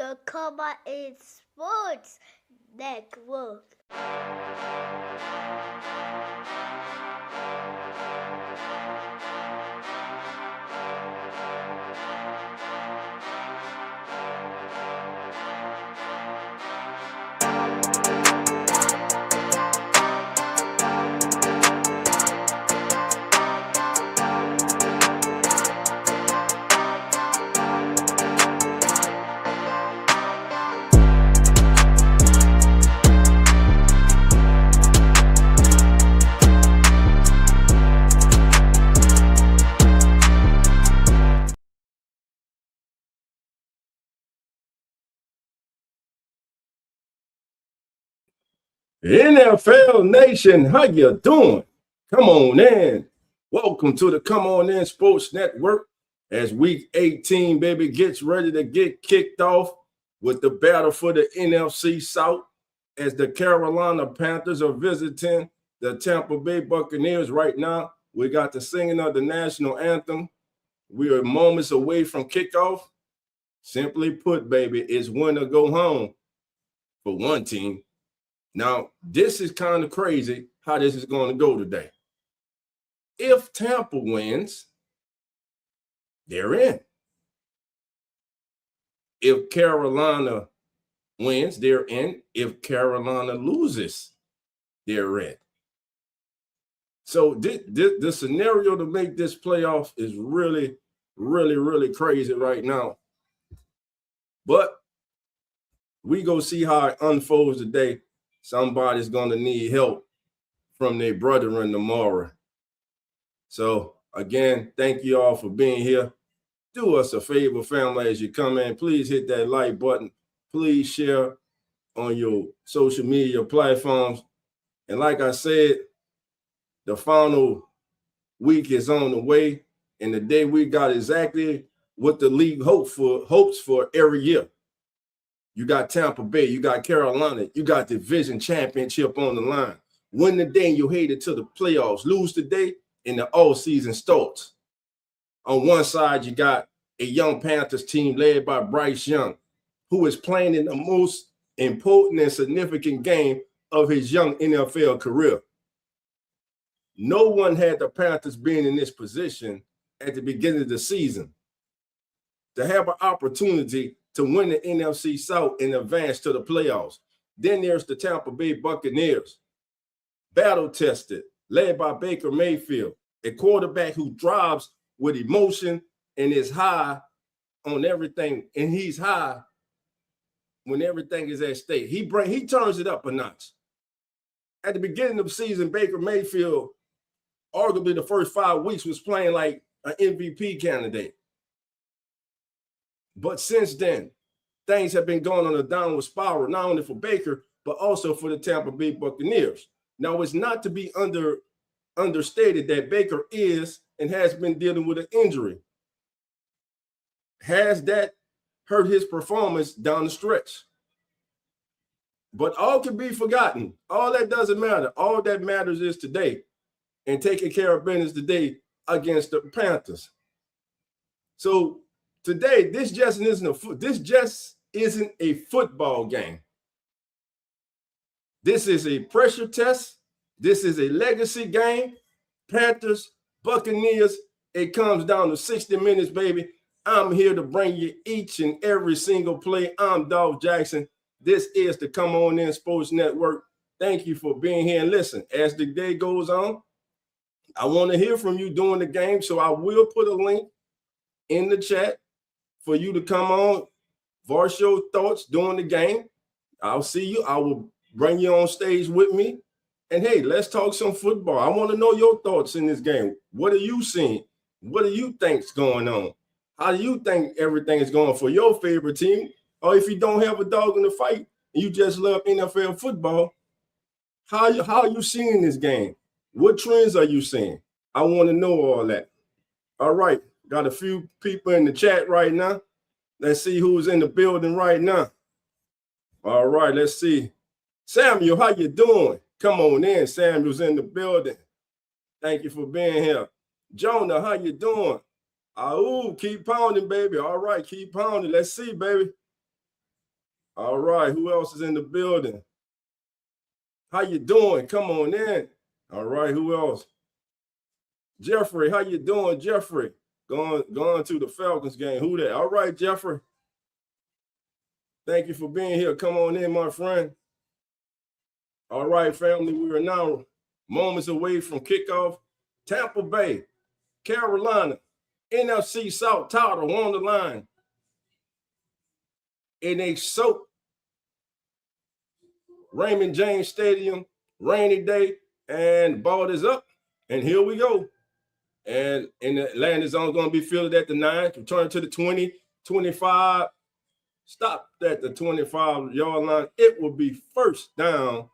the Come On In Sports Network. NFL Nation, how you doing? Come on in. Welcome to the Come On In Sports Network as Week 18, baby, gets ready to get kicked off with the battle for the NFC South as the Carolina Panthers are visiting the Tampa Bay Buccaneers right now. We got the singing of the national anthem. We are moments away from kickoff. Simply put, baby, it's win or go home for one team. Now, this is kind of crazy how this is going to go today. If Tampa wins, they're in. If Carolina wins, they're in. If Carolina loses, they're in. So the scenario to make this playoff is really, really, really crazy right now. But we go see how it unfolds today. Somebody's going to need help from their brethren tomorrow. So, again, thank you all for being here. Do us a favor, family, as you come in. Please hit that like button. Please share on your social media platforms. And like I said, the final week is on the way. And today we got exactly what the league hopes for every year. You got Tampa Bay, you got Carolina, you got the division championship on the line. Win the day and you're headed to the playoffs. Lose today and the all season starts. On one side, you got a young Panthers team led by Bryce Young, who is playing in the most important and significant game of his young NFL career. No one had the Panthers being in this position at the beginning of the season to have an opportunity to win the NFC South and advance to the playoffs. Then there's the Tampa Bay Buccaneers, battle-tested, led by Baker Mayfield, a quarterback who drives with emotion and is high on everything, and he's high when everything is at stake. He turns it up a notch. At the beginning of the season, Baker Mayfield, arguably the first 5 weeks, was playing like an MVP candidate. But since then, things have been going on a downward spiral, not only for Baker, but also for the Tampa Bay Buccaneers. Now, it's not to be understated that Baker is and has been dealing with an injury. Has that hurt his performance down the stretch? But all can be forgotten. All that doesn't matter. All that matters is today and taking care of business today against the Panthers. So today, this just isn't a football game. This is a pressure test. This is a legacy game. Panthers, Buccaneers, it comes down to 60 minutes, baby. I'm here to bring you each and every single play. I'm Dolph Jackson. This is the Come On In Sports Network. Thank you for being here. And listen, as the day goes on, I want to hear from you during the game, so I will put a link in the chat for you to come on, voice your thoughts during the game. I'll see you. I will bring you on stage with me. And, hey, let's talk some football. I want to know your thoughts in this game. What are you seeing? What do you think's going on? How do you think everything is going for your favorite team? Or if you don't have a dog in the fight and you just love NFL football, how are you seeing this game? What trends are you seeing? I want to know all that. All right. Got a few people in the chat right now. Let's see who's in the building right now. All right, let's see. Samuel, how you doing? Come on in. Samuel's in the building. Thank you for being here. Jonah, how you doing? Keep pounding, baby. All right, keep pounding. Let's see, baby. All right, who else is in the building? How you doing? Come on in. All right, who else? Jeffrey, how you doing, Jeffrey? Going to the Falcons game. Who that? All right, Jeffrey. Thank you for being here. Come on in, my friend. All right, family, we are now moments away from kickoff. Tampa Bay, Carolina, NFC South title on the line. In a soaked Raymond James Stadium, rainy day, and ball is up, and here we go. And the landing zone is going to be fielded at the 9, return to the 20, 25, stop at the 25-yard line. It will be first down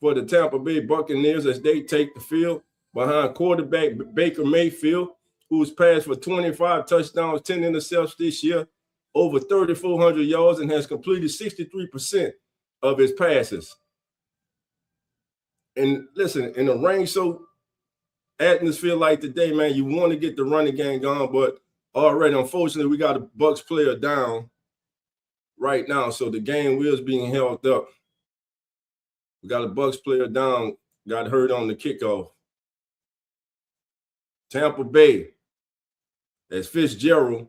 for the Tampa Bay Buccaneers as they take the field behind quarterback Baker Mayfield, who's passed for 25 touchdowns, 10 interceptions this year, over 3,400 yards, and has completed 63% of his passes. And listen, in a rain-soaked atmosphere like today, man, you want to get the running game going, but already, unfortunately, we got a Bucs player down right now, so the game is being held up. We got a Bucs player down, got hurt on the kickoff. Tampa Bay, as Fitzgerald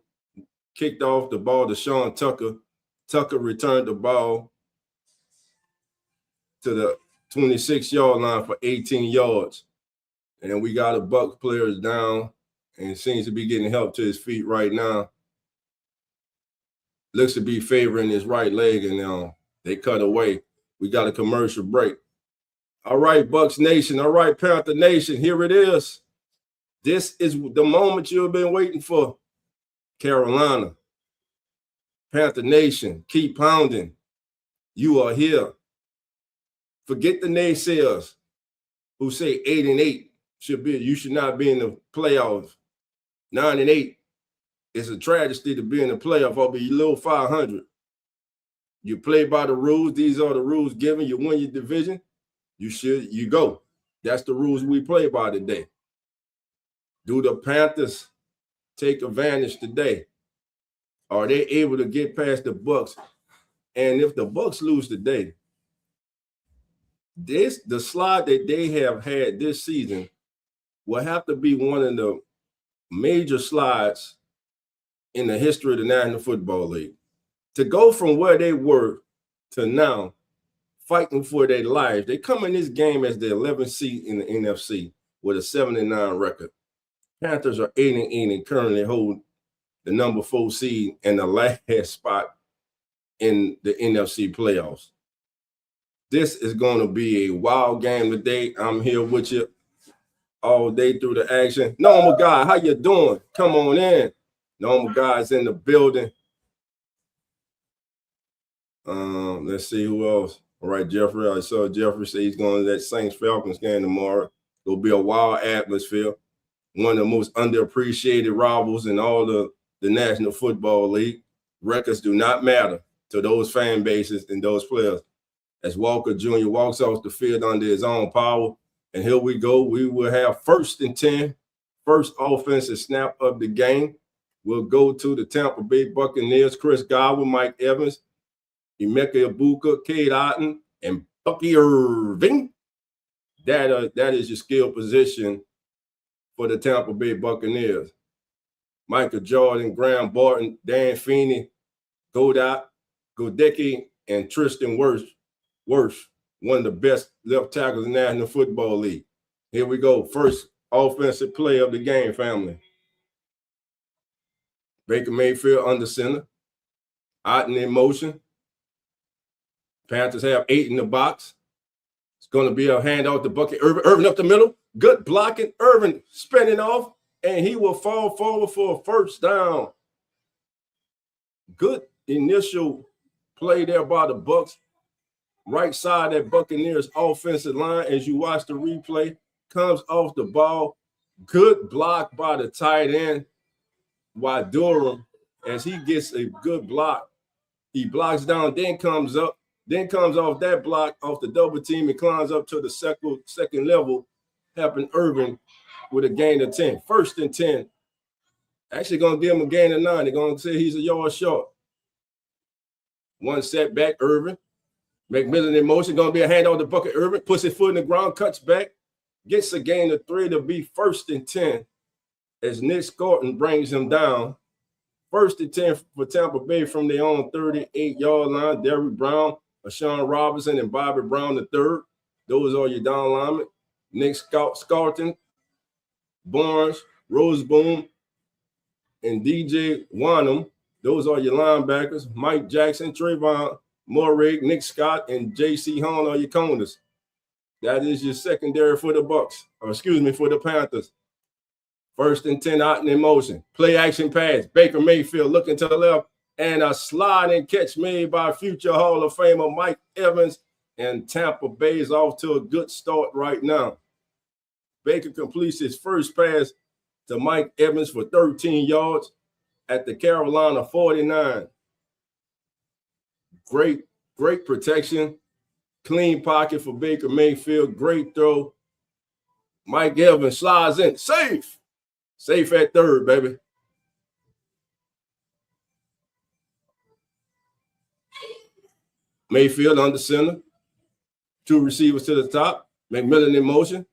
kicked off the ball to Sean Tucker. Tucker returned the ball to the 26-yard line for 18 yards. And we got a Bucs player down and seems to be getting help to his feet right now. Looks to be favoring his right leg, and they cut away. We got a commercial break. All right, Bucs Nation. All right, Panther Nation. Here it is. This is the moment you've been waiting for. Carolina. Panther Nation, keep pounding. You are here. Forget the naysayers who say 8-8 you should not be in the playoffs. 9-8 is a tragedy to be in the playoff or be below 500. You play by the rules. These are the rules given. You win your division. You go. That's the rules we play by today. Do the Panthers take advantage today? Are they able to get past the Bucs? And if the Bucs lose today, the slide that they have had this season will have to be one of the major slides in the history of the National Football League. To go from where they were to now fighting for their lives, they come in this game as the 11th seed in the NFC with a 7-9 record. Panthers are 8-8 and currently hold the number 4 seed and the last spot in the NFC playoffs. This is going to be a wild game today. I'm here with you all day through the action. Normal guy, how you doing? Come on in. Normal guy's in the building. Let's see who else. All right, Jeffrey. I saw Jeffrey say he's going to that Saints-Falcons game tomorrow. It'll be a wild atmosphere. One of the most underappreciated rivals in all the National Football League. Records do not matter to those fan bases and those players. As Walker Jr. walks off the field under his own power, and here we go. We will have 1st and 10, first offensive snap of the game. We'll go to the Tampa Bay Buccaneers. Chris Godwin, Mike Evans, Emeka Ibuka, Cade Otton, and Bucky Irving. That is your skill position for the Tampa Bay Buccaneers. Michael Jordan, Graham Barton, Dan Feeney, Godecki, and Tristan Wirfs, one of the best left tackles in the National Football League. Here we go. First offensive play of the game, family. Baker Mayfield under center. Otton in motion. Panthers have 8 in the box. It's going to be a handoff to Bucky Irvin up the middle. Good blocking. Irvin spinning off, and he will fall forward for a first down. Good initial play there by the Bucs. Right side that Buccaneers offensive line, as you watch the replay, comes off the ball. Good block by the tight end. While Durham, as he gets a good block, he blocks down, then comes up, then comes off that block, off the double team, and climbs up to the second level, helping Irvin with a gain of 10. 1st and 10. Actually going to give him a gain of 9. They're going to say he's a yard short. One setback, Irvin. McMillan in motion, going to be a handoff to Bucket Irvin. Puts his foot in the ground, cuts back. Gets a gain of 3 to be 1st and 10 as Nick Scorton brings him down. 1st and 10 for Tampa Bay from their own 38-yard line. Derrick Brown, Ashawn Robinson, and Bobby Brown III. Those are your down linemen. Nick Scorton, Barnes, Roseboom, and DJ Wanham. Those are your linebackers. Mike Jackson, Trayvon Morig, Nick Scott, and J.C. Horn are your corners. That is your secondary for the Bucks. Or excuse me, for the Panthers. 1st and 10 out in motion. Play action pass. Baker Mayfield looking to the left. And a sliding catch made by future Hall of Famer Mike Evans. And Tampa Bay is off to a good start right now. Baker completes his first pass to Mike Evans for 13 yards at the Carolina 49. Great protection. Clean pocket for Baker Mayfield. Great throw. Mike Evans slides in. Safe. Safe at 3rd, baby. Mayfield under center. 2 receivers to the top. McMillan in motion.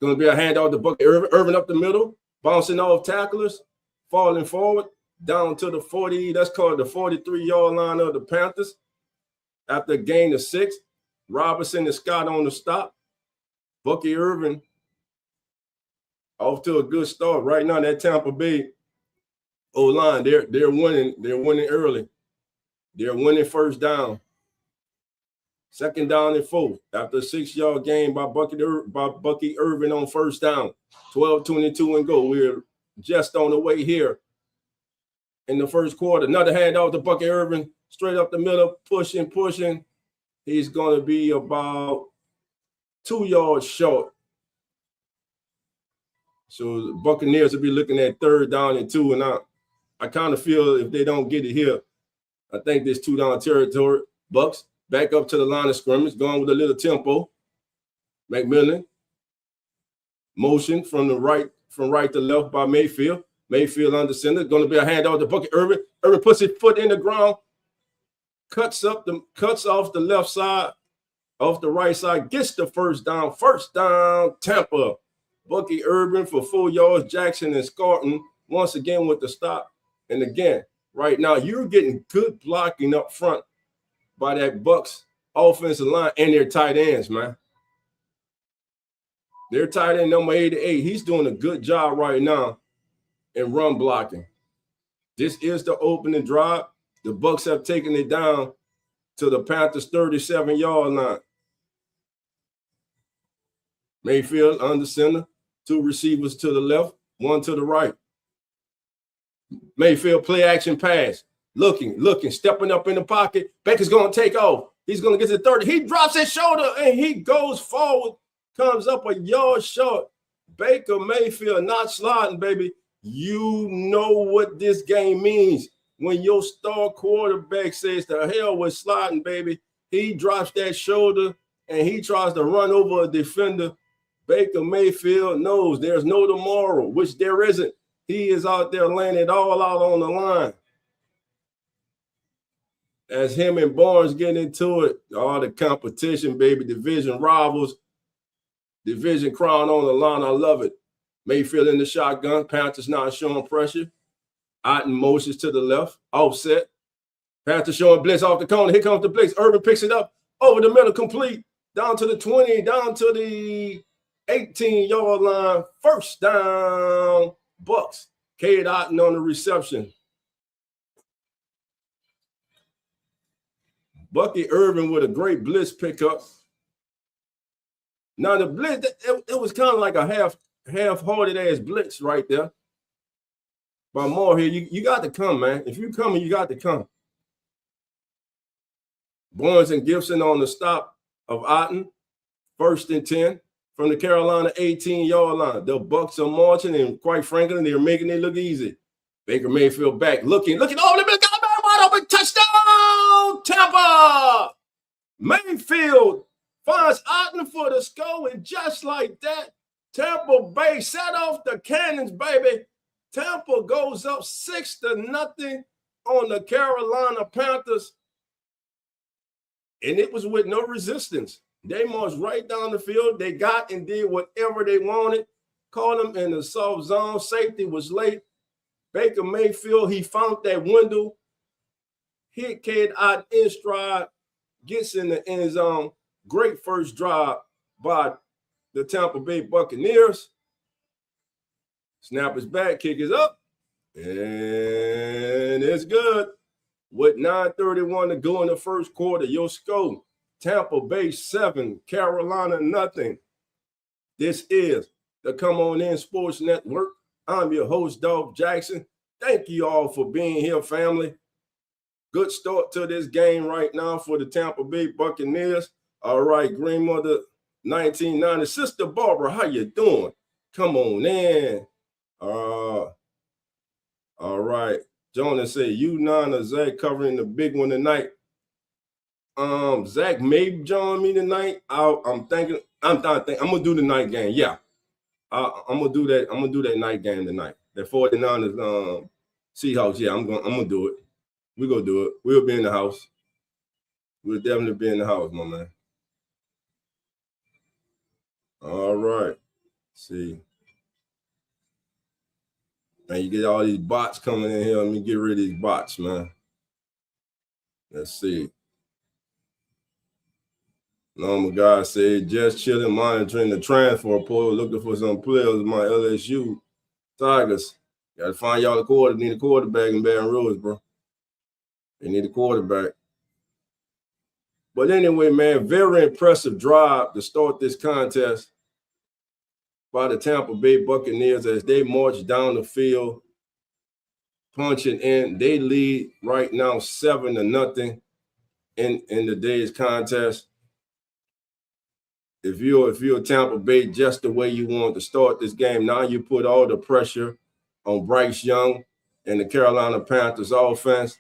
Going to be a handoff to Bucket Irvin. Irvin up the middle. Bouncing off tacklers. Falling forward. Down to the 40. That's called the 43-yard line of the Panthers. After a gain of 6. Robinson and Scott on the stop. Bucky Irvin off to a good start. Right now, that Tampa Bay O-line, they're winning. They're winning early. They're winning 1st down. 2nd down and 4. After a 6-yard gain by Bucky Irvin on 1st down. 12:22 and go. We're just on the way here in the 1st quarter. Another handoff to Bucky Irvin. Straight up the middle, pushing. He's going to be about 2 yards short. So the Buccaneers will be looking at 3rd down and 2. And I kind of feel if they don't get it here, I think this 2-down territory. Bucks back up to the line of scrimmage, going with a little tempo. McMillan. Motion from right to left by Mayfield. Mayfield under center. Going to be a handoff to Bucky Irvin. Irvin puts his foot in the ground. Cuts off the left side, off the right side, gets the 1st down. 1st down, Tampa. Bucky Irvin for 4 yards. Jackson and Scorton once again with the stop. And again, right now, you're getting good blocking up front by that Bucks offensive line and their tight ends, man. Their tight end number 88, he's doing a good job right now in run blocking. This is the opening drive. The Bucks have taken it down to the Panthers' 37-yard line. Mayfield under center. 2 receivers to the left, 1 to the right. Mayfield play action pass. Looking, stepping up in the pocket. Baker's going to take off. He's going to get to 30. He drops his shoulder and he goes forward. Comes up a yard short. Baker Mayfield not sliding, baby. You know what this game means. When your star quarterback says the hell with sliding, baby, he drops that shoulder and he tries to run over a defender. Baker Mayfield knows there's no tomorrow, which there isn't. He is out there laying it all out on the line. As him and Barnes get into it, all the competition, baby, division rivals, division crown on the line. I love it. Mayfield in the shotgun. Panthers not showing pressure. Out in motions to the left, offset. Panthers showing blitz off the corner. Here comes the blitz. Irvin picks it up over the middle, complete. Down to the 20, down to the 18-yard line. 1st down, Bucks. Cade Otton on the reception. Bucky Irvin with a great blitz pickup. Now the blitz, it was kind of like a half-hearted ass blitz right there. But more here, you got to come, man. If you're coming, you got to come. Barnes and Gibson on the stop of Otton. 1st and 10 from the Carolina 18-yard line. The Bucks are marching, and quite frankly, they're making it look easy. Baker Mayfield back, looking. Oh, the big guy, wide open, touchdown, Tampa! Mayfield finds Otton for the score, and just like that, Tampa Bay set off the cannons, baby. Tampa goes up 6-0 on the Carolina Panthers, and it was with no resistance. They marched right down the field. They got and did whatever they wanted. Caught them in the soft zone. Safety was late. Baker Mayfield, he found that window, hit Cade out in stride, gets in the end zone. Great first drive by the Tampa Bay Buccaneers. Snap is back, kick is up, and it's good. With 9:31 to go in the first quarter, your score, Tampa Bay 7, Carolina nothing. This is the Come On In Sports Network. I'm your host, Dolph Jackson. Thank you all for being here, family. Good start to this game right now for the Tampa Bay Buccaneers. All right, Grandmother 1990. Sister Barbara, how you doing? Come on in. All right. Jonas said, you, Nana, Zach covering the big one tonight. Zach may join me tonight. I'm gonna do the night game. Yeah. I'm gonna do that. I'm gonna do that night game tonight. That 49ers Seahawks. Yeah, I'm gonna do it. We're gonna do it. We'll be in the house. We'll definitely be in the house, my man. All right. See. Man, you get all these bots coming in here. Let me get rid of these bots, man. Let's see. Normal guy said, just chilling, monitoring the transfer portal, looking for some players in my LSU Tigers. Got to find y'all need a quarterback in Baton Rouge, bro. They need a quarterback. But anyway, man, very impressive drive to start this contest by the Tampa Bay Buccaneers as they march down the field, punching in. They lead right now 7-0 in the day's contest. If you're Tampa Bay, just the way you want to start this game, now you put all the pressure on Bryce Young and the Carolina Panthers offense.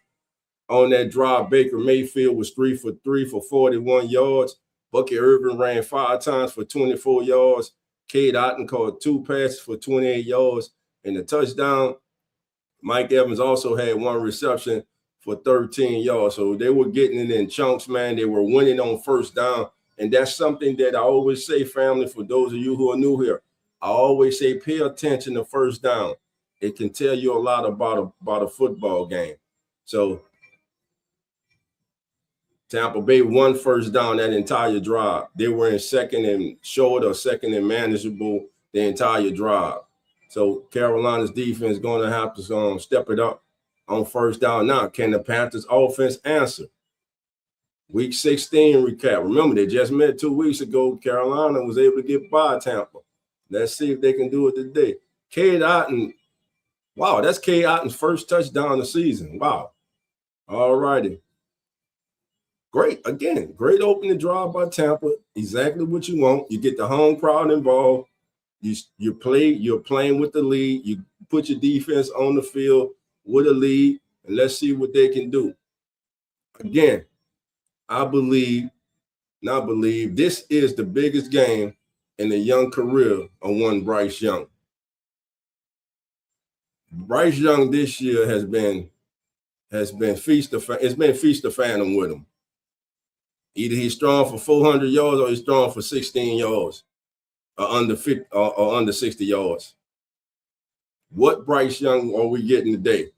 On that drive, Baker Mayfield was 3 for 3 for 41 yards. Bucky Irvin ran 5 times for 24 yards. Cade Otton caught 2 passes for 28 yards and a touchdown. Mike Evans also had 1 reception for 13 yards. So they were getting it in chunks, man. They were winning on first down. And that's something that I always say, family, for those of you who are new here. I always say pay attention to first down. It can tell you a lot about a football game. So Tampa Bay won first down that entire drive. They were in second and short or second and manageable the entire drive. So Carolina's defense is going to have to step it up on first down. Now, can the Panthers offense answer? Week 16 recap. Remember, they just met 2 weeks ago. Carolina was able to get by Tampa. Let's see if they can do it today. Cade Otton. Wow, that's Cade Otton's first touchdown of the season. Wow. All righty. Great. Again, great opening drive by Tampa. Exactly what you want. You get the home crowd involved. You're playing with the lead. You put your defense on the field with a lead, and let's see what they can do. Again, I believe this is the biggest game in the young career of one Bryce Young. Bryce Young this year has been feast or famine with him. Either he's throwing for 400 yards or he's throwing for 16 yards or under 50 or under 60 yards. What Bryce Young are we getting today?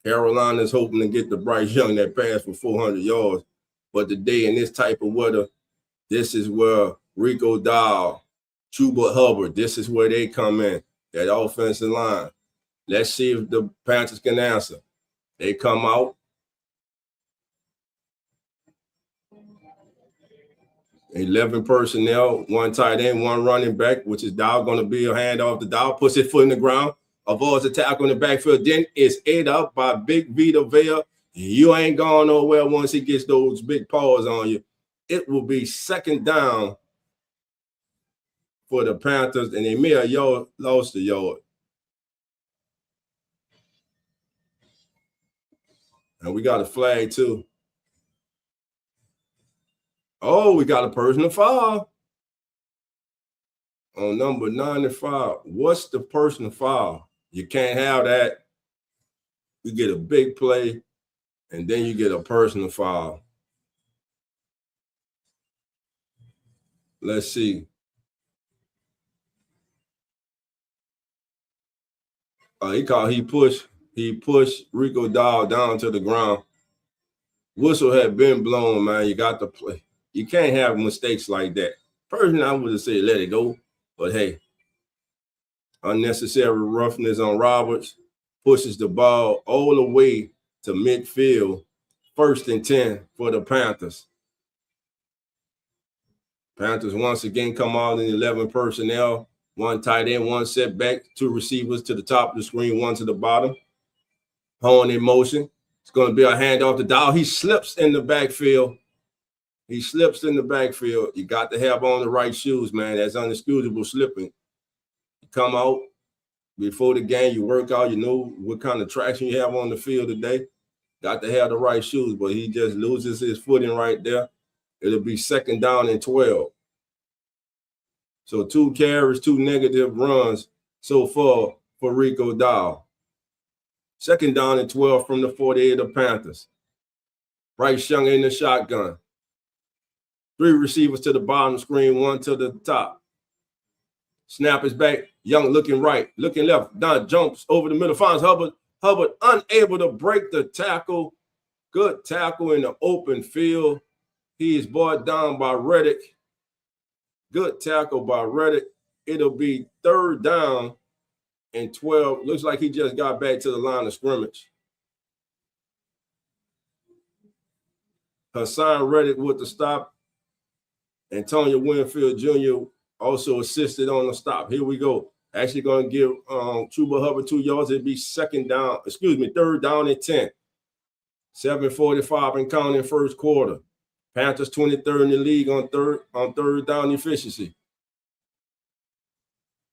Carolina's hoping to get the Bryce Young that pass for 400 yards. But today in this type of weather, this is where Rico Dowd, Chuba Hubbard, this is where they come in, that offensive line. Let's see if the Panthers can answer. They come out. 11 personnel, 1 tight end, 1 running back, which is Dowd going to be a handoff to Dowd, puts his foot in the ground, avoids a tackle in the backfield, then it's ate up by Big Vita Vea. You ain't going nowhere once he gets those big paws on you. It will be second down for the Panthers, and they may have lost the yard. And we got a flag, too. Oh, we got a personal foul on number 95. What's the personal foul? You can't have that. You get a big play, and then you get a personal foul. Let's see. He pushed Rico Dowell down to the ground. Whistle had been blown, man. You got to play. You can't have mistakes like that. Personally, I would have said let it go, but hey, unnecessary roughness on Roberts pushes the ball all the way to midfield. 1st and 10 for the Panthers. Panthers once again come out in 11 personnel. 1 tight end, 1 setback, 2 receivers to the top of the screen, 1 to the bottom. Horn in motion. It's going to be a handoff to Dow. He slips in the backfield. You got to have on the right shoes, man. That's unexcusable slipping. You come out before the game, you work out, you know what kind of traction you have on the field today. Got to have the right shoes, but he just loses his footing right there. It'll be 2nd down and 12. So 2 carries, 2 negative runs so far for Rico Dowell. 2nd down and 12 from the 48 of the Panthers. Bryce Young in the shotgun. 3 receivers to the bottom screen, 1 to the top. Snap is back. Young looking right, looking left. Don jumps over the middle, finds Hubbard. Hubbard unable to break the tackle. Good tackle in the open field. He is brought down by Reddick. Good tackle by Reddick. It'll be 3rd down and 12. Looks like he just got back to the line of scrimmage. Hassan Reddick with the stop. Antonio Winfield Jr. also assisted on the stop. Here we go. Actually going to give Chuba Hubbard 2 yards. It'd be 3rd down and 10. 7:45 and counting 1st quarter. Panthers 23rd in the league on third down efficiency.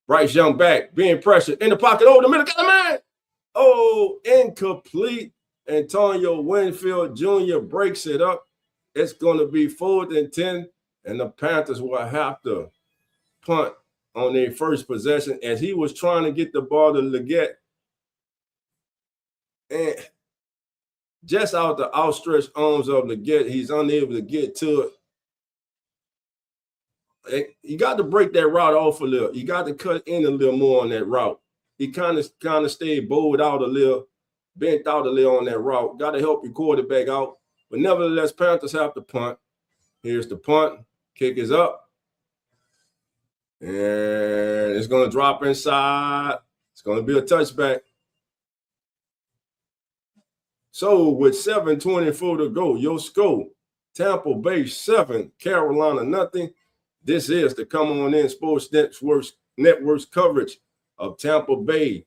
Bryce Young back, being pressured in the pocket. Oh, the middle, got a man. Oh, incomplete. Antonio Winfield Jr. breaks it up. It's going to be 4th and 10, and the Panthers will have to punt on their first possession as he was trying to get the ball to Leggett. And just out the outstretched arms of Leggett, he's unable to get to it. You got to break that route off a little. You got to cut in a little more on that route. He kind of stayed bowed out a little, bent out a little on that route. Got to help your quarterback out. But nevertheless, Panthers have to punt. Here's the punt. Kick is up. And it's going to drop inside. It's going to be a touchback. So with 7:24 to go, your score, Tampa Bay 7, Carolina nothing. This is the Come On In Sports Network's coverage of Tampa Bay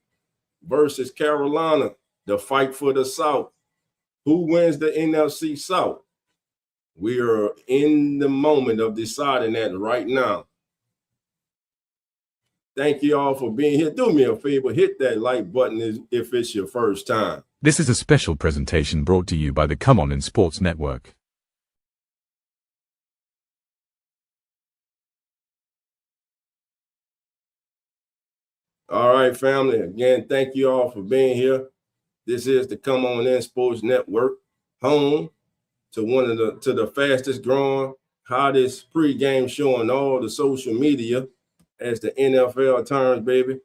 versus Carolina, the fight for the South. Who wins the NFC South? We are in the moment of deciding that right now. Thank you all for being here. Do me a favor, hit that like button if it's your first time. This is a special presentation brought to you by the Come On In Sports Network. All right, family. Again, thank you all for being here. This is the Come On In Sports Network, home to the fastest growing, hottest pregame show on all the social media as the NFL turns, baby.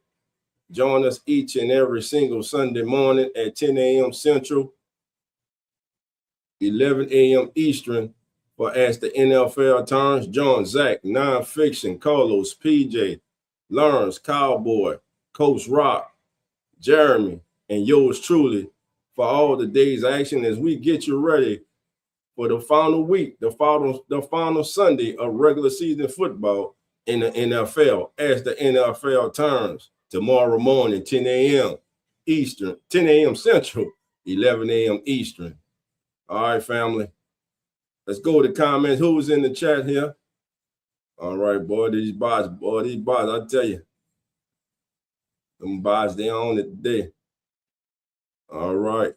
Join us each and every single Sunday morning at 10 a.m. Central, 11 a.m. Eastern for As the NFL Turns. Join Zach, Nonfiction, Carlos, PJ, Lawrence, Cowboy, Coach Rock, Jeremy, and yours truly for all the day's action as we get you ready for the final week, the final Sunday of regular season football in the NFL as the NFL turns. Tomorrow morning, 10 a.m. Eastern, 10 a.m. Central, 11 a.m. Eastern. All right, family. Let's go to comments. Who's in the chat here? All right, boy, these bots, I tell you. Them bots, they on it today. All right.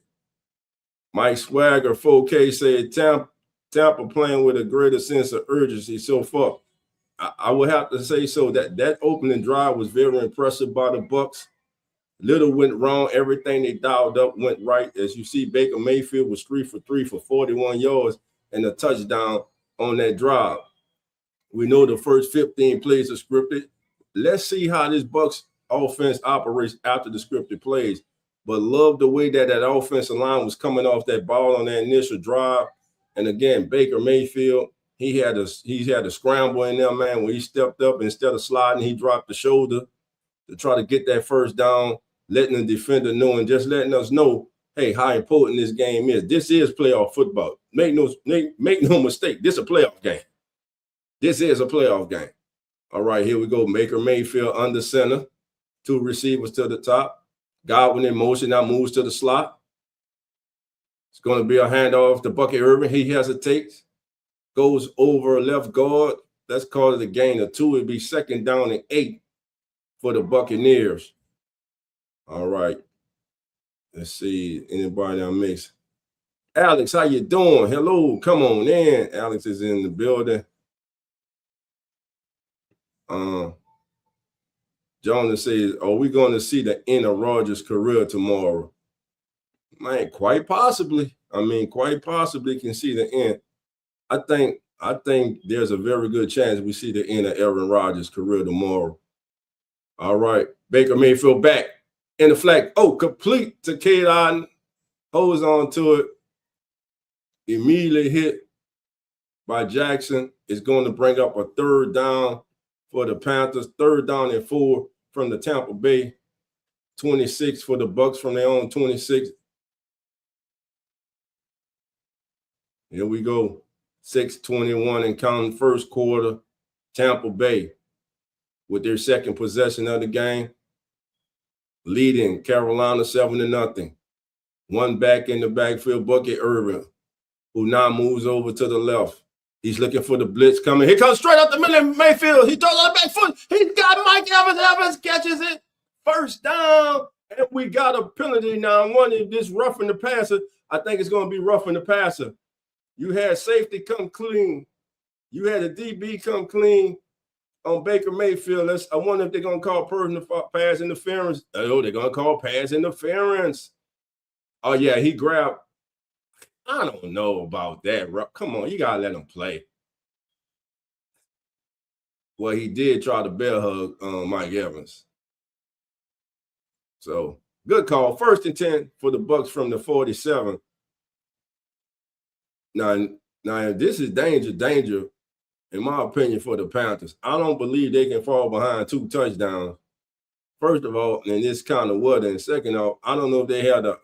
Mike Swagger, 4K, said Tampa playing with a greater sense of urgency so far. I would have to say so. That opening drive was very impressive by the Bucs. Little went wrong. Everything they dialed up went right. As you see, Baker Mayfield was 3 for 3 for 41 yards and a touchdown on that drive. We know the first 15 plays are scripted. Let's see how this Bucs offense operates after the scripted plays. But love the way that offensive line was coming off that ball on that initial drive. And again, Baker Mayfield, he had a scramble in there, man. When he stepped up, instead of sliding, he dropped the shoulder to try to get that first down, letting the defender know and just letting us know, hey, how important this game is. This is playoff football. Make no mistake. This is a playoff game. This is a playoff game. All right, here we go. Baker Mayfield under center. 2 receivers to the top. Godwin in motion, now moves to the slot. It's going to be a handoff to Bucky Irvin. He hesitates. Goes over left guard. Let's call it a gain of 2. It'd be 2nd down and 8 for the Buccaneers. All right. Let's see. Anybody that mix? Alex, how you doing? Hello. Come on in. Alex is in the building. Jonas says, are we going to see the end of Rodgers' career tomorrow? Man, quite possibly. I mean, quite possibly can see the end. I think there's a very good chance we see the end of Aaron Rodgers' career tomorrow. All right. Baker Mayfield back in the flag. Oh, complete to Cade Otton. Holds on to it. Immediately hit by Jackson. Is going to bring up a 3rd down for the Panthers. 3rd down and 4 from the Tampa Bay. 26 for the Bucs from their own 26. Here we go. 6:21 and counting, first quarter. Tampa Bay with their second possession of the game, leading Carolina 7-0. One back in the backfield, Bucky Irvin, who now moves over to the left. He's looking for the blitz coming. Here comes straight up the middle of Mayfield. He throws on the back foot. He's got Mike Evans. Evans catches it. 1st down. And we got a penalty now. I'm wondering if this roughing the passer. I think it's going to be roughing the passer. You had safety come clean. You had a DB come clean on Baker Mayfield. I wonder if they're going to call personal pass interference. Oh, they're going to call pass interference. Oh, yeah, he grabbed. I don't know about that. Come on, you got to let him play. Well, he did try to bear hug Mike Evans. So, good call. 1st and 10 for the Bucs from the 47. Now, this is danger, in my opinion, for the Panthers. I don't believe they can fall behind 2 touchdowns. First of all, in this kind of weather. And second off, I don't know if they have the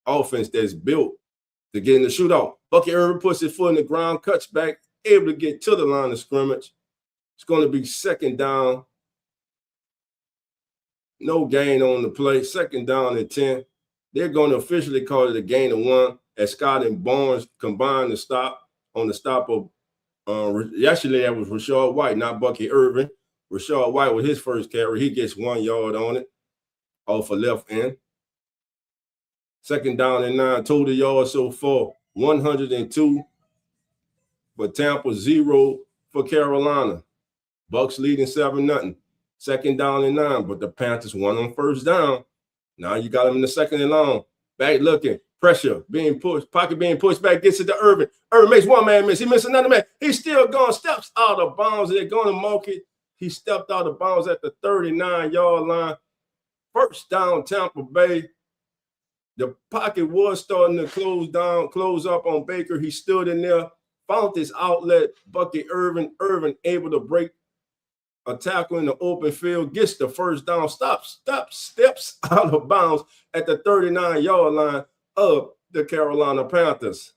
offense that's built to get in the shootout. Bucky Irvin puts his foot in the ground, cuts back, able to get to the line of scrimmage. It's going to be 2nd down. No gain on the play. 2nd down and 10. They're going to officially call it a gain of 1 as Scott and Barnes combined to stop on the stop of yesterday that was Rashad White, not Bucky Irvin. Rashad White with his first carry. He gets 1 yard on it off a left end. 2nd down and 9. Total yards so far, 102 for Tampa, 0 for Carolina. Bucs leading 7-0. 2nd down and 9, but the Panthers won on 1st down. Now you got them in the 2nd and long. Back looking. Pressure being pushed, pocket being pushed back, gets it to Irvin. Irvin makes 1 man miss. He missed another man. He's still going, steps out of bounds. They're going to mark it. He stepped out of bounds at the 39-yard line. 1st down, Tampa Bay. The pocket was starting to close up on Baker. He stood in there, found his outlet. Bucky Irvin able to break a tackle in the open field, gets the 1st down, steps out of bounds at the 39-yard line of the Carolina Panthers.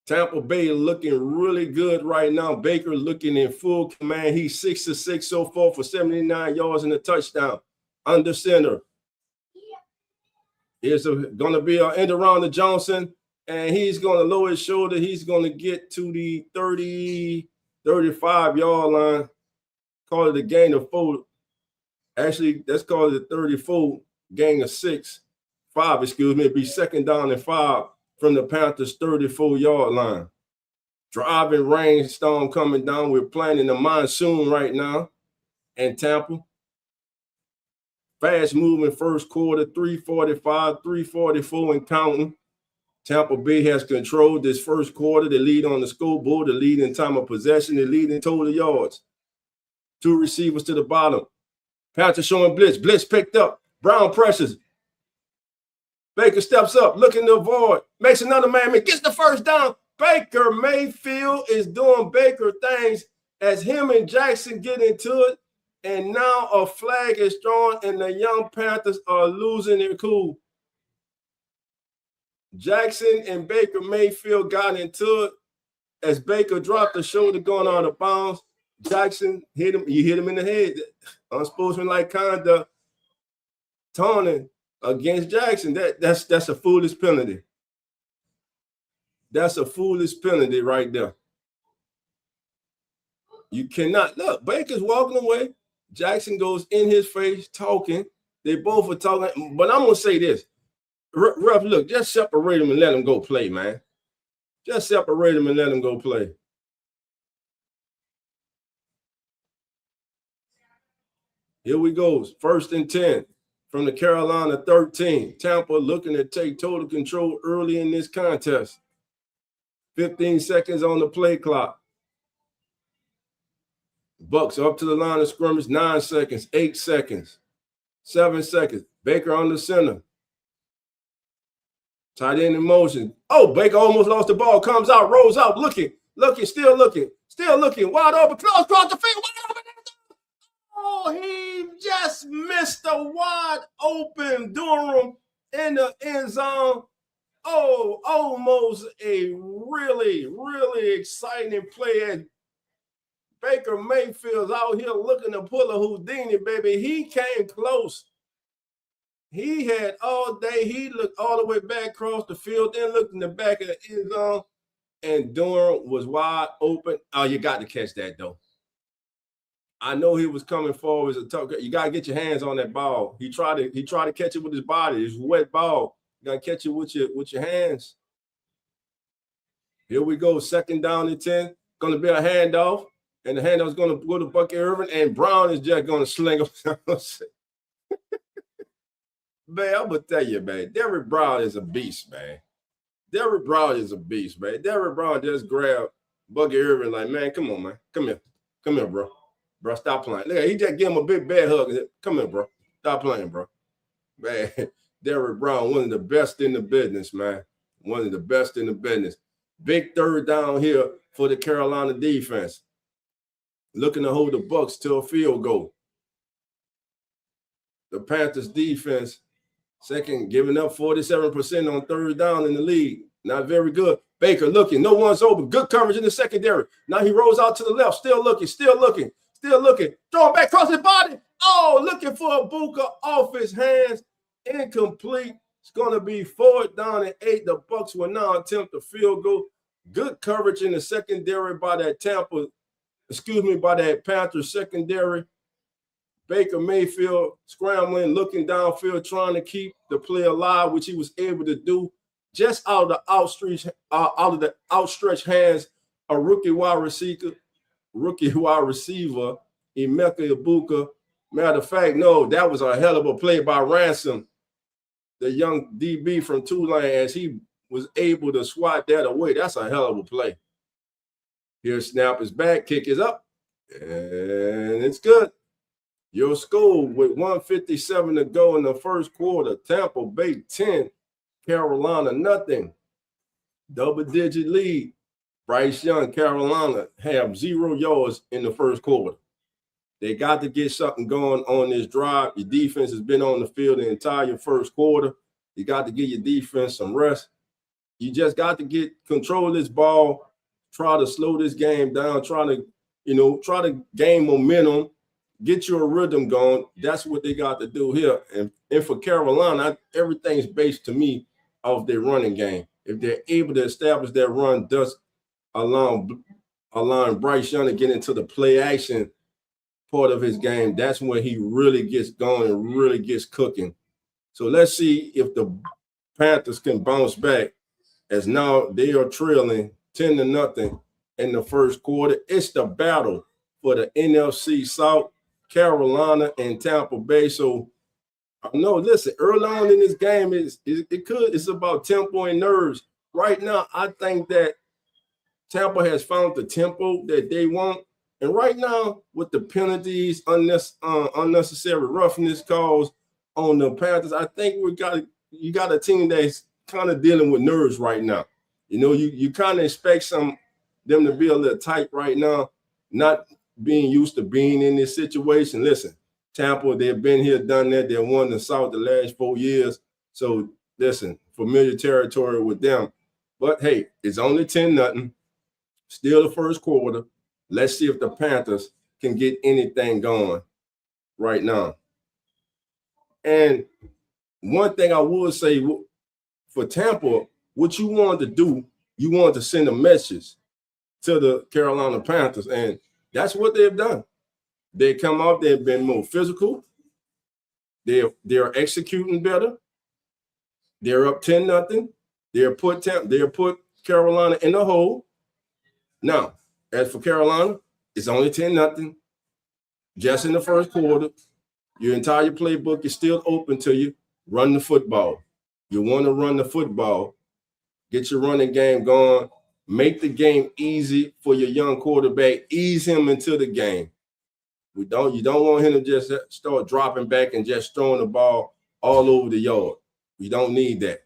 Tampa Bay looking really good right now. Baker looking in full command. He's 6 of 6 so far for 79 yards and a touchdown. Under center. Here's going to be an end around to Johnson, and he's going to lower his shoulder. He's going to get to the 35-yard line. Call it a gain of 4. Actually, let's call it a 34. Gain of 5, excuse me. It'd be 2nd down and 5 from the Panthers' 34-yard line. Driving rainstorm coming down. We're playing in the monsoon right now in Tampa. Fast moving first quarter, 3:45, 3:44 and counting. Tampa Bay has controlled this first quarter. The lead on the scoreboard, the lead in time of possession, the lead in total yards. 2 receivers to the bottom. Panthers showing blitz. Blitz picked up. Brown pressures. Baker steps up, looking to avoid. Makes another man miss. Gets the first down. Baker Mayfield is doing Baker things as him and Jackson get into it. And now a flag is thrown, and the young Panthers are losing their cool. Jackson and Baker Mayfield got into it as Baker dropped the shoulder going out of bounds. Jackson hit him. You hit him in the head. Unsportsmanlike conduct. Taunting against Jackson. That's a foolish penalty. That's a foolish penalty right there. You cannot look. Baker's walking away. Jackson goes in his face talking. They both are talking. But I'm gonna say this. Ref, look, just separate him and let him go play, man. Just separate him and let him go play. Here we go. 1st and 10 from the Carolina 13. Tampa looking to take total control early in this contest. 15 seconds on the play clock. Bucks up to the line of scrimmage. 9 seconds, 8 seconds, 7 seconds. Baker on the center. Tight end in motion. Oh, Baker almost lost the ball. Comes out, rolls out, looking, still looking. Wide open, close across the field. Wide open. Oh, he just missed a wide open Durham in the end zone. Oh, almost a really, really exciting play. As Baker Mayfield's out here looking to pull a Houdini, baby. He came close. He had all day. He looked all the way back across the field, then looked in the back of the end zone, and Durham was wide open. Oh, you got to catch that, though. I know he was coming forward as a tough. You got to get your hands on that ball. He tried to catch it with his body. It's a wet ball. You got to catch it with your hands. Here we go. 2nd down and 10. Going to be a handoff, and the handoff is going to go to Bucky Irvin, and Brown is just going to sling him. Man, I'm going to tell you, man, Derrick Brown is a beast, man. Derrick Brown is a beast, man. Derrick Brown just grabbed Bucky Irvin like, man, come on, man. Come here, bro. Bro, stop playing. Look, he just gave him a big bad hug and said, come here, bro. Stop playing, bro. Man, Derrick Brown, one of the best in the business, man. One of the best in the business. Big 3rd down here for the Carolina defense. Looking to hold the Bucks to a field goal. The Panthers defense, second, giving up 47% on 3rd down in the league. Not very good. Baker looking. No one's open. Good coverage in the secondary. Now he rolls out to the left. Still looking. Throw it back across his body. Oh, looking for a Buka off his hands. Incomplete. It's going to be 4th down and 8. The Bucks will now attempt a field goal. Good coverage in the secondary by that Panthers secondary. Baker Mayfield scrambling, looking downfield, trying to keep the play alive, which he was able to do just out of the outstretched hands, a rookie wide receiver, Emeka Ibuka. Matter of fact, no, that was a hell of a play by Ransom, the young DB from Tulane, as he was able to swat that away. That's a hell of a play. Here, snap is back, kick is up, and it's good. Your score with 1:57 to go in the first quarter. Tampa Bay 10, Carolina nothing. Double-digit lead. Bryce Young, Carolina, have 0 yards in the first quarter. They got to get something going on this drive. Your defense has been on the field the entire first quarter. You got to give your defense some rest. You just got to get control of this ball, try to slow this game down, try to gain momentum, get your rhythm going. That's what they got to do here. And for Carolina, everything's based to me off their running game. If they're able to establish that run, thus allowing Bryce Young to get into the play action part of his game, that's when he really gets going and really gets cooking. So let's see if the Panthers can bounce back, as now they are trailing 10-0 in the first quarter. It's the battle for the NFC South, Carolina and Tampa Bay. So No, listen, early on in this game, it's about tempo and nerves. Right now, I think that Tampa has found the tempo that they want. And right now, with the penalties, unnecessary roughness calls on the Panthers, I think you got a team that's kind of dealing with nerves right now. You know, you kind of expect them to be a little tight right now, not being used to being in this situation. Listen, Tampa, they've been here, done that. They won the South the last 4 years. So listen, familiar territory with them. But hey, it's only 10-0. Still the first quarter. Let's see if the Panthers can get anything going right now. And one thing I would say for Tampa, what you wanted to do, you wanted to send a message to the Carolina Panthers, and that's what they've done. They come out, they've been more physical. They're executing better. They're up 10-0. They're put Carolina in the hole. Now, as for Carolina, it's only 10-0. Just in the first quarter. Your entire playbook is still open to you. Run the football. You want to run the football. Get your running game going. Make the game easy for your young quarterback. Ease him into the game. You don't want him to just start dropping back and just throwing the ball all over the yard. We don't need that.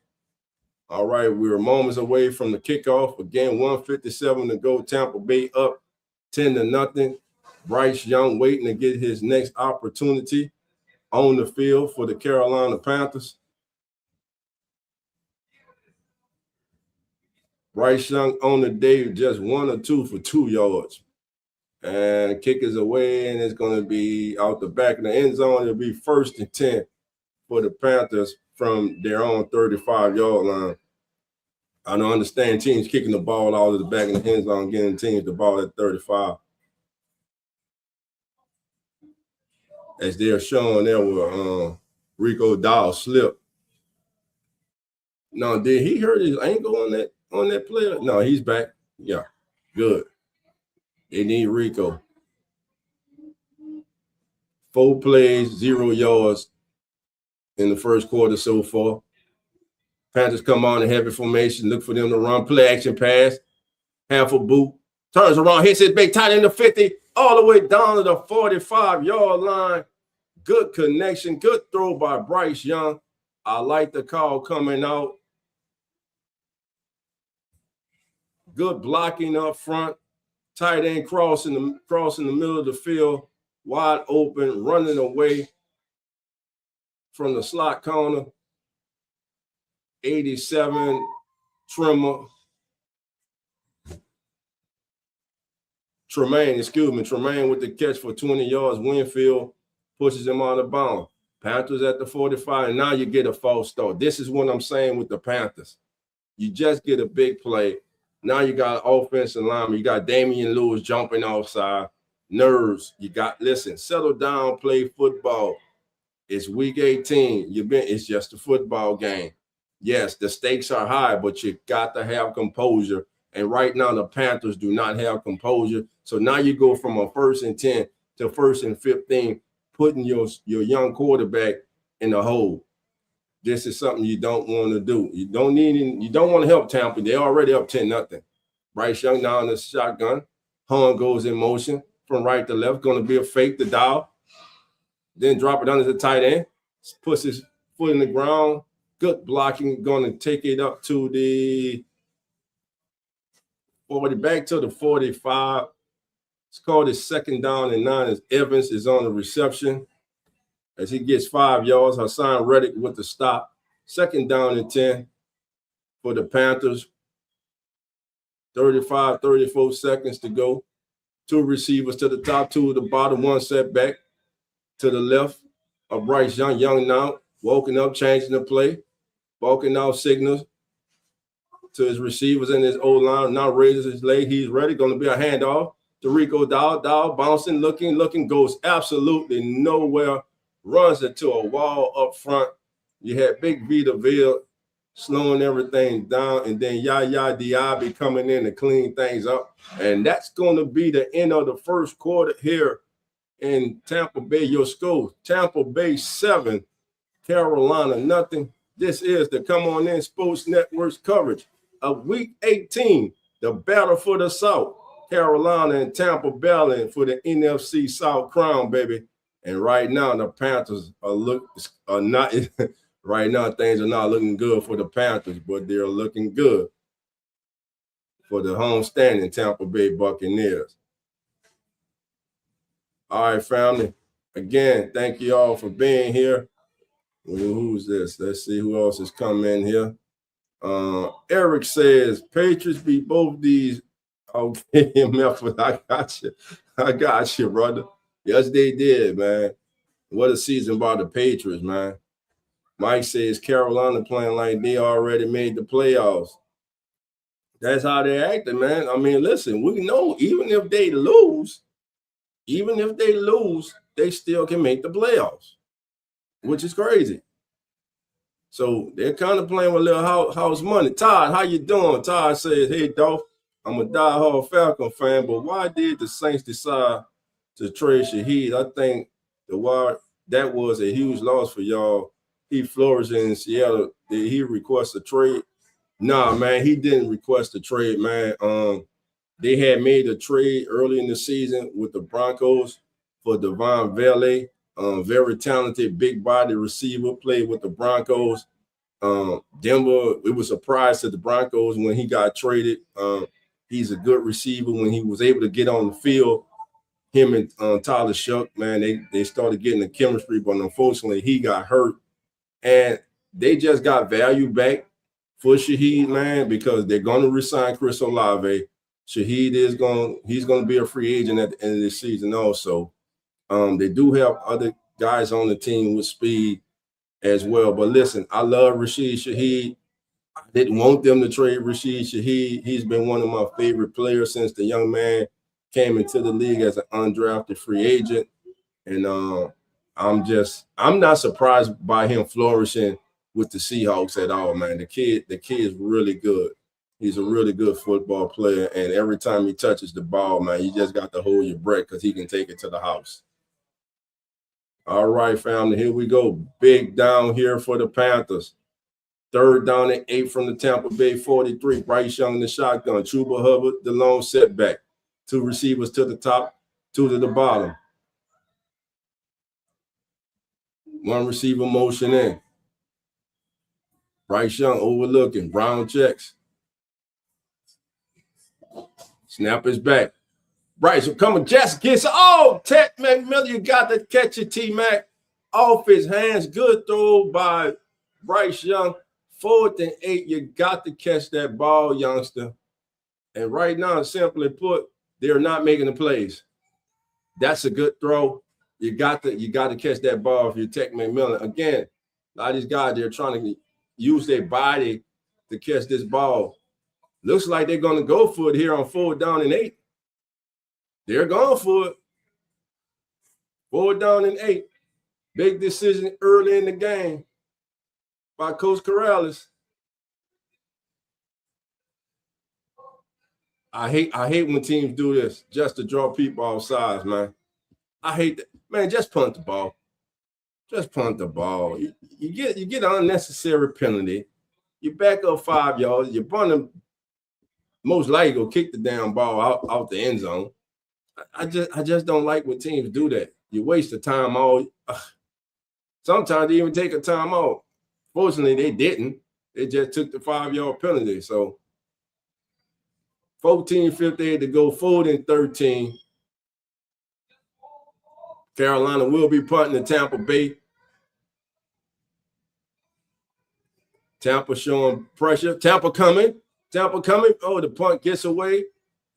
All right, we're moments away from the kickoff. Again, 1:57 to go. Tampa Bay up 10-0. Bryce Young waiting to get his next opportunity on the field for the Carolina Panthers. Bryce Young on the day, just 1 or 2 for 2 yards. And kick is away, and it's going to be out the back of the end zone. It'll be 1st and 10 for the Panthers from their own 35-yard line. I don't understand teams kicking the ball out of the back of the end zone, getting teams the ball at 35. As they're showing there where Rico Dow slipped. Now, did he hurt his ankle on that player? No, he's back. Yeah, good. They need Rico. 4 plays, 0 yards in the first quarter so far. Panthers come on in heavy formation, look for them to run, play action pass, half a boot, turns around, hits it big tight in the 50, all the way down to the 45-yard line. Good connection, good throw by Bryce Young. I like the call coming out. Good blocking up front. Tight end cross in the middle of the field, wide open, running away from the slot corner. 87, Tremaine with the catch for 20 yards. Winfield pushes him out of bounds. Panthers at the 45, and now you get a false start. This is what I'm saying with the Panthers. You just get a big play. Now you got offensive lineman. You got Damian Lewis jumping offside. Nerves. Listen, settle down, play football. It's week 18. It's just a football game. Yes, the stakes are high, but you got to have composure. And right now, the Panthers do not have composure. So now you go from a 1st and 10 to 1st and 15, putting your young quarterback in the hole. This is something you don't want to do. You don't want to help Tampa. They're already up 10-0. Bryce Young now in the shotgun. Hunt goes in motion from right to left. Going to be a fake to Dow. Then drop it under the tight end. Puts his foot in the ground. Good blocking. Going to take it up to the 40, back to the 45. It's called his 2nd down and 9 as Evans is on the reception. As he gets 5 yards, Hassan Reddick with the stop. 2nd down and 10 for the Panthers. 34 seconds to go. 2 receivers to the top, 2 at the bottom, 1 setback to the left of Bryce Young. Young now walking up, changing the play. Walking out signals to his receivers and his O-line. Now raises his leg. He's ready. Going to be a handoff to Rico Dow. Dow bouncing, looking, goes absolutely nowhere. Runs into a wall up front. You had Big Vita Ville slowing everything down, and then Yaya Diaby coming in to clean things up. And that's going to be the end of the first quarter here in Tampa Bay. Your score, Tampa Bay 7, Carolina nothing. This is the Come On In Sports Network's coverage of Week 18, the battle for the South. Carolina and Tampa battling for the NFC South crown, baby. And right now, the Panthers are not. Right now, things are not looking good for the Panthers, but they're looking good for the homestanding Tampa Bay Buccaneers. All right, family. Again, thank you all for being here. Who's this? Let's see who else is coming in here. Eric says, Patriots beat both these. Okay, Memphis, I got you, brother. Yes, they did, man. What a season by the Patriots, man. Mike says Carolina playing like they already made the playoffs. That's how they acting, man. I mean, listen, we know even if they lose, they still can make the playoffs, which is crazy. So they're kind of playing with a little house money. Todd, how you doing? Todd says, hey, Dolph, I'm a diehard Falcon fan, but why did the Saints decide to trade Shaheed? I think that was a huge loss for y'all. He flourished in Seattle. Did he request a trade? Nah, man, he didn't request a trade, man. They had made a trade early in the season with the Broncos for Devon Vele, very talented, big body receiver, played with the Broncos. Denver, it was a surprise to the Broncos when he got traded. He's a good receiver when he was able to get on the field. Him and Tyler Shuck, man, they started getting the chemistry, but unfortunately he got hurt. And they just got value back for Shaheed, man, because they're going to resign Chris Olave. Shaheed he's going to be a free agent at the end of this season also. They do have other guys on the team with speed as well. But listen, I love Rashid Shaheed. I didn't want them to trade Rashid Shaheed. He's been one of my favorite players since the young man came into the league as an undrafted free agent. And I'm not surprised by him flourishing with the Seahawks at all, man. The kid is really good. He's a really good football player, and every time he touches the ball, man, you just got to hold your breath because he can take it to the house. All right, family, here we go. Big down here for the Panthers. 3rd down and 8 from the Tampa Bay 43. Bryce Young in the shotgun. Chuba Hubbard, the lone setback. 2 receivers to the top, 2 to the bottom. 1 receiver motion in. Bryce Young overlooking. Brown checks. Snap is back. Bryce will come with Jess gets. Oh, Ted McMillan, you got to catch it, T-Mac. Off his hands. Good throw by Bryce Young. 4th and 8. You got to catch that ball, youngster. And right now, simply put, they're not making the plays. That's a good throw. You got to catch that ball if you're Tech McMillan. Again, a lot of these guys, they're trying to use their body to catch this ball. Looks like they're going to go for it here on 4th down and 8. They're going for it. 4th down and 8. Big decision early in the game by Coach Corrales. I hate when teams do this just to draw people off sides, man. I hate that. Man, just punt the ball. Just punt the ball. You get an unnecessary penalty. You back up 5 yards. You're bunting. Most likely go kick the damn ball out the end zone. I just don't like when teams do that. You waste the time all. Sometimes they even take a timeout. Fortunately, they didn't. They just took the 5-yard penalty. So 14-58 to go, 4th and 13. Carolina will be punting to Tampa Bay. Tampa showing pressure. Tampa coming. Oh, the punt gets away.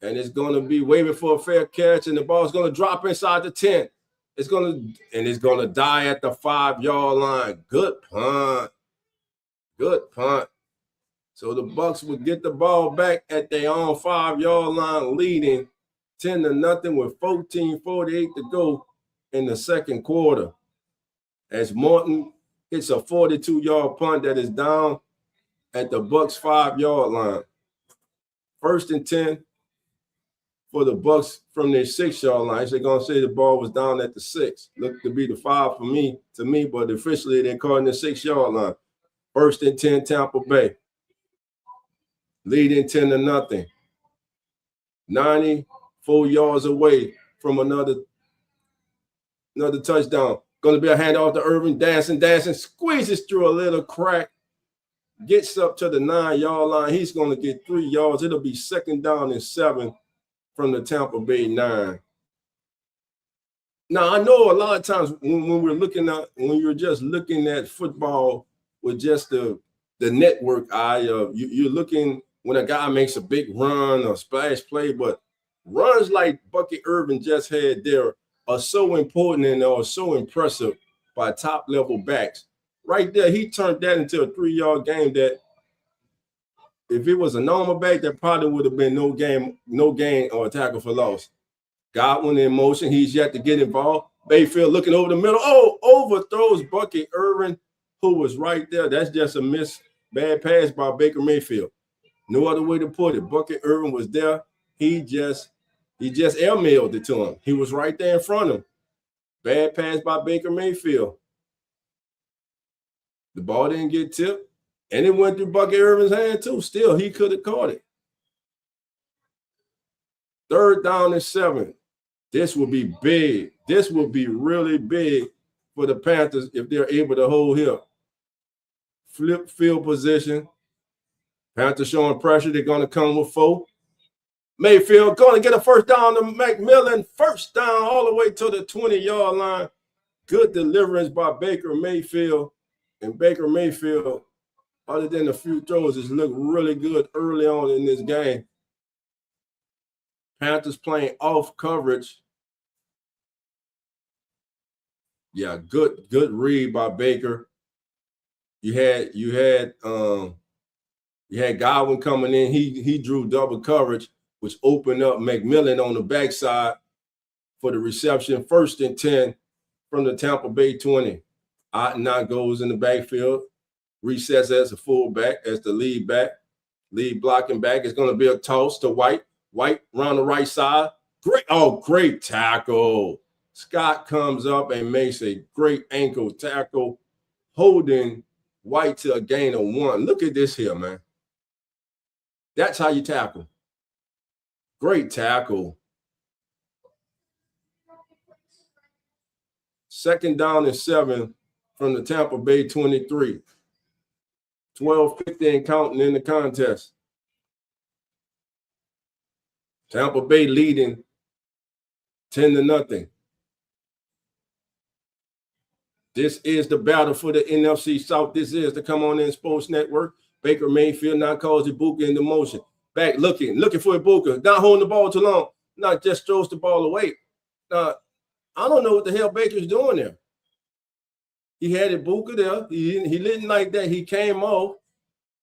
And it's going to be waving for a fair catch. And the ball's going to drop inside the 10. It's going to die at the 5-yard line. Good punt. So the Bucs would get the ball back at their own 5-yard line, leading 10-0 with 14:48 to go in the second quarter. As Morton hits a 42-yard punt that is down at the Bucs 5-yard line. 1st and 10 for the Bucs from their 6-yard line. They're gonna say the ball was down at the 6. Looked to be the 5 to me, but officially they're calling the 6-yard line. 1st and 10, Tampa Bay. Leading 10-0. 94 yards away from another touchdown. Gonna be a handoff to Irvin, dancing, squeezes through a little crack, gets up to the 9-yard line. He's gonna get 3 yards. It'll be 2nd down and 7 from the Tampa Bay 9. Now I know a lot of times when you're just looking at football with just the network eye, you're looking when a guy makes a big run or splash play, but runs like Bucky Irvin just had there are so important and are so impressive by top level backs. Right there, he turned that into a 3-yard game that if it was a normal back, that probably would have been no gain or a tackle for loss. Godwin in motion. He's yet to get involved. Mayfield looking over the middle. Oh, overthrows Bucky Irvin, who was right there. That's just a miss. Bad pass by Baker Mayfield. No other way to put it. Bucky Irvin was there. He just airmailed it to him. He was right there in front of him. Bad pass by Baker Mayfield. The ball didn't get tipped. And it went through Bucky Irvin's hand too. Still, he could have caught it. 3rd down and 7. This will be big. This will be really big for the Panthers if they're able to hold here. Flip field position. Panthers showing pressure. They're going to come with 4. Mayfield going to get a 1st down to McMillan. 1st down all the way to the 20-yard line. Good deliverance by Baker Mayfield. And Baker Mayfield, other than a few throws, has looked really good early on in this game. Panthers playing off coverage. Yeah, good read by Baker. You had Godwin coming in. He drew double coverage, which opened up McMillan on the backside for the reception. 1st and 10 from the Tampa Bay 20. Ottenot goes in the backfield, resets as a fullback, as the lead blocking back. It's going to be a toss to White. White around the right side. Great tackle. Scott comes up and makes a great ankle tackle, holding White to a gain of 1. Look at this here, man. That's how you tackle. Great tackle. 2nd down and 7 from the Tampa Bay 23. 12-50 and counting in the contest. Tampa Bay leading 10-0. This is the battle for the NFC South. This is the Come On In Sports Network. Baker Mayfield now calls Ibuka into motion. Back looking for Ibuka. Not holding the ball too long. Not just throws the ball away. I don't know what the hell Baker's doing there. He had Ibuka there. He didn't like that. He came off.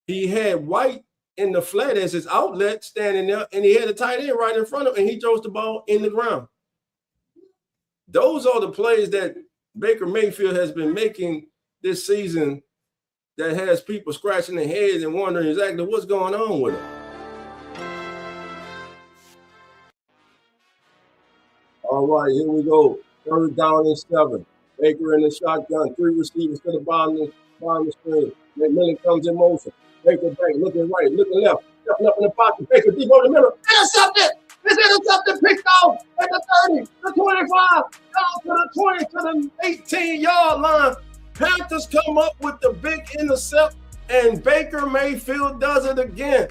He had White in the flat as his outlet standing there, and he had a tight end right in front of him, and he throws the ball in the ground. Those are the plays that Baker Mayfield has been making this season that has people scratching their heads and wondering exactly what's going on with him. All right, here we go. 3rd down and 7. Baker in the shotgun. 3 receivers to the bottom of the screen. McMillan comes in motion. Baker back, looking right, looking left. Stepping up in the pocket. Baker deep over the middle. Intercepted! It's intercepted, picked off at the 30, the 25, down to the 20, to the 18-yard line. Panthers come up with the big intercept, and Baker Mayfield does it again.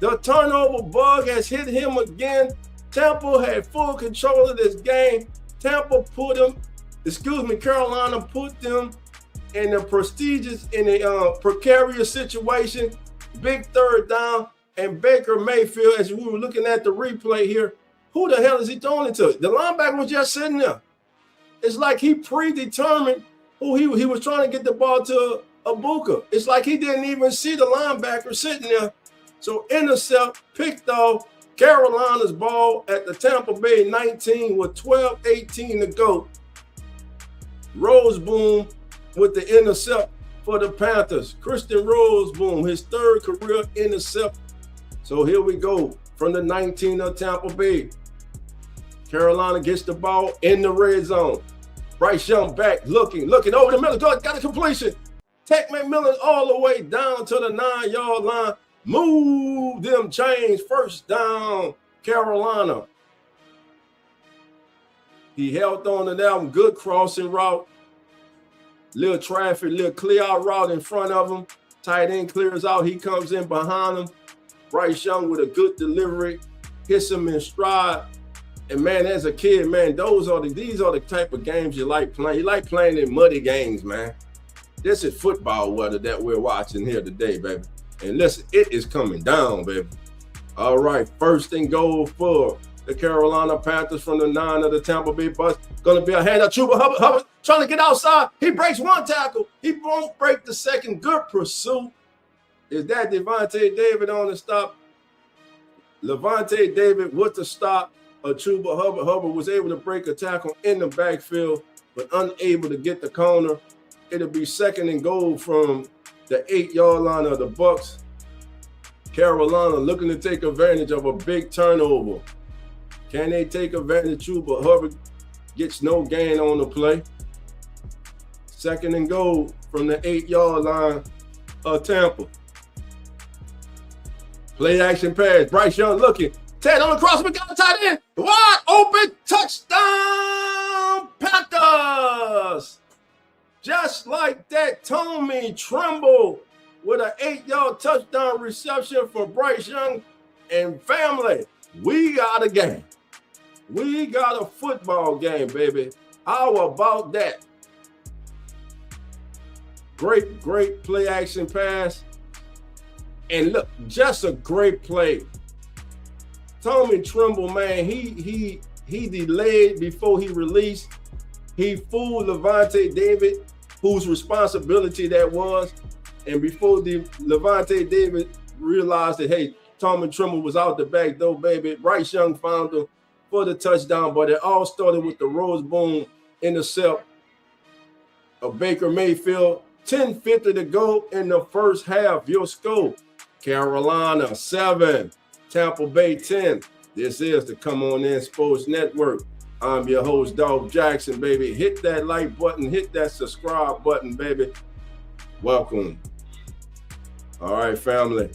The turnover bug has hit him again. Tampa had full control of this game. Carolina put them in a precarious situation. Big 3rd down. And Baker Mayfield, as we were looking at the replay here, who the hell is he throwing it to? The linebacker was just sitting there. It's like he predetermined who he was trying to get the ball to Ibuka. It's like he didn't even see the linebacker sitting there. So intercept, picked off. Carolina's ball at the Tampa Bay 19 with 12:18 to go. Roseboom with the intercept for the Panthers. Christian Roseboom, his 3rd career intercept. So here we go from the 19 of Tampa Bay. Carolina gets the ball in the red zone. Bryce Young back, looking over the middle. Got a completion. Tech McMillan all the way down to the 9-yard line. Move them chains. First down, Carolina. He held on to them. Good crossing route. Little traffic, little clear out route in front of him. Tight end clears out. He comes in behind him. Bryce Young with a good delivery. Hits him in stride. And man, as a kid, man, these are the type of games you like playing. You like playing in muddy games, man. This is football weather that we're watching here today, baby. And listen, it is coming down, baby. All right, first and goal for the Carolina Panthers from the 9 of the Tampa Bay Bucks. Gonna be a handout. Chuba Hubbard trying to get outside. He breaks one tackle. He won't break the second. Good pursuit. Is that Levante David on the stop? Levante David with the stop. Chuba Hubbard. Hubbard was able to break a tackle in the backfield, but unable to get the corner. It'll be second and goal from the 8-yard line of the Bucks. Carolina looking to take advantage of a big turnover. Can they take advantage? Chuba Hubbard gets no gain on the play. Second and goal from the 8-yard line of Tampa. Play action pass. Bryce Young looking. Ted on the crossman, got a tight end. Wide open touchdown, Panthers. Just like that, Tommy Tremble with an 8-yard touchdown reception for Bryce Young and family. We got a game. We got a football game, baby. How about that? Great play action pass. And look, just a great play. Tommy Tremble, man, he delayed before he released. He fooled Levante David, whose responsibility that was. And before Levante David realized that, hey, Tommy Tremble was out the back door, baby, Bryce Young found him for the touchdown. But it all started with the Rose Boom intercept of Baker Mayfield. 10:50 to go in the first half. Your score, Carolina 7, Tampa Bay 10. This is the Come On In Sports Network. I'm your host, Dog Jackson, baby. Hit that like button, hit that subscribe button, baby. Welcome. All right, family.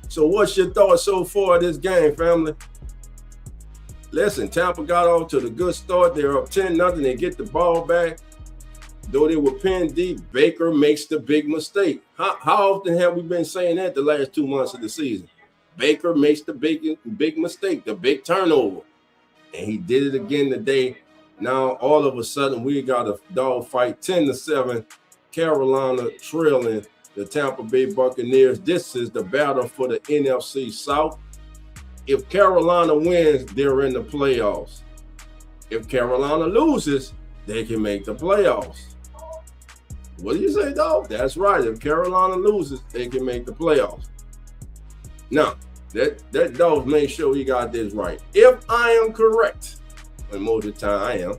So what's your thoughts so far of this game, family? Listen, Tampa got off to the good start. They're up 10-0. They get the ball back. Though they were pinned deep, Baker makes the big mistake. How often have we been saying that the last 2 months of the season? Baker makes the big mistake, the big turnover. And he did it again today. Now, all of a sudden, we got a dog fight, 10-7. Carolina trailing the Tampa Bay Buccaneers. This is the battle for the NFC South. If Carolina wins, they're in the playoffs. If Carolina loses, they can make the playoffs. What do you say, dog? That's right. If Carolina loses, they can make the playoffs. Now, that dog made sure he got this right. If I am correct, and most of the time I am,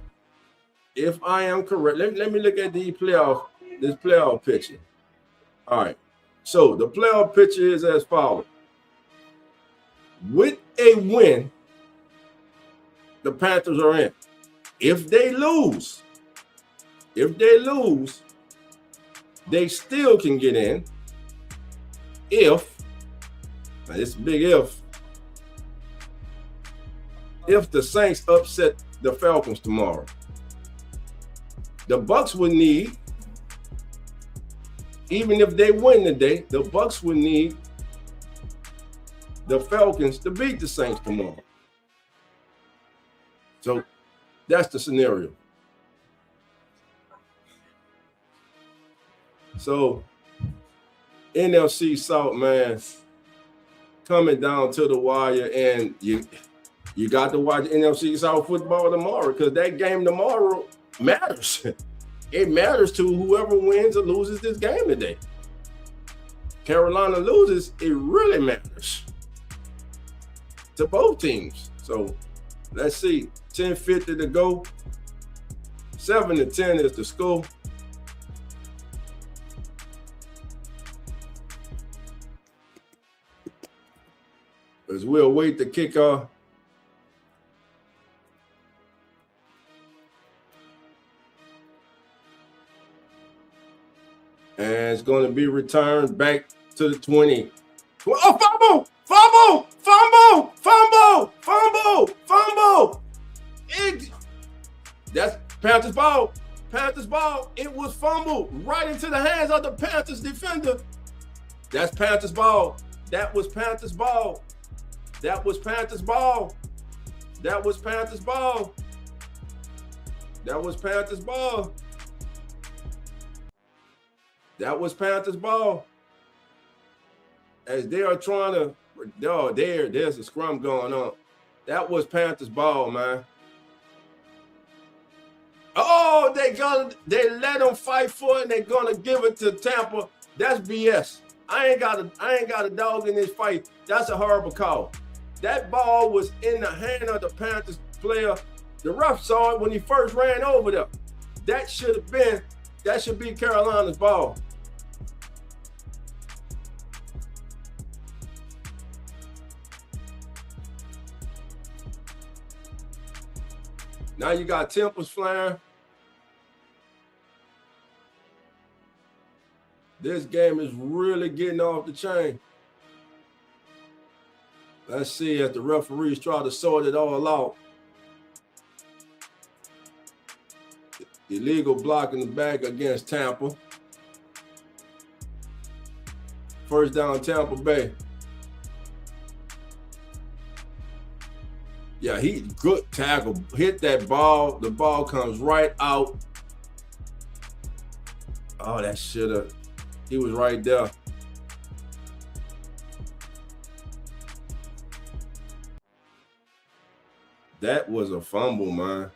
if I am correct, let me look at this playoff picture. All right. So the playoff picture is as follows. With a win, the Panthers are in. If they lose, they still can get in. If, now it's a big if the Saints upset the Falcons tomorrow. The Bucks would need, even if they win today, the Bucks would need the Falcons to beat the Saints tomorrow. So that's the scenario. So NFC South, man, coming down to the wire, and you got to watch NFC South football tomorrow, because that game tomorrow matters. It matters to whoever wins or loses this game today. Carolina loses, it really matters to both teams. So let's see. 10:50 to go. 7-10 is the score. As we'll wait the kickoff it's going to be returned back to the 20. Oh, fumble. That's Panthers ball. It was fumbled right into the hands of the Panthers defender. That's Panthers ball. That was Panthers ball. As they are trying to, there's a scrum going on. That was Panthers ball, man. Oh, they let them fight for it and they're gonna give it to Tampa. That's BS. I ain't got a dog in this fight. That's a horrible call. That ball was in the hand of the Panthers player. The ref saw it when he first ran over there. That should be Carolina's ball. Now you got tempers flying. This game is really getting off the chain. Let's see as the referees try to sort it all out. Illegal block in the back against Tampa. First down, Tampa Bay. Yeah, good tackle. Hit that ball. The ball comes right out. Oh, that should have. He was right there. That was a fumble, man.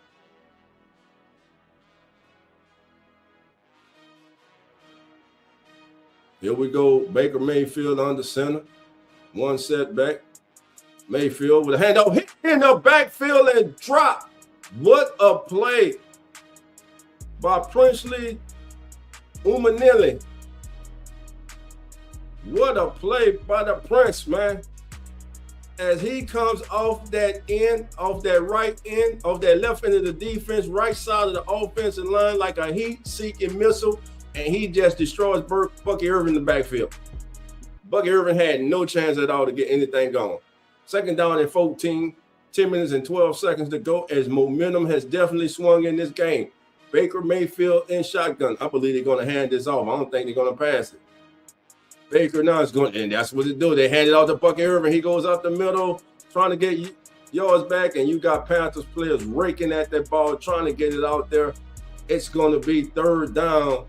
Here we go. Baker Mayfield under center. One setback. Mayfield with a handoff, hit in the backfield and drop. What a play by Princely Umanili. What a play by the Prince, man. As he comes off that right end, off that left end of the defense, right side of the offensive line like a heat-seeking missile, and he just destroys Bucky Irvin in the backfield. Bucky Irvin had no chance at all to get anything going. Second down and 14, 10 minutes and 12 seconds to go as momentum has definitely swung in this game. Baker Mayfield in shotgun. I believe they're going to hand this off. I don't think they're going to pass it. Baker now is going, and that's what they do. They hand it off to Bucky Irvin. He goes up the middle, trying to get yards back, and you got Panthers players raking at that ball, trying to get it out there. It's going to be third down.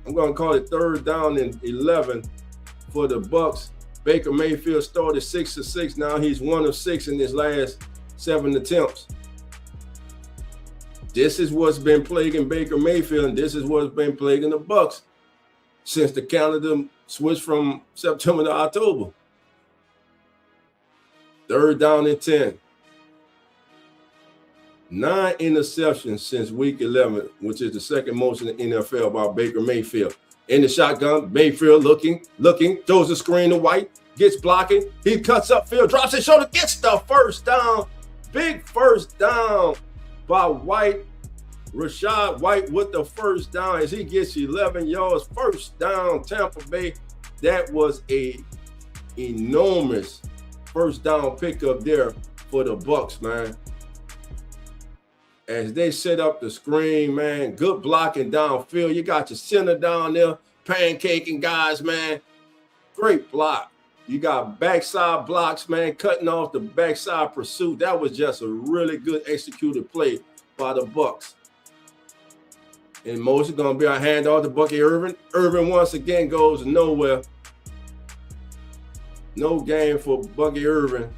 I'm going to call it third down and 11 for the Bucs. Baker Mayfield started 6 of 6. Now he's 1 of 6 in his last 7 attempts. This is what's been plaguing Baker Mayfield, and this is what's been plaguing the Bucs since the calendar switched from September to October. Third down and 10. 9 interceptions since week 11, which is the second most in the NFL by Baker Mayfield. In the shotgun, Mayfield looking, throws the screen to White, gets blocking. He cuts upfield, drops his shoulder, gets the first down. Big first down by White. Rashad White with the first down as he gets 11 yards. First down, Tampa Bay. That was a enormous first down pickup there for the Bucs, man. As they set up the screen, man, good blocking downfield. You got your center down there, pancaking guys, man. Great block. You got backside blocks, man, cutting off the backside pursuit. That was just a really good executed play by the Bucs. And most is going to be a handoff to Bucky Irvin. Irvin once again goes nowhere. No game for Bucky Irvin.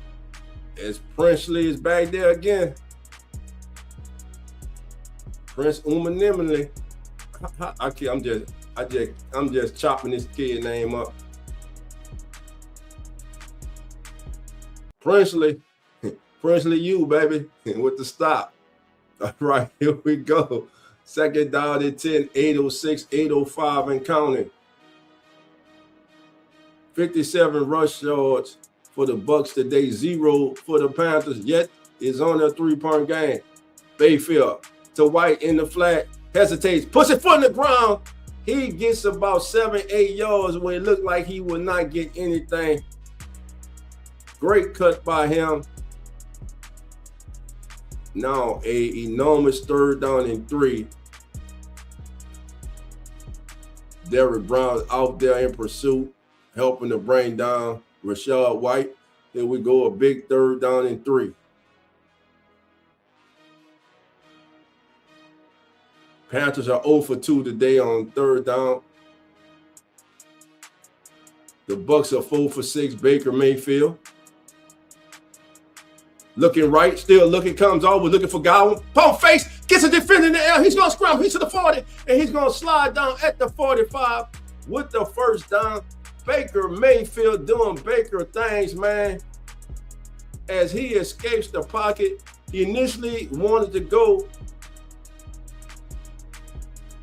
As Princely is back there again. Prince Umanimini. I'm just chopping this kid name up. Princely you, baby, with the stop. All right, here we go. Second down and 10, 8:06, 8:05 and counting. 57 rush yards for the Bucs today, 0 for the Panthers, yet it's on a 3-point game. Mayfield to White in the flat, hesitates, puts his foot in the ground, He gets about 7-8 yards where it looked like he would not get anything. Great cut by him. Now a enormous 3rd down and 3. Derrick Brown out there in pursuit, helping to bring down Rachaad White. Here we go, a big 3rd down and 3. Panthers are 0 for 2 today on 3rd down. The Bucs are 4 for 6. Baker Mayfield. Looking right, still looking, comes over, looking for Godwin. Pump fake, gets a defender in the air. He's going to scramble. He's to the 40, and he's going to slide down at the 45 with the 1st down. Baker Mayfield doing Baker things, man, as he escapes the pocket. He initially wanted to go.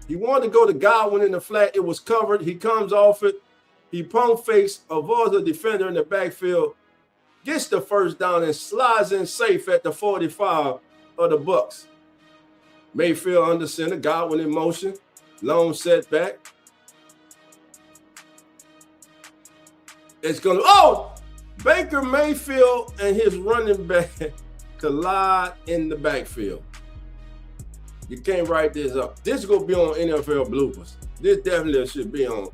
He wanted to go to Godwin in the flat. It was covered. He comes off it. He pump fakes, avoids the defender in the backfield, gets the 1st down, and slides in safe at the 45 of the Bucs. Mayfield under center, Godwin in motion, long setback. It's going to, Baker Mayfield and his running back collide in the backfield. You can't write this up. This is going to be on NFL bloopers. This definitely should be on.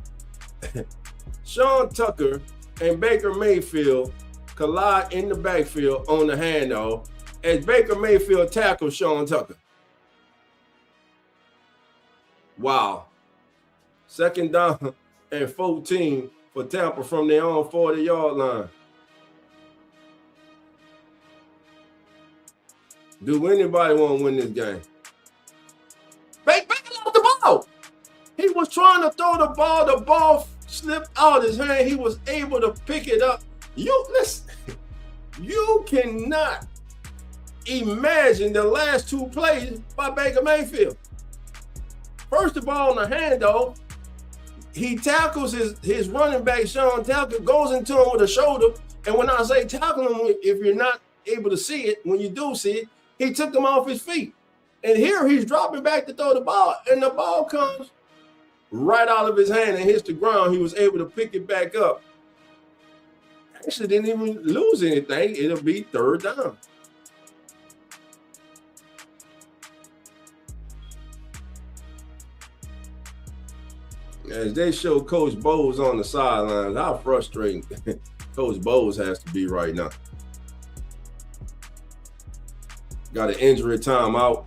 Sean Tucker and Baker Mayfield collide in the backfield on the handoff as Baker Mayfield tackles Sean Tucker. Wow. 2nd down and 14 for Tampa from their own 40-yard line. Do anybody want to win this game? Baker lost the ball. He was trying to throw the ball. The ball slipped out of his hand. He was able to pick it up. You cannot imagine the last 2 plays by Baker Mayfield. First of all, on the handoff, he tackles his running back, Sean Tucker, goes into him with a shoulder. And when I say tackle him, if you're not able to see it, when you do see it, he took him off his feet. And here he's dropping back to throw the ball, and the ball comes right out of his hand and hits the ground. He was able to pick it back up. Actually didn't even lose anything. It'll be 3rd down. As they show Coach Bowles on the sidelines, how frustrating Coach Bowles has to be right now. Got an injury timeout.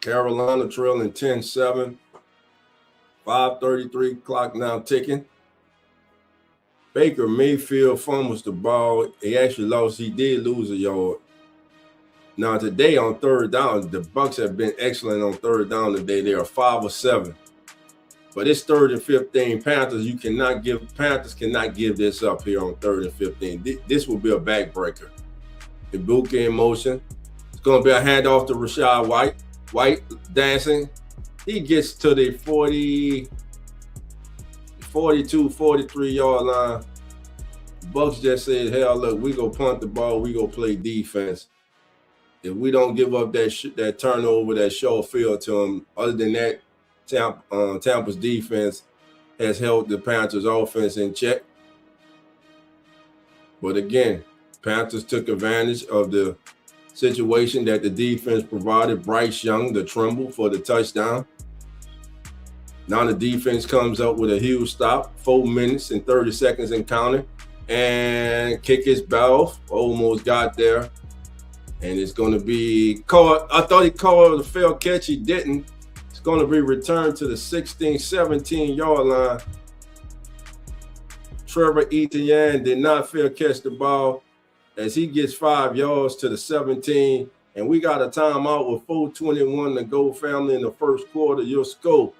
Carolina trailing 10-7. 5:33 clock now ticking. Baker Mayfield fumbles the ball. He actually lost. He did lose a yard. Now today on 3rd down, the Bucs have been excellent on 3rd down today. They are 5 of 7. But it's 3rd and 15. Panthers cannot give this up here on 3rd and 15. This will be a backbreaker. Ibuka in motion. It's going to be a handoff to Rachaad White. White dancing. He gets to the 42, 43-yard line. Bucs just said, hell, look, we go punt the ball. We go play defense. If we don't give up that turnover, that short field to them, other than that, Tampa's defense has held the Panthers' offense in check. But again, Panthers took advantage of the situation that the defense provided. Bryce Young, the Trimble, for the touchdown. Now the defense comes up with a huge stop, 4 minutes and 30 seconds and counting. And kick his ball, almost got there. And it's going to be caught. I thought he called a fair catch. He didn't. It's going to be returned to the 16, 17-yard line. Trevor Etienne did not fair catch the ball as he gets 5 yards to the 17. And we got a timeout with 4:21 to go, family, in the 1st quarter. Your score,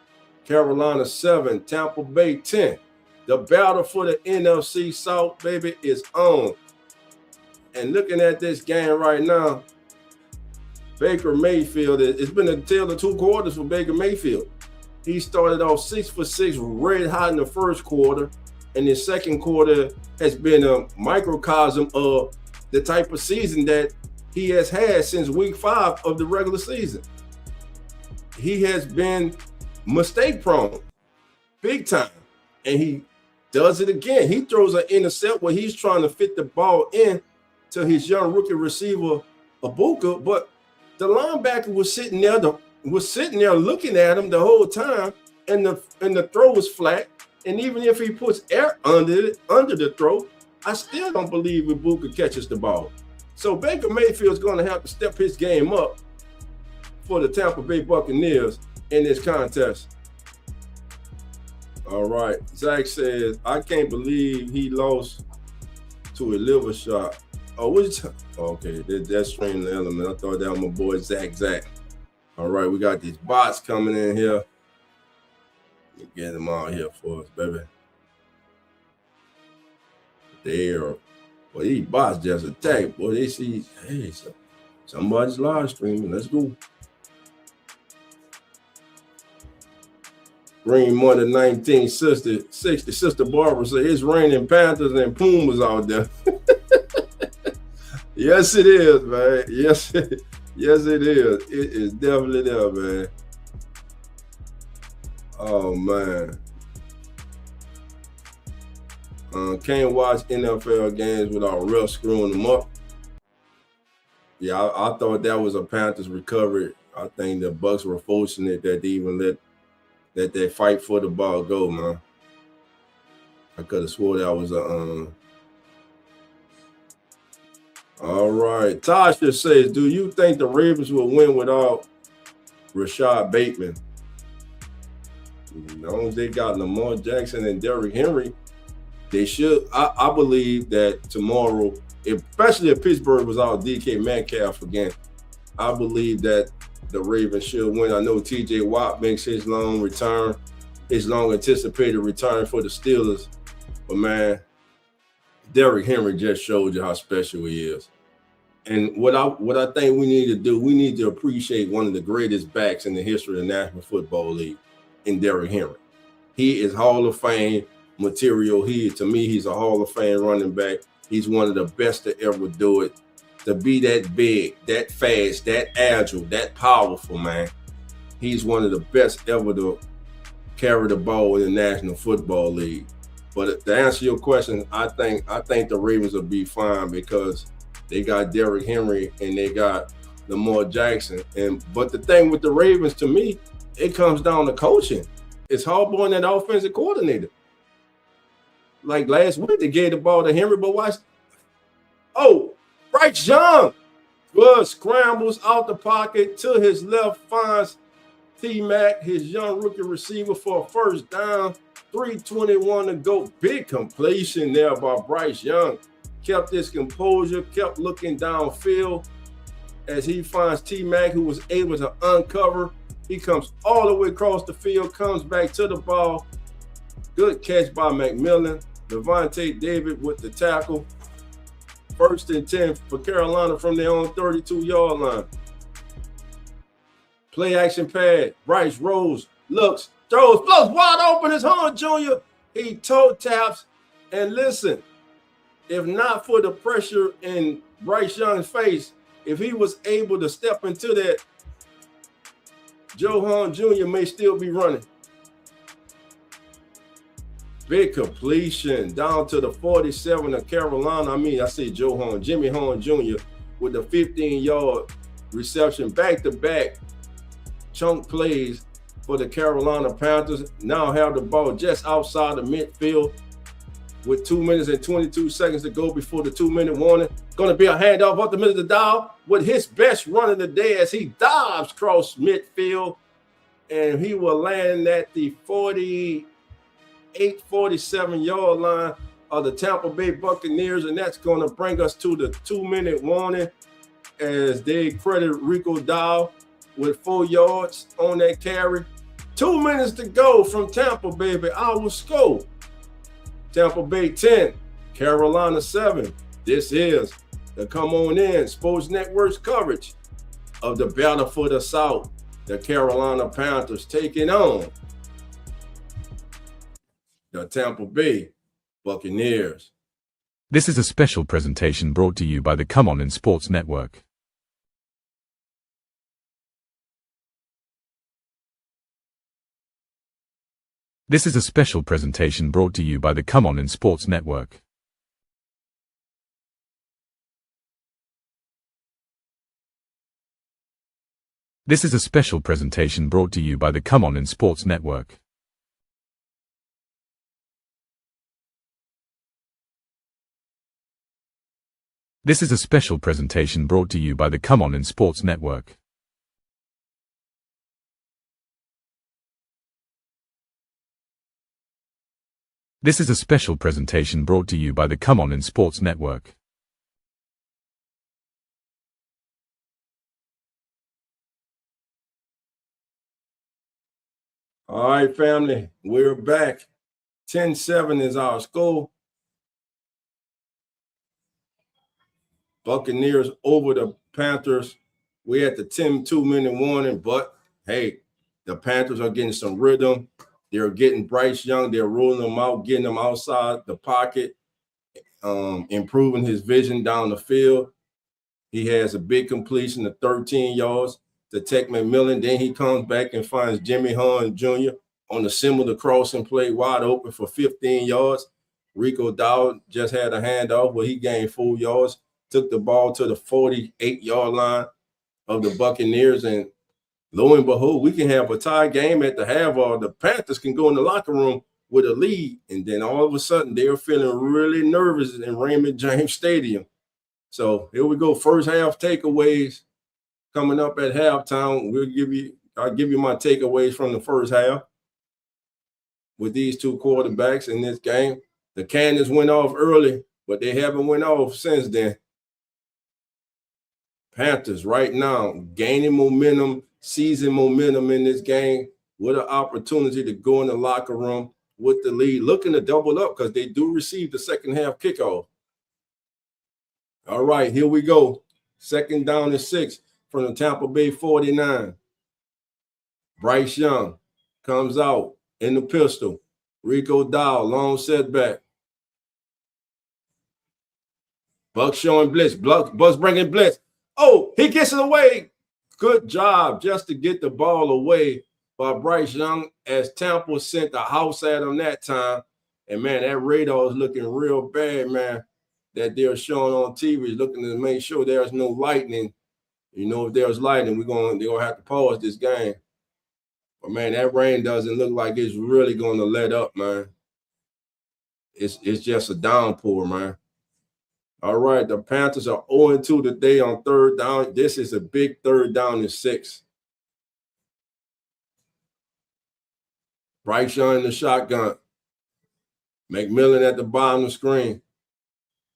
Carolina 7, Tampa Bay 10. The battle for the NFC South, baby, is on. And looking at this game right now, Baker Mayfield, it's been a tale of 2 quarters for Baker Mayfield. He started off 6 for 6, red hot in the 1st quarter, and the 2nd quarter has been a microcosm of the type of season that he has had since week 5 of the regular season. He has been mistake prone, big time. And he does it again. He throws an intercept where he's trying to fit the ball in to his young rookie receiver, Ibuka, but the linebacker was sitting there looking at him the whole time, and the throw was flat. And even if he puts air under the throw, I still don't believe Ibuka catches the ball. So Baker Mayfield's going to have to step his game up for the Tampa Bay Buccaneers in this contest. All right, Zach says, I can't believe he lost to a liver shot. Oh, what's okay? That's Strange Element. I thought that was my boy Zach. All right, we got these bots coming in here. Let me get them out here for us, baby. Well, these bots just attack. Boy, they see, hey, somebody's live streaming. Let's go. Green Monday 1960. Sister Barbara said it's raining Panthers and Pumas out there. Yes, it is, man. Yes, it is. It is definitely there, man. Oh, man. Can't watch NFL games without refs screwing them up. Yeah, I thought that was a Panthers recovery. I think the Bucs were forcing it that they even let they fight for the ball go, man. I could have swore that was a All right. Tasha says, do you think the Ravens will win without Rashad Bateman? As long as they got Lamar Jackson and Derrick Henry, they should. I believe that tomorrow, especially if Pittsburgh was out DK Metcalf again, I believe that the Ravens should win. I know TJ Watt makes his long anticipated return for the Steelers. But man, Derrick Henry just showed you how special he is. And what I think we need to do, we need to appreciate one of the greatest backs in the history of the National Football League in Derrick Henry. He is Hall of Fame material. To me, he's a Hall of Fame running back. He's one of the best to ever do it. To be that big, that fast, that agile, that powerful, man. He's one of the best ever to carry the ball in the National Football League. But to answer your question, I think the Ravens will be fine because they got Derrick Henry and they got Lamar Jackson. But the thing with the Ravens, to me, it comes down to coaching. It's Harbaugh and that offensive coordinator. Like last week, they gave the ball to Henry, but watch. Oh, Bryce Young scrambles out the pocket to his left, finds T-Mac, his young rookie receiver, for a first down. 3:21 to go. Big completion there by Bryce Young. Kept his composure, kept looking downfield as he finds T-Mac, who was able to uncover. He comes all the way across the field, comes back to the ball. Good catch by McMillan. Devontae David with the tackle. 1st and 10 for Carolina from their own 32-yard line. Play action pad. Bryce rolls, looks, throws, floats wide open. It's Hunt Jr. He toe taps. And listen, if not for the pressure in Bryce Young's face, if he was able to step into that, Joe Hunt Jr. may still be running. Big completion down to the 47 of Carolina. I say Joe Hunt, Jimmy Hunt Jr. with the 15-yard reception, back-to-back chunk plays for the Carolina Panthers. Now have the ball just outside the midfield with 2 minutes and 22 seconds to go before the 2-minute warning. Going to be a handoff up the middle of the dial with his best run of the day as he dives across midfield, and he will land at the 47-yard line of the Tampa Bay Buccaneers, and that's going to bring us to the 2-minute warning as they credit Rico Dow with 4 yards on that carry. 2 minutes to go from Tampa, baby. Our score. Tampa Bay 10, Carolina 7. This is the Come On In Sports Network's coverage of the battle for the South. The Carolina Panthers taking on the Tampa Bay Buccaneers. This is a special presentation brought to you by the Come On In Sports Network. This is a special presentation brought to you by the Come On in Sports Network. This is a special presentation brought to you by the Come On in Sports Network. This is a special presentation brought to you by the Come On in Sports Network. This is a special presentation brought to you by the Come On in Sports Network. All right, family, we're back. 10-7 is our score. Buccaneers over the Panthers. We had the 2-minute warning, but hey, the Panthers are getting some rhythm. They're getting Bryce Young. They're rolling them out, getting them outside the pocket, improving his vision down the field. He has a big completion of 13 yards to Tech McMillan. Then he comes back and finds Jimmy Horn Jr. on the similar crossing play, wide open for 15 yards. Rico Dowd just had a handoff where he gained 4 yards, took the ball to the 48-yard line of the Buccaneers, and lo and behold, we can have a tie game at the half, or the Panthers can go in the locker room with a lead, and then all of a sudden they're feeling really nervous in Raymond James Stadium. So here we go. First half takeaways coming up at halftime. I'll give you my takeaways from the first half with these two quarterbacks in this game. The cannons went off early, but they haven't went off since then. Panthers right now gaining momentum, season momentum in this game with an opportunity to go in the locker room with the lead, looking to double up because they do receive the second half kickoff. All right, here we go. 2nd down and 6 from the Tampa Bay 49. Bryce Young comes out in the pistol. Rico Dowd, long setback. Buck showing blitz. Buck's bringing blitz. Oh, he gets it away. Good job just to get the ball away by Bryce Young as Tampa sent the house at him that time. And, man, that radar is looking real bad, man, that they're showing on TV, looking to make sure there's no lightning. You know, if there's lightning, they're going to have to pause this game. But, man, that rain doesn't look like it's really going to let up, man. It's just a downpour, man. All right, the Panthers are 0-2 today on 3rd down. This is a big 3rd down and 6. Bryce Young in the shotgun. McMillan at the bottom of the screen.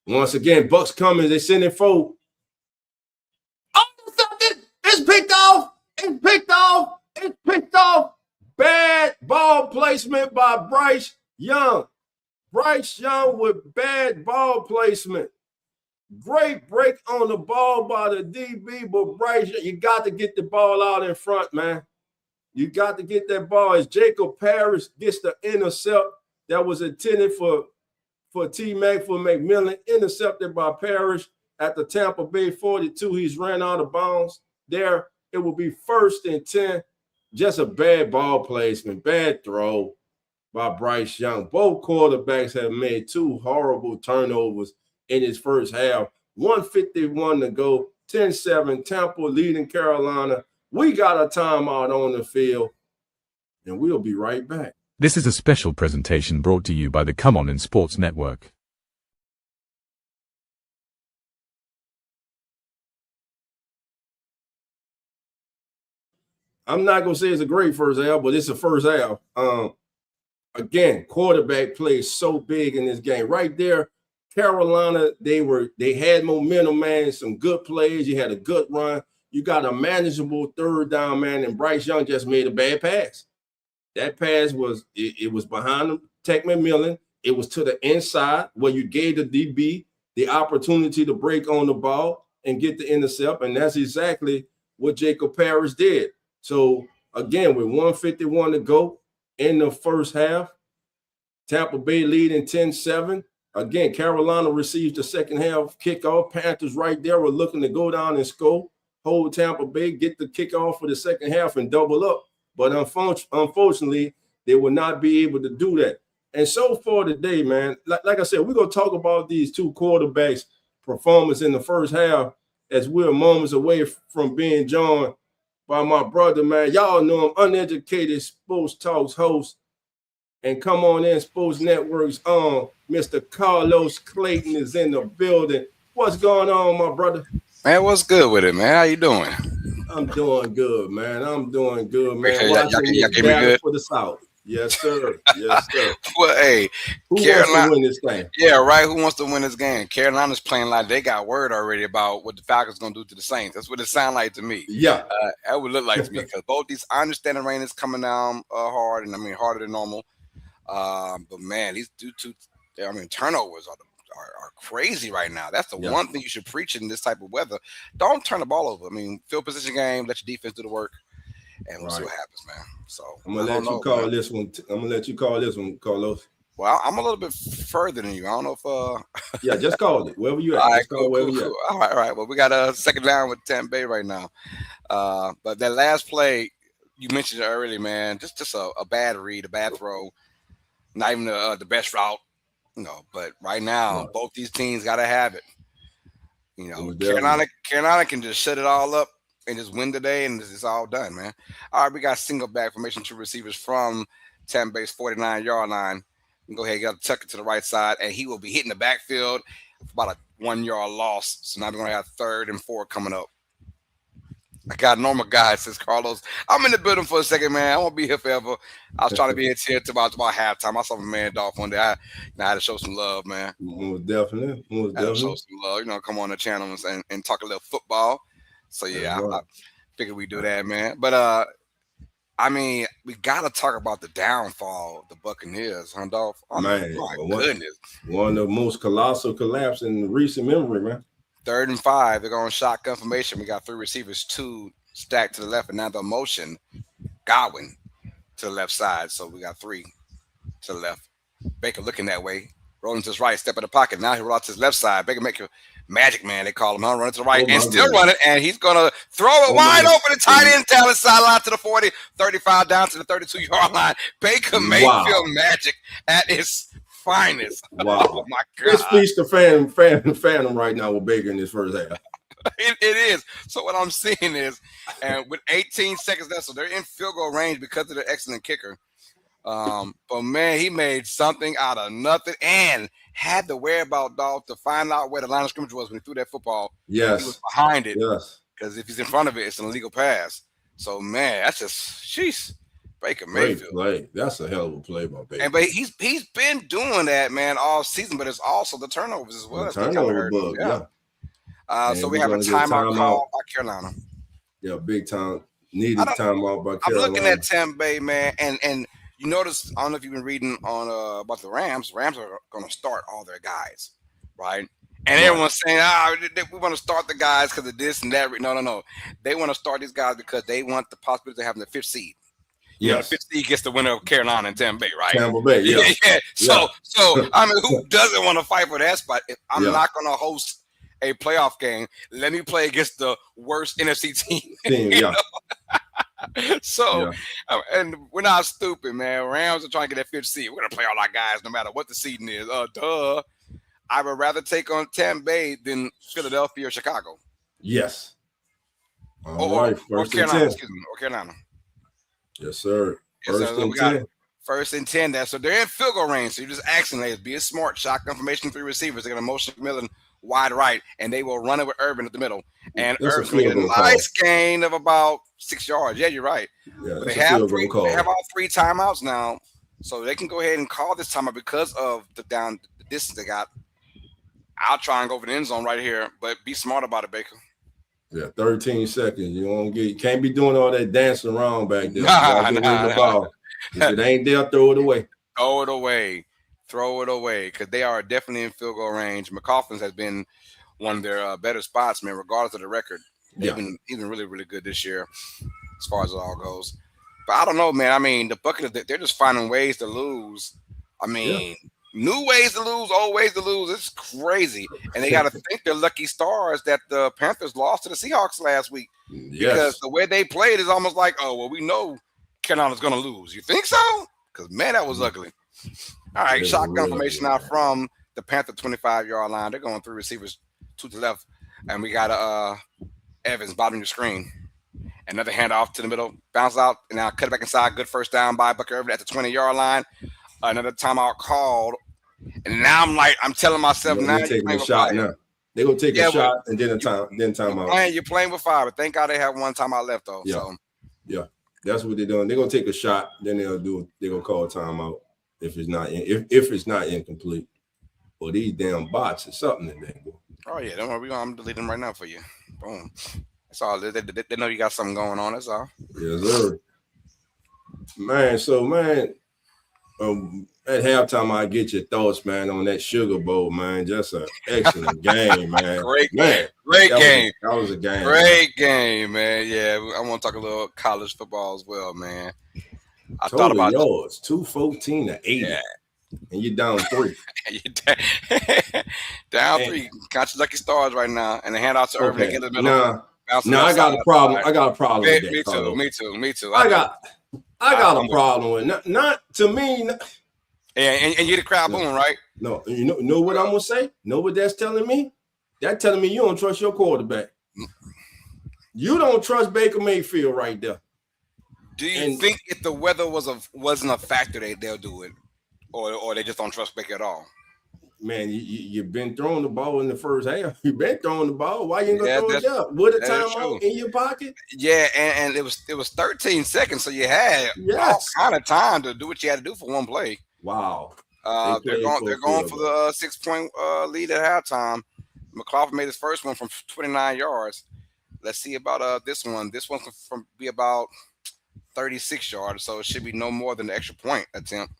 Once again, Bucks coming. They send it forward. Oh, it's picked off. It's picked off. It's picked off. Bad ball placement by Bryce Young. Bryce Young with bad ball placement. Great break on the ball by the DB, but Bryce, you got to get the ball out in front, man. You got to get that ball. As Jacob Parrish gets the intercept that was intended for T-Mac, for McMillan, intercepted by Parrish at the Tampa Bay 42. He's ran out of bounds there. It will be 1st and 10. Just a bad ball placement, bad throw by Bryce Young. Both quarterbacks have made 2 horrible turnovers in his first half. 1:51 to go. 10-7. Tampa leading Carolina. We got a timeout on the field, and we'll be right back. This is a special presentation brought to you by the Come On in Sports Network. I'm not going to say it's a great first half, but it's a first half. Again, quarterback plays so big in this game. Right there, Carolina, they had momentum, man, some good plays. You had a good run. You got a manageable 3rd down, man, and Bryce Young just made a bad pass. That pass was behind him, Tech McMillan. It was to the inside where you gave the DB the opportunity to break on the ball and get the intercept, and that's exactly what Jacob Parrish did. So, again, with 1:51 to go in the first half, Tampa Bay leading 10-7. Again, Carolina receives the second half kickoff. Panthers right there were looking to go down and score, hold Tampa Bay, get the kickoff for the second half and double up. But unfortunately, They will not be able to do that. And so far today, man, like I said, we're going to talk about these two quarterbacks' performance in the first half as we're moments away from being joined by my brother, man. Y'all know him, Uneducated Sports Talks host. And come on in, Sports Network's on. Mr. Carlos Clayton is in the building. What's going on, my brother? Man, what's good with it, man? How you doing? I'm doing good, man. I'm doing good, man. Y'all gave me good for the South. Yes, sir. Yes, sir. Well, hey, who wants to win this game? Yeah, right. Who wants to win this game? Carolina's playing like they got word already about what the Falcons going to do to the Saints. That's what it sounds like to me. Yeah. That would look like to me because both these, I understand the rain is coming down hard, and I mean harder than normal. But man, these turnovers are crazy right now. That's the one thing you should preach in this type of weather. Don't turn the ball over. I mean, field position game, let your defense do the work, and we'll see what happens, man. So I'm gonna let you call this one. I'm gonna let you call this one, Carlos. Well, I'm a little bit further than you. I don't know if yeah, just call it wherever you at. All right, just call wherever you at. All right. Well, we got a second down with Tampa Bay right now. But that last play you mentioned it early, man. Just a bad read, a bad throw. Not even the best route, But right now, both these teams got to have it. Carolina can just shut it all up and just win today, and it's all done, man. All right, we got single back formation, two receivers from Tampa Bay's 49-yard line. Go ahead, got to tuck it to the right side, and he will be hitting the backfield for about a 1-yard loss. So now we're going to have 3rd and 4 coming up. I got a normal guy, says Carlos. I'm in the building for a second, man. I won't be here forever. I was trying to be here till about halftime. I saw my man Dolph one day. I had to show some love, man. Most definitely. I had to show some love. Come on the channel and talk a little football. So, yeah, I figured we'd do that, man. But, we got to talk about the downfall of the Buccaneers, huh, Dolph? Oh, man, my goodness. One of the most colossal collapse in recent memory, man. 3rd and 5. They're going shotgun formation. We got 3 receivers, 2 stacked to the left, and now the motion, Godwin to the left side. So we got 3 to the left. Baker looking that way, rolling to his right, step in the pocket. Now he rolls to his left side. Baker make a magic man, they call him, huh? Running to the right and still running, and he's going to throw it wide open the tight end talent sideline to the 40, 35 down to the 32-yard line. Baker Mayfield magic at his finest. Wow. Oh, my God. It's feast of Phantom right now with Baker in this first half. It is. So what I'm seeing is, and with 18 seconds left, so they're in field goal range because of their excellent kicker. But, man, he made something out of nothing and had the whereabout, dog, to find out where the line of scrimmage was when he threw that football. Yes. He was behind it. Yes. Because if he's in front of it, it's an illegal pass. So, man, that's just, sheesh. Baker Mayfield. Play. That's a hell of a play by Baker. But he's been doing that, man, all season. But it's also the turnovers as well. The turnover bug, yeah. So we have a timeout call by Carolina. Yeah, big time. Needed timeout by Carolina. I'm looking at Tampa Bay, man, and you notice, I don't know if you've been reading on about the Rams. Rams are going to start all their guys, right? And everyone's saying, we want to start the guys because of this and that. No. They want to start these guys because they want the possibility of having the 5th seed. Yes. The 5th seed gets the winner of Carolina and Tampa Bay, right? Tampa Bay, yeah. So who doesn't want to fight for that spot? If I'm not going to host a playoff game, let me play against the worst NFC team. So, and we're not stupid, man. Rams are trying to get that 5th seed. We're going to play all our guys no matter what the seeding is. Duh. I would rather take on Tampa Bay than Philadelphia or Chicago. Yes. Or Carolina. Yes, sir. First and 10. So they're in field goal range. So you're just asking them, be a smart shotgun formation, 3 receivers. They're going to motion McMillan wide right, and they will run it with Urban at the middle. And Urban's going to get a nice gain of about 6 yards. Yeah, you're right. Yeah, but they have all 3 timeouts now, so they can go ahead and call this timeout because of the distance they got. I'll try and go for the end zone right here, but be smart about it, Baker. Yeah, 13 seconds. You can't be doing all that dancing around back there. Nah. Ball. If it ain't there, throw it away. Throw it away, because they are definitely in field goal range. McCaffrey's has been one of their better spots, man, regardless of the record. They've been really, really good this year as far as it all goes. But I don't know, man. I mean, the Buccaneers, they're just finding ways to lose. I mean, new ways to lose, old ways to lose. It's crazy. And they got to thank their lucky stars that the Panthers lost to the Seahawks last week. Because the way they played is almost like, we know Carolina's going to lose. You think so? because, man, that was ugly. All right, shotgun formation now from the Panther 25-yard line. They're going 3 receivers to the left, and we got Evans bottom of your screen. Another handoff to the middle, bounce out, and now cut it back inside. Good first down by Buck Irvin at the 20-yard line. Another timeout called, and now I'm telling myself now you're taking a shot now. They're gonna take a shot and then timeout. You're playing with fire, but thank God they have one timeout left though. Yeah. So. Yeah, that's what they're doing. They're gonna take a shot, then they're gonna call a timeout if it's not incomplete. Or these damn bots or something in there. Oh yeah, don't worry, I'm deleting them right now for you. Boom. That's all. They know you got something going on. That's all. Yes, sir. Man, at halftime, I get your thoughts, man, on that Sugar Bowl, man. Just an excellent game, man. Great game. That was a game. Great game, man. Yeah, I want to talk a little college football as well, man. I thought about yours, 214 to 80. Yeah. And you're down 3. down 3. Got your lucky stars right now. And the handout to Irvin in the middle. I got a problem. I got a problem with that. Me too. I got a problem with it. Not to me. And you're the crowd booing, right? No, you know what I'm gonna say? Know what that's telling me? That's telling me you don't trust your quarterback. You don't trust Baker Mayfield right there. Do you think if the weather wasn't a factor, they'll do it, or they just don't trust Baker at all? Man, you've been throwing the ball in the first half. You've been throwing the ball. Why you ain't gonna throw it up? With a timeout in your pocket? Yeah, and it was 13 seconds, so you had all kind of time to do what you had to do for one play. Wow. They're going for the 6-point lead at halftime. McLaughlin made his first one from 29 yards. Let's see about this one. This one can be about 36 yards, so it should be no more than the extra point attempt.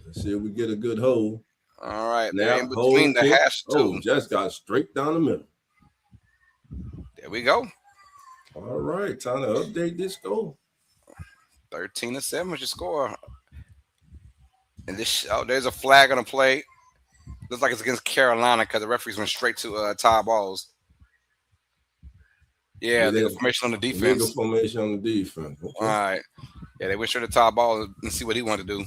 Let's see if we get a good hold. All right, now in between the hash two. Just got straight down the middle. There we go. All right, time to update this score. 13-7 was your score. And there's a flag on the play. Looks like it's against Carolina because the referees went straight to tie balls. Yeah, legal formation on the defense. Legal formation on the defense. Okay. All right. Yeah, they went straight to tie ball and see what he wanted to do.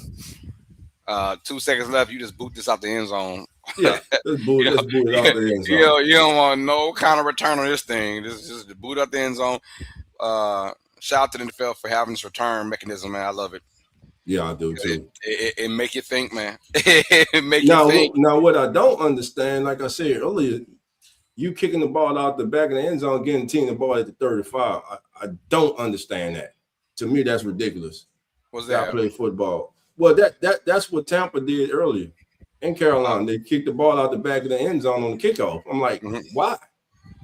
2 seconds left. You just boot this out the end zone. Yeah, let's boot it out the end zone. You don't want no kind of return on this thing. Just boot out the end zone. Shout out to the NFL for having this return mechanism, man. I love it. Yeah, I do too. It make you think, man. It make you think. Now, what I don't understand, like I said earlier, you kicking the ball out the back of the end zone, getting the team the ball at the 35. I don't understand that. To me, that's ridiculous. What's that? I play football. Well, that's what Tampa did earlier in Carolina. They kicked the ball out the back of the end zone on the kickoff. I'm like, why?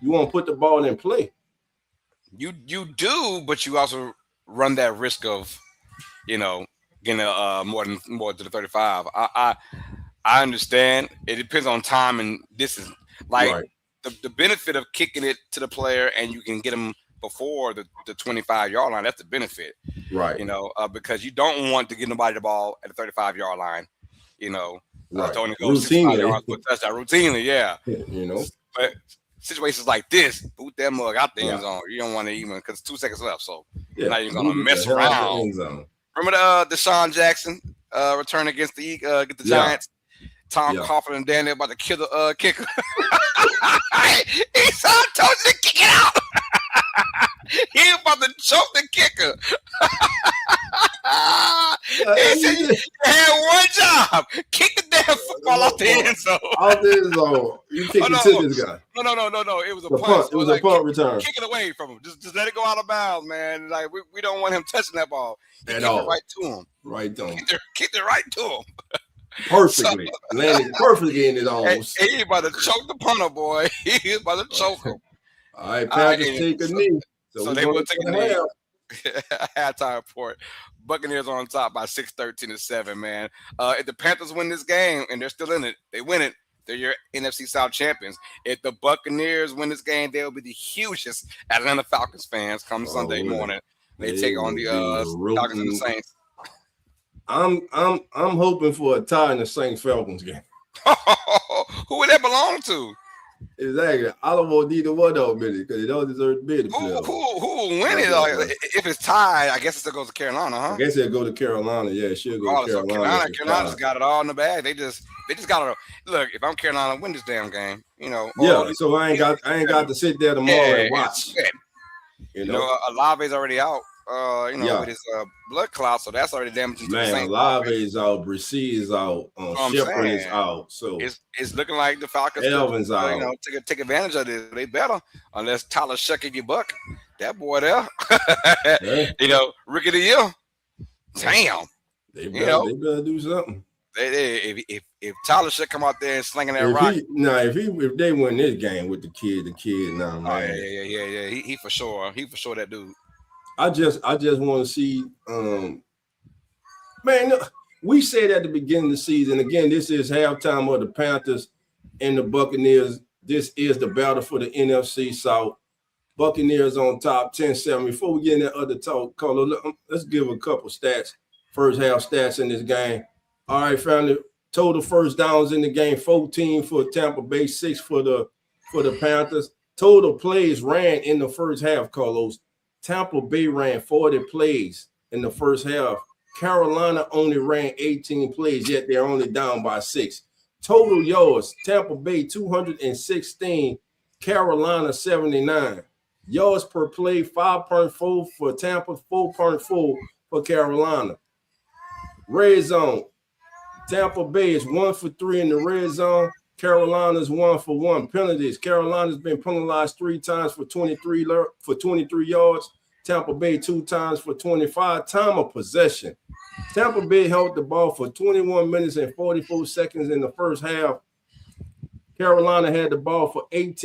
You want to put the ball in play? You do, but you also run that risk of, getting more to the 35. I understand. It depends on time and distance. Like the benefit of kicking it to the player and you can get them before the 25-yard line. That's the benefit, right? Because you don't want to get nobody the ball at the 35-yard line. Right. Tony goes 65 yards for a touchdown routinely, yeah. But situations like this, boot that mug out the end zone. You don't want to even because 2 seconds left, so you're not even gonna mess around. Remember Deshaun Jackson return against the Giants? Tom Coughlin and Daniel about to kill the kicker. He told you to kick it out. He about to choke the kicker. He said you had one job. Kick the damn football off the end zone. Off the end zone. You kick it to this guy. No. It was a punt. It was a punt return. Kick it away from him. Just let it go out of bounds, man. Like we don't want him touching that ball. At all. It right to him. Right to him. Kick it right to him. Perfectly. Landed perfectly in his arms. He about to choke the punter, boy. He about to choke him. All right, Panthers take a knee. So they will take a knee. Halftime report. Buccaneers on top by 6, 13-7, man. If the Panthers win this game, and they're still in it, they win it, they're your NFC South champions. If the Buccaneers win this game, they'll be the hugest Atlanta Falcons fans come Sunday morning. They take on the Falcons and the Saints. I'm hoping for a tie in the Saints Falcons game. Who would that belong to? Exactly. I don't want neither one of them in it because they don't deserve to be in the playoffs. Who will win it? If it's tied, I guess it still goes to Carolina, huh? I guess it'll go to Carolina. Yeah, it should go to Carolina. So Carolina's got it all in the bag. They just gotta look. If I'm Carolina, win this damn game. Yeah. So I ain't got to sit there tomorrow and watch. Olave's already out. With his blood clot, so that's already damaging. Man, Olave's out, Brissy is out, Shepard is out. So it's looking like the Falcons. Elvin's out. Take advantage of this. They better, unless Tyler Shuck your buck. That boy there, rookie of the year. Damn, they better do something. If Tyler Shuck come out there and slinging that rock, if they win this game with the kid now, man. Yeah. He for sure that dude. I just want to see, man. We said at the beginning of the season. Again, this is halftime of the Panthers and the Buccaneers. This is the battle for the NFC South. Buccaneers on top, 10-7. Before we get in that other talk, Carlo, let's give a couple stats. First half stats in this game. All right, family. Total first downs in the game: 14 for Tampa Bay, 6 for the Panthers. Total plays ran in the first half, Carlos. Tampa Bay ran 40 plays in the first half. Carolina only ran 18 plays, yet they're only down by 6. Total yards: Tampa Bay 216, Carolina 79. Yards per play: 5.4 for Tampa, 4.4 for Carolina. Red zone: Tampa Bay is 1 for 3 in the red zone. Carolina's 1 for 1. Penalties: Carolina's been penalized 3 times for 23 yards. Tampa Bay 2 times for 25. Time of possession: Tampa Bay held the ball for 21 minutes and 44 seconds in the first half. Carolina had the ball for 8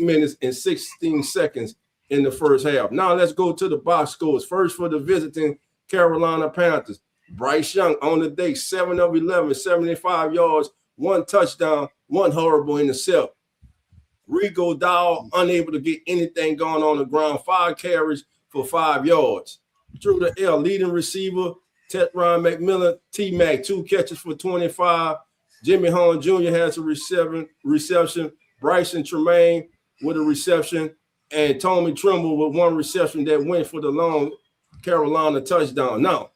minutes and 16 seconds in the first half. Now let's go to the box scores. First, for the visiting Carolina Panthers, Bryce Young on the day, 7 of 11, 75 yards, 1 touchdown, 1 horrible intercept. Rigo Dow unable to get anything going on the ground, 5 carries for 5 yards. Through the air, leading receiver, Teron McMillan, T-Mac, 2 catches for 25. Jimmy Horn Jr. has a reception. Bryson Tremaine with a reception. And Tommy Trimble with 1 reception that went for the long Carolina touchdown. Now,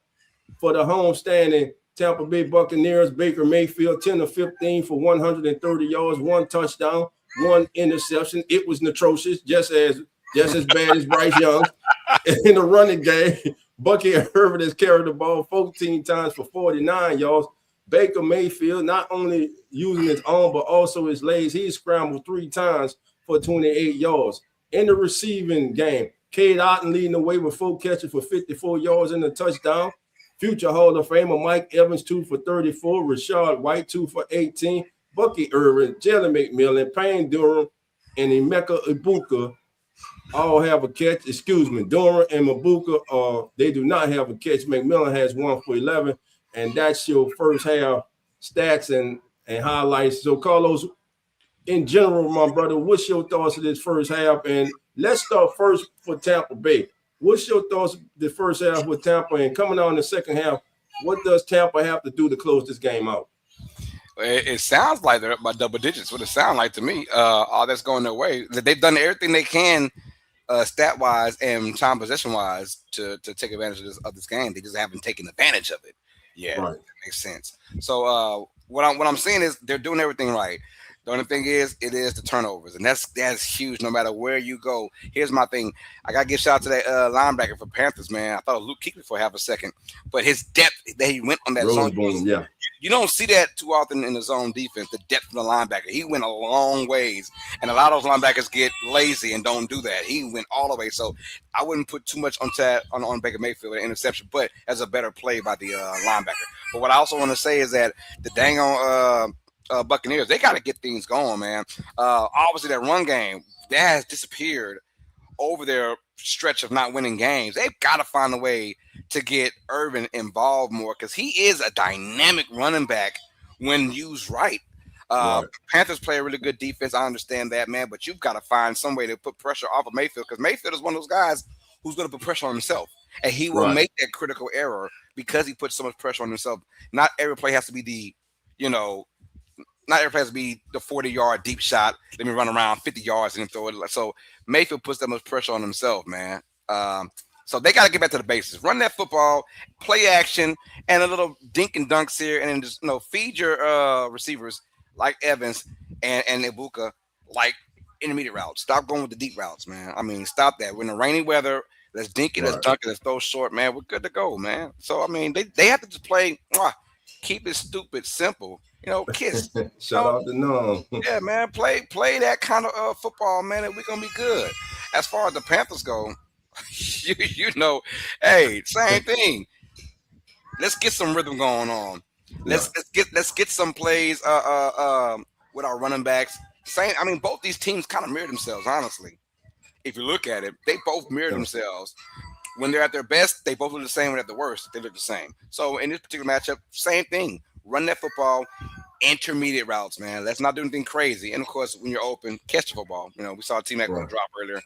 for the home-standing Tampa Bay Buccaneers, Baker Mayfield, 10 of 15 for 130 yards, 1 touchdown, 1 interception. It was atrocious, just as bad as Bryce Young. In the running game, Bucky Herbert has carried the ball 14 times for 49 yards. Baker Mayfield not only using his arm, but also his legs. He scrambled 3 times for 28 yards. In the receiving game, Cade Otton leading the way with 4 catches for 54 yards and a touchdown. Future Hall of Famer Mike Evans, 2 for 34. Rashad White, 2 for 18. Bucky Irvin, Jalen McMillan, Payne Durham, and Emeka Ibuka all have a catch. Durham and Mabuka, they do not have a catch. McMillan has 1 for 11. And that's your first half stats and highlights. So, Carlos, in general, my brother, what's your thoughts of this first half? And let's start first for Tampa Bay. What's your thoughts the first half with Tampa? And coming on in the second half, what does Tampa have to do to close this game out? It sounds like they're up by double digits. What it sounds like to me, all that's going their way. They've done everything they can stat-wise and time possession-wise to take advantage of this game. They just haven't taken advantage of it. Yeah, right. That makes sense. So what I'm saying is they're doing everything right. The only thing is, it is the turnovers, and that's huge. No matter where you go. Here's my thing: I gotta give shout out to that linebacker for Panthers, man. I thought it was Luke Kuechly for half a second, but his depth that he went on that zone. Yeah. You don't see that too often in the zone defense. The depth of the linebacker. He went a long ways, and a lot of those linebackers get lazy and don't do that. He went all the way. So I wouldn't put too much on Baker Mayfield, an interception, but as a better play by the linebacker. But what I also want to say is that the dang on Buccaneers, they got to get things going, man. Obviously, that run game that has disappeared over their stretch of not winning games. They've got to find a way to get Irvin involved more because he is a dynamic running back when used right. Right. Panthers play a really good defense. I understand that, man, but you've got to find some way to put pressure off of Mayfield because Mayfield is one of those guys who's going to put pressure on himself, and he will make that critical error because he puts so much pressure on himself. Not every play has to be the, not every play has to be the 40-yard deep shot. Let me run around 50 yards and then throw it. So Mayfield puts that much pressure on himself, man. So they got to get back to the basics. Run that football, play action, and a little dink and dunks here, and then just feed your receivers like Evans and Ibuka like intermediate routes. Stop going with the deep routes, man. I mean, stop that. We're in the rainy weather. Let's dink it, let's dunk it, let's throw short, man. We're good to go, man. So I mean, they have to just play. Keep it stupid, simple. Kiss. Shout out to Nom. Yeah, man. Play that kind of football, man, and we're gonna be good. As far as the Panthers go, hey, same thing. Let's get some rhythm going on. Let's get some plays with our running backs. I mean, both these teams kind of mirror themselves, honestly. If you look at it, they both mirror themselves. When they're at their best, they both look the same. When at the worst, they look the same. So in this particular matchup, same thing. Run that football, intermediate routes, man. Let's not do anything crazy. And of course, when you're open, catch the football. We saw T-Mac drop earlier.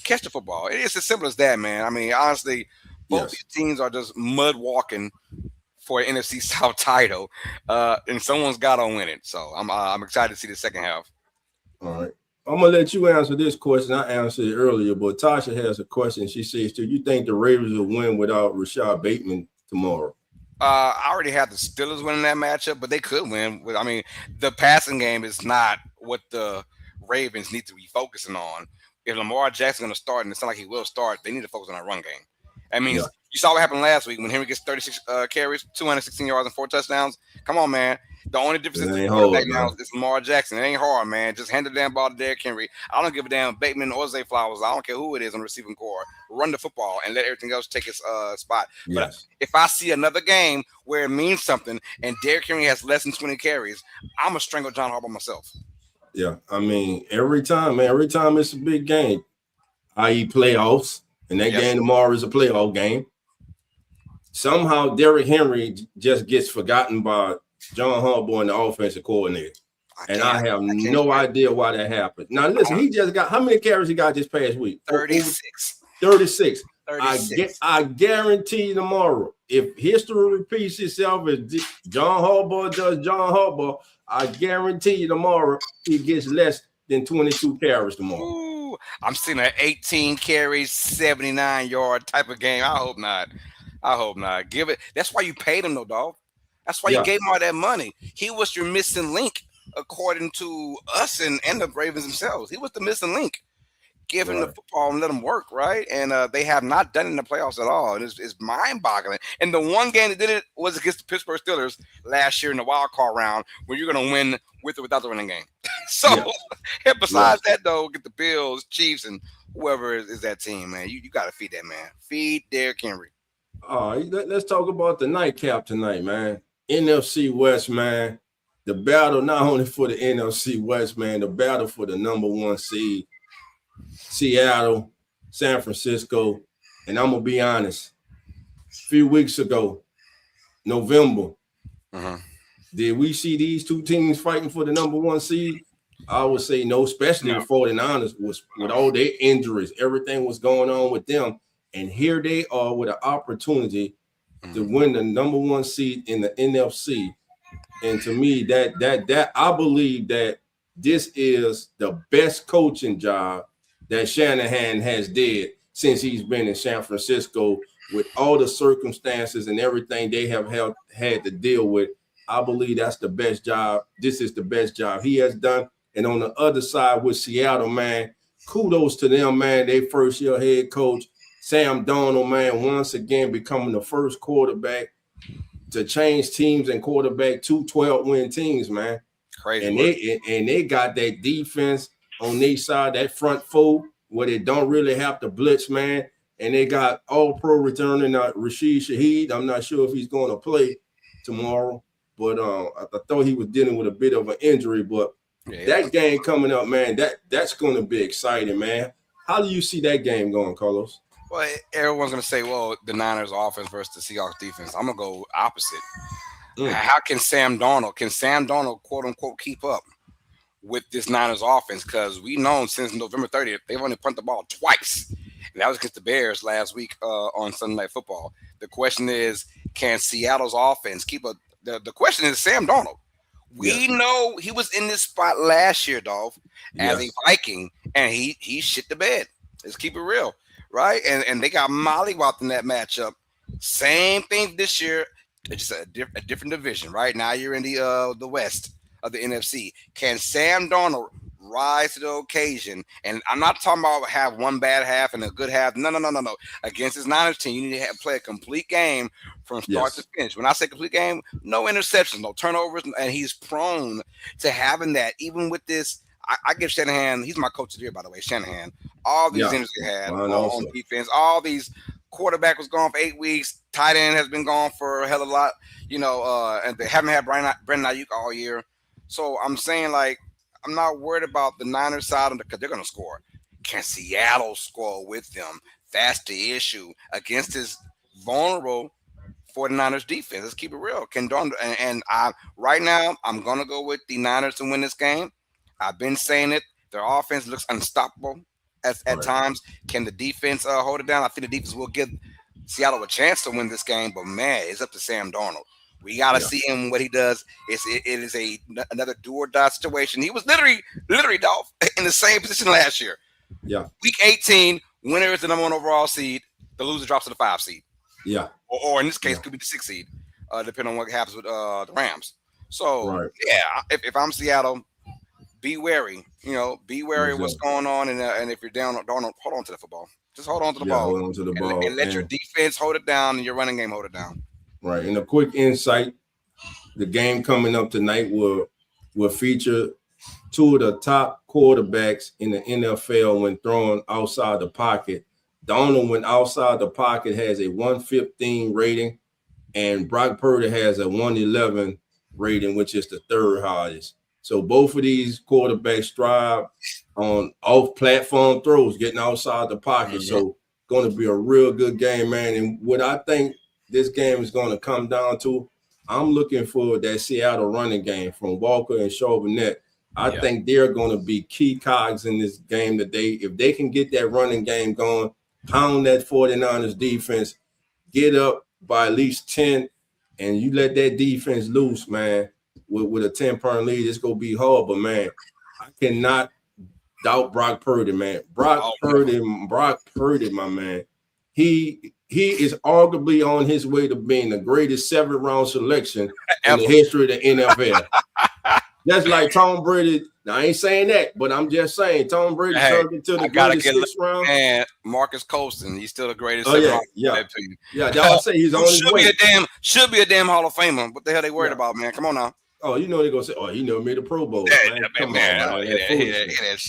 Catch the football. It's as simple as that, man. I mean, honestly, both these teams are just mud walking for an NFC South title, and someone's got to win it. So I'm excited to see the second half. All right. I'm going to let you answer this question. I answered it earlier, but Tasha has a question. She says, do you think the Ravens will win without Rashad Bateman tomorrow? I already have the Steelers winning that matchup, but they could win. I mean, the passing game is not what the Ravens need to be focusing on. If Lamar Jackson's going to start, and it sounds like he will start, they need to focus on that run game. I mean, you saw what happened last week when Henry gets 36 carries, 216 yards, and 4 touchdowns. Come on, man. The only difference is the quarterback now is Lamar Jackson. It ain't hard, man. Just hand the damn ball to Derrick Henry. I don't give a damn Bateman or Zay Flowers. I don't care who it is on the receiving core. Run the football and let everything else take its spot. Yes. But if I see another game where it means something and Derrick Henry has less than 20 carries, I'm going to strangle John Harbaugh myself. Yeah, I mean, every time it's a big game, i.e. playoffs, and that game tomorrow is a playoff game. Somehow Derrick Henry just gets forgotten by John Harbaugh and the offensive coordinator. I have no idea why that happened. Now, listen, he just got – how many carries he got this past week? 36. 36. I guarantee you tomorrow, if history repeats itself as John Harbaugh does John Harbaugh, I guarantee you tomorrow he gets less than 22 carries tomorrow. Ooh, I'm seeing an 18 carries, 79-yard type of game. I hope not. Give it. That's why you paid him, though, dog. That's why you gave him all that money. He was your missing link, according to us and the Ravens themselves. He was the missing link. Give him the football and let him work, right? And they have not done it in the playoffs at all. It's mind-boggling. And the one game that did it was against the Pittsburgh Steelers last year in the wild card round, where you're going to win with or without the running game. Besides that, though, get the Bills, Chiefs, and whoever is that team, man. You got to feed that man. Feed Derrick Henry. All right, let's talk about the nightcap tonight, man. NFC West, man. The battle not only for the NFC West, man, the battle for the number 1 seed. Seattle, San Francisco, and I'm going to be honest, a few weeks ago, November, did we see these two teams fighting for the number 1 seed? I would say no, especially the 49ers with all their injuries. Everything was going on with them, and here they are with an opportunity to win the number 1 seed in the NFC. And to me, that I believe that this is the best coaching job that Shanahan has did since he's been in San Francisco, with all the circumstances and everything they have had to deal with. I believe that's the best job. This is the best job he has done. And on the other side with Seattle, man, kudos to them, man. They first-year head coach, Sam Darnold, man, once again becoming the first quarterback to change teams and quarterback 2 12-win teams, man. Crazy. And they got that defense on their side, that front four, where they don't really have to blitz, man. And they got all-pro returning Rashid Shaheed. I'm not sure if he's going to play tomorrow, but I thought he was dealing with a bit of an injury. But that game coming up, man, that's going to be exciting, man. How do you see that game going, Carlos? Well, everyone's going to say, well, the Niners offense versus the Seahawks defense. I'm going to go opposite. How can Sam Darnold, quote-unquote, keep up with this Niners offense? Because we know since November 30th, they've only punted the ball twice. And that was against the Bears last week on Sunday Night Football. The question is, can Seattle's offense keep up? The question is Sam Darnold. We know he was in this spot last year, Dolph, as a Viking, and he shit the bed. Let's keep it real, right? And they got mollywopped in that matchup. Same thing this year, just a different division, right? Now you're in the West of the NFC. Can Sam Darnold rise to the occasion? And I'm not talking about have one bad half and a good half. No. Against this Niners team, you need to play a complete game from start to finish. When I say complete game, no interceptions, no turnovers, and he's prone to having that. Even with this, I give Shanahan, he's my coach of the year, by the way, Shanahan. All these injuries he had on defense, all these quarterback was gone for 8 weeks, tight end has been gone for a hell of a lot, and they haven't had Brandon Ayuk all year. So I'm saying, like, I'm not worried about the Niners side because they're going to score. Can Seattle score with them? That's the issue against this vulnerable 49ers defense. Let's keep it real. Right now, I'm going to go with the Niners to win this game. I've been saying it. Their offense looks unstoppable at times. Can the defense hold it down? I think the defense will give Seattle a chance to win this game, but man, it's up to Sam Darnold. We got to see him, what he does. It is another do or die situation. He was literally, Dolph, in the same position last year. Yeah. Week 18, winner is the number 1 overall seed. The loser drops to the 5 seed. Yeah. Or in this case, could be the 6 seed, depending on what happens with the Rams. So, if I'm Seattle, be wary. Be wary of what's going on. And if you're down, hold on to the football. Just hold on to the ball. Hold on to the ball. And let your defense hold it down and your running game hold it down. Right. And a quick insight, the game coming up tonight will feature 2 of the top quarterbacks in the NFL when throwing outside the pocket. Donald, when outside the pocket, has a 115 rating, and Brock Purdy has a 111 rating, which is the 3rd highest. So both of these quarterbacks strive on off-platform throws, getting outside the pocket. So going to be a real good game, man. And what I think this game is going to come down to, I'm looking for that Seattle running game from Walker and Chauvinette. I think they're going to be key cogs in this game today. If they can get that running game going, pound that 49ers defense, get up by at least 10, and you let that defense loose, man, with a 10-point lead, it's going to be hard. But, man, I cannot doubt Brock Purdy, man. Brock Purdy, my man. He is arguably on his way to being the greatest 7th-round selection in the history of the NFL. That's like Tom Brady. Now, I ain't saying that, but I'm just saying Tom Brady turned into the greatest 6th round. And Marcus Colston, he's still the greatest. Yeah. I'll say he's on his way. Should be a damn Hall of Famer. What the hell they worried about, man? Come on now. Oh, they're gonna say, he never made a Pro Bowl. Come on, man.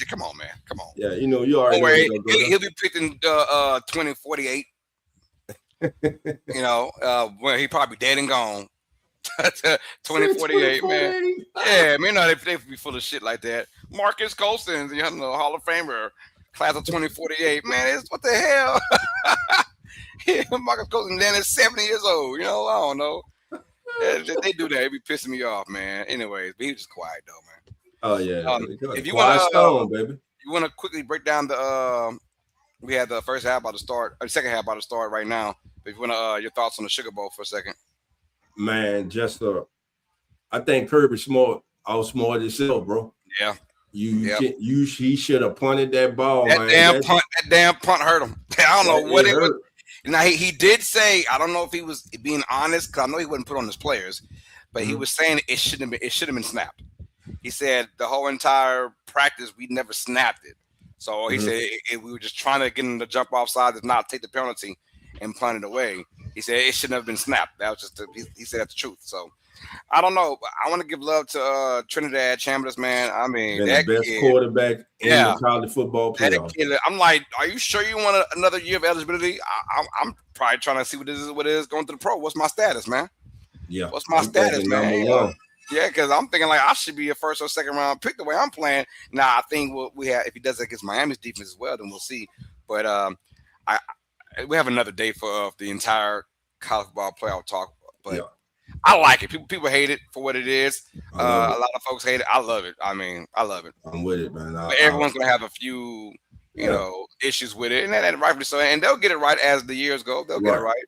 Come on, man. Come on. Yeah, you already. He'll be picking 2048. When he probably dead and gone. 2048, man. Yeah, man, they be full of shit like that. Marcus Colston, Hall of Famer, class of 2048. Man, what the hell? Marcus Colston then is 70 years old. I don't know. They do that. It be pissing me off, man. Anyways, but he was just quiet though, man. Oh yeah. If you want to quickly break down we had the first half about to start, or second half about to start right now. But if you want to, your thoughts on the Sugar Bowl for a second. Man, I think Kirby Smart outsmarted himself, bro. Yeah. He should have punted that ball, that man. That damn punt hurt him. I don't know what it was. Now he did say, I don't know if he was being honest, because I know he wouldn't put on his players, but he was saying it should have been snapped. He said the whole entire practice we never snapped it. So he said we were just trying to get him to jump offside to not take the penalty and punt it away. He said it shouldn't have been snapped. That was just he said that's the truth. So I don't know. I want to give love to Trinidad Chambers, man. I mean, that best quarterback in the college football playoff. I'm like, are you sure you want another year of eligibility? I'm probably trying to see what it is going to the pro. What's my status, man? Yeah. What's my status, man? Yeah, because I'm thinking like I should be a 1st or 2nd round pick the way I'm playing. Now I think we have, if he does it against Miami's defense as well, then we'll see. But we have another day for the entire college football playoff talk. But I like it. People hate it for what it is. A lot of folks hate it. I love it. I mean, I love it. I'm with it, man. But everyone's gonna have a few, issues with it, and rightfully so. And they'll get it right as the years go. They'll get it right.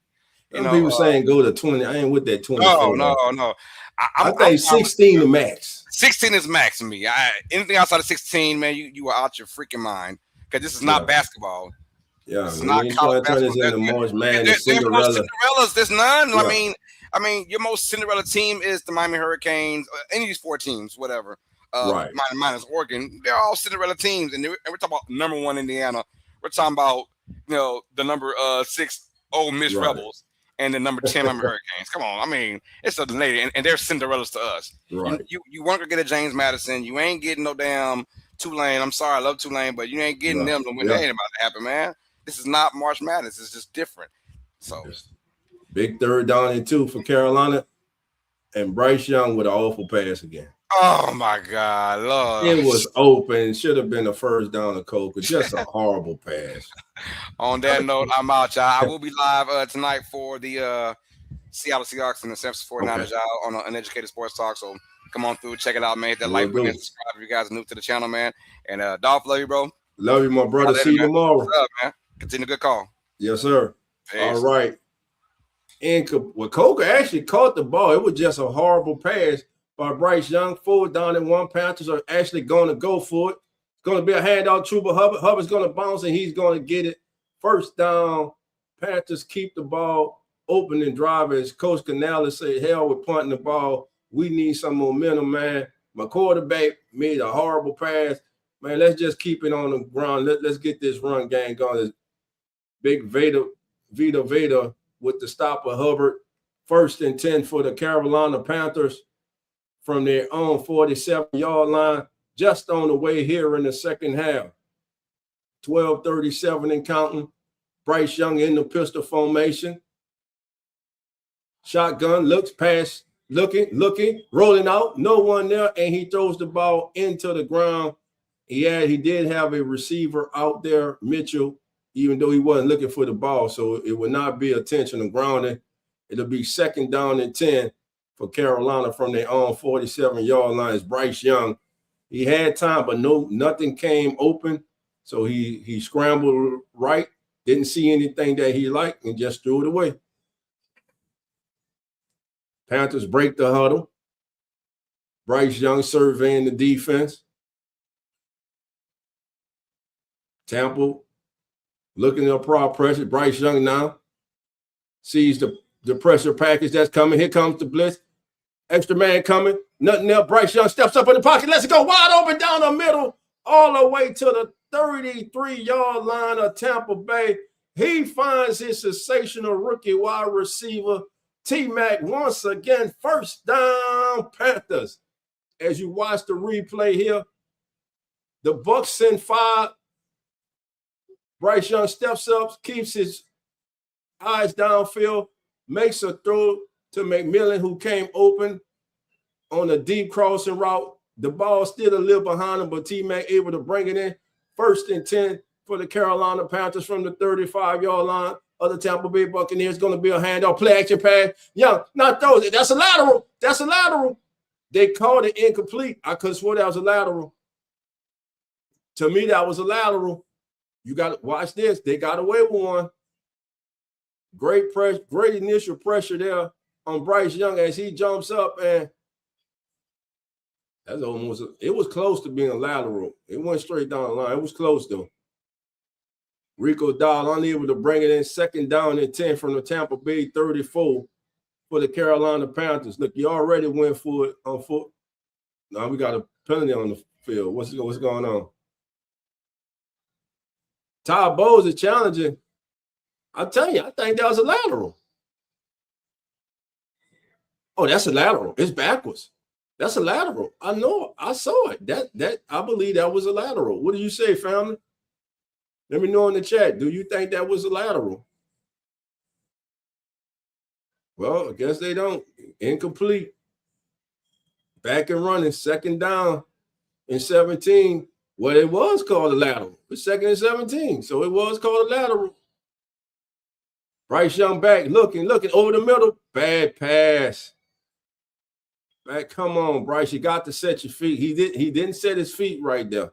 You Some know, people saying go to 20. I ain't with that 24. no. I think 16 the max. 16 is max to me. Anything outside of 16, man, you are out your freaking mind because this is not basketball. Yeah, this is we not ain't college trying to turn basketball. this into March Madness, There's no Cinderella. Cinderellas. There's none. Yeah. I mean, your most Cinderella team is the Miami Hurricanes. Any of these 4 teams, whatever. Right. Minus Oregon, they're all Cinderella teams, and we're talking about number 1 Indiana. We're talking about the number 6 Ole Miss Rebels and the number 10 Miami Hurricanes. Come on, I mean it's a lady, and they're Cinderellas to us. Right. You weren't gonna get a James Madison. You ain't getting no damn Tulane. I'm sorry, I love Tulane, but you ain't getting them to win. That ain't about to happen, man. This is not March Madness. It's just different. So big 3rd down and 2 for Carolina, and Bryce Young with an awful pass again. Oh my God, Lord. It was open. Should have been a 1st down to Coker. Just a horrible pass. On that note, I'm out, y'all. I will be live tonight for the Seattle Seahawks and the San Francisco 49ers, y'all, on an Uneducated Sports Talk. So come on through, check it out, man. Hit that like button, subscribe if you guys are new to the channel, man. And Dolph, love you, bro. Love you, my brother. See you tomorrow. What's up, man? Continue good call. Yes, sir. Peace. All right. And Coker actually caught the ball. It was just a horrible pass by Bryce Young. 4th down and 1. Panthers are actually going to go for it. It's going to be a handout. Trooper Hubbard. Hubbard's going to bounce, and he's going to get it. 1st down. Panthers keep the ball open and drive. As Coach Canales said, hell with punting the ball. We need some momentum, man. My quarterback made a horrible pass. Man, let's just keep it on the ground. Let's get this run game going. Big Vita with the stop of Hubbard. 1st and 10 for the Carolina Panthers from their own 47-yard line, just on the way here in the second half. 12:37 and counting. Bryce Young in the pistol formation. Shotgun, looks past, looking, rolling out, no one there, and he throws the ball into the ground. He did have a receiver out there, Mitchell, even though he wasn't looking for the ball, so it would not be intentional grounding. It'll be 2nd down and 10 for Carolina from their own 47-yard line. It's Bryce Young. He had time, but nothing came open, so he scrambled right, didn't see anything that he liked, and just threw it away. Panthers break the huddle. Bryce Young surveying the defense. Tampa looking to apply pressure. Bryce Young now sees the pressure package that's coming. Here comes the blitz. Extra man coming. Nothing else. Bryce Young steps up in the pocket. Let's go wide open down the middle, all the way to the 33-yard line of Tampa Bay. He finds his sensational rookie wide receiver, T-Mac, once again. 1st down, Panthers. As you watch the replay here, the Bucs send 5. Bryce Young steps up, keeps his eyes downfield, makes a throw to McMillan, who came open on a deep crossing route. The ball still a little behind him, but T-Mac able to bring it in. 1st and 10 for the Carolina Panthers from the 35-yard line of the Tampa Bay Buccaneers. Going to be a handoff, play action pass. Young, not those. That's a lateral. That's a lateral. They called it incomplete. I could have swore that was a lateral. To me, that was a lateral. You got to watch this. They got away with one. Great pressure, great initial pressure there on Bryce Young as he jumps up, and that's almost it was close to being a lateral. It went straight down the line. It was close though. Rico Dowd unable to bring it in. 2nd down and 10 from the Tampa Bay 34 for the Carolina Panthers. Look, you already went for it on foot. Now we got a penalty on the field. What's going on? Todd Bowles is challenging. I'll tell you, I think that was a lateral. Oh, that's a lateral. It's backwards. That's a lateral. I know. I saw it. That I believe that was a lateral. What do you say, family? Let me know in the chat. Do you think that was a lateral? Well, I guess they don't. Incomplete. Back and running. 2nd down and 17. Well, it was called a lateral. It's 2nd and 17. So it was called a lateral. Bryce Young back, looking over the middle. Bad pass. Back, come on, Bryce. You got to set your feet. He didn't set his feet right there.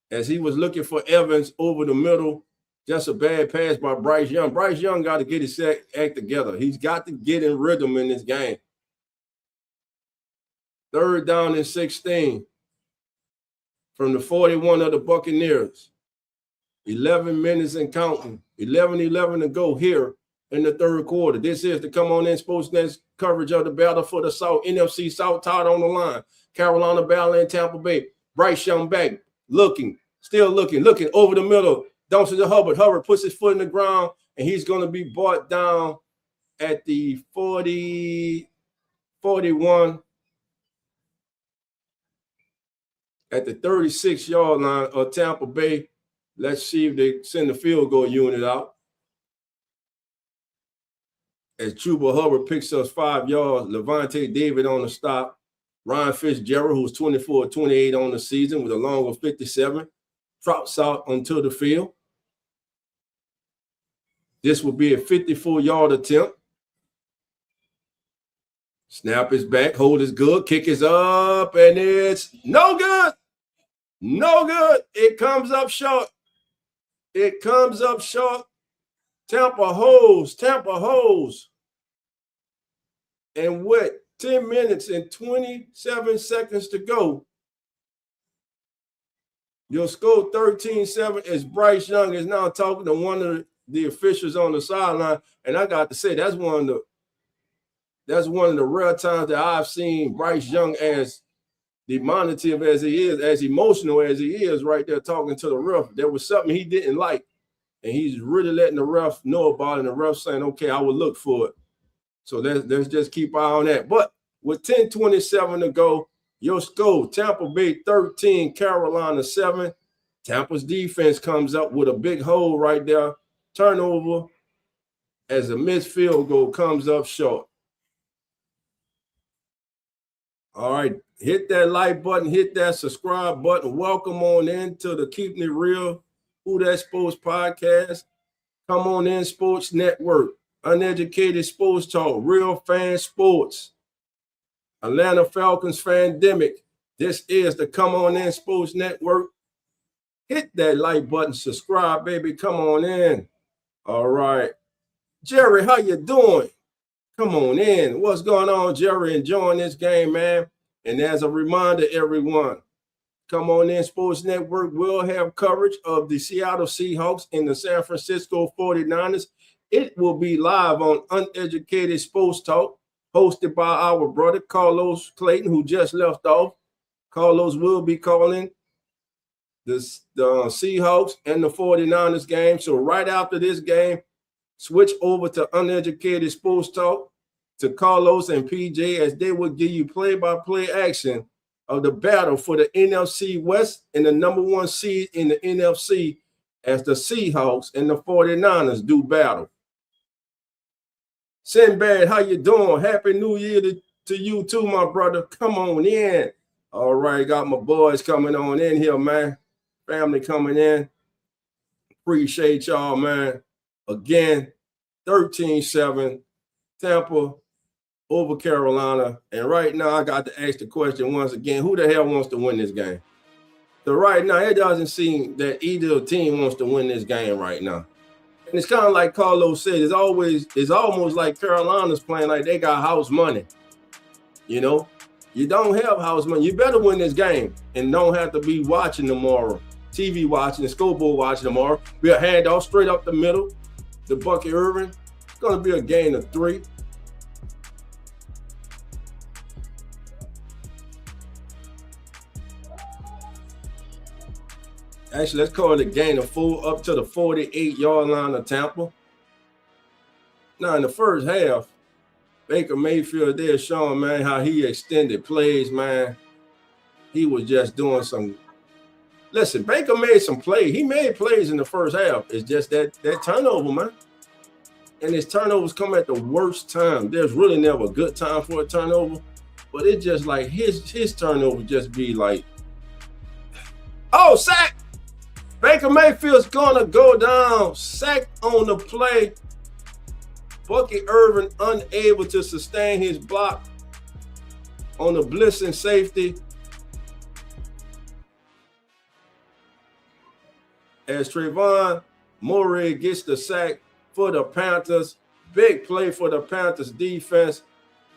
As he was looking for Evans over the middle Just a bad pass by Bryce Young. Bryce Young got to get his act together. He's got to get in rhythm in this game. 3rd down and 16 from the 41 of the Buccaneers. 11 minutes and counting. 11 to go here in the 3rd quarter. This is the Come On In Sportsnet coverage of the battle for the South. NFC South tied on the line. Carolina battling Tampa Bay. Bryce Young back, still looking over the middle. Dumps it to Hubbard. Hubbard puts his foot in the ground, and he's going to be brought down at the 41, at the 36-yard line of Tampa Bay. Let's see if they send the field goal unit out. As Chuba Hubbard picks us 5 yards, Levante David on the stop. Ryan Fitzgerald, who's 24-28 on the season with a long of 57, drops out onto the field. This will be a 54-yard attempt. Snap is back, hold is good, kick is up, and it's no good. No good. It comes up short. Tampa holds. And with 10 minutes and 27 seconds to go, your score 13-7 as Bryce Young is now talking to one of the officials on the sideline. And I got to say, that's one of the rare times that I've seen Bryce Young as demonstrative as he is, as emotional as he is, right there talking to the ref. There was something he didn't like, and he's really letting the ref know about it, and the ref saying, okay, I will look for it. So let's just keep eye on that. But with 10:27 to go, your score, Tampa Bay 13, Carolina 7. Tampa's defense comes up with a big hole right there. Turnover as a missed field goal comes up short. All right, hit that like button, hit that subscribe button. Welcome on in to the Keeping It Real Who That Sports podcast. Come on in, Sports Network, Uneducated Sports Talk, Real Fan Sports, Atlanta Falcons Fandemic. This is the Come On In Sports Network. Hit that like button, subscribe, baby. Come on in. All right. Jerry, how you doing? Come on in. What's going on, Jerry? Enjoying this game, man. And as a reminder, everyone, Come On In Sports Network will have coverage of the Seattle Seahawks and the San Francisco 49ers. It will be live on Uneducated Sports Talk, hosted by our brother, Carlos Clayton, who just left off. Carlos will be calling the Seahawks and the 49ers game. So right after this game, switch over to Uneducated Sports Talk to Carlos and PJ as they will give you play-by-play action of the battle for the NFC West and the number 1 seed in the NFC as the Seahawks and the 49ers do battle. Sinbad, how you doing? Happy New Year to you too, my brother. Come on in. All right, got my boys coming on in here, man. Family coming in. Appreciate y'all, man. Again, 13-7, Tampa over Carolina. And right now, I got to ask the question once again, who the hell wants to win this game? So right now, it doesn't seem that either team wants to win this game right now. And it's kind of like Carlos said, it's almost like Carolina's playing like they got house money. You know, you don't have house money. You better win this game and don't have to be watching tomorrow, TV watching and scoreboard watching tomorrow. Be a handoff straight up the middle. The Bucky Irvin. It's going to be a gain of 3. Actually, let's call it a gain of 4 up to the 48-yard line of Tampa. Now, in the first half, Baker Mayfield there showing, man, how he extended plays, man. He was just doing some. Listen, Baker made some plays. He made plays in the first half. It's just that turnover, man. And his turnovers come at the worst time. There's really never a good time for a turnover. But it's just like his turnover just be like, oh, sack! Baker Mayfield's gonna go down. Sack on the play. Bucky Irvin unable to sustain his block on the blitzing safety. As Trayvon Murray gets the sack for the Panthers. Big play for the Panthers defense,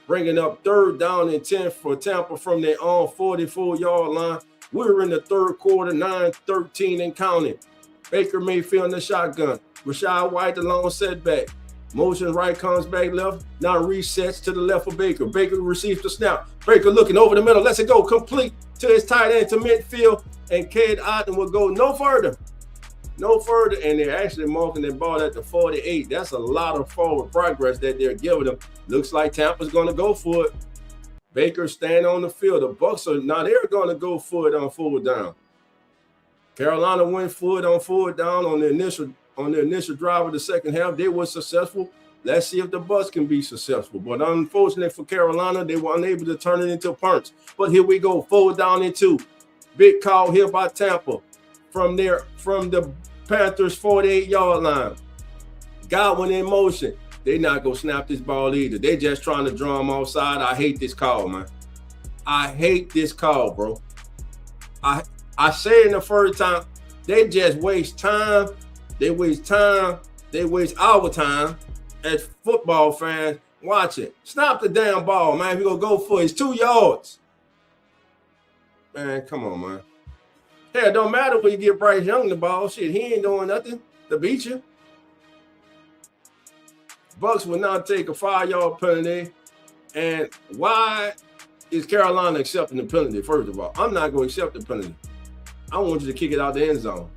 bringing up 3rd down and 10 for Tampa from their own 44-yard line. We're in the 3rd quarter, 9-13 and counting. Baker Mayfield in the shotgun. Rashad White, the long setback. Motion right, comes back left. Now resets to the left of Baker. Baker receives the snap. Baker looking over the middle. Lets it go complete to his tight end to midfield. And Cade Otton will go no further. No further. And they're actually marking the ball at the 48. That's a lot of forward progress that they're giving them. Looks like Tampa's going to go for it. Baker stand on the field. The Bucs are now they're going to go for it on 4th down. Carolina went for it on 4th down on the initial drive of the second half. They were successful. Let's see if the Bucs can be successful. But unfortunately for Carolina, they were unable to turn it into punts. But here we go, 4th down and 2. Big call here by Tampa from the Panthers 48-yard line. Godwin in motion. They're not going to snap this ball either. They're just trying to draw him offside. I hate this call, man. I hate this call, bro. I said in the first time, they just waste time. They waste time. They waste our time as football fans watching. Snap the damn ball, man. If you're going to go for it, it's 2 yards. Man, come on, man. Hell, it don't matter when you get Bryce Young the ball. Shit, he ain't doing nothing to beat you. Bucs will now take a 5-yard penalty. And why is Carolina accepting the penalty, first of all? I'm not going to accept the penalty. I want you to kick it out the end zone.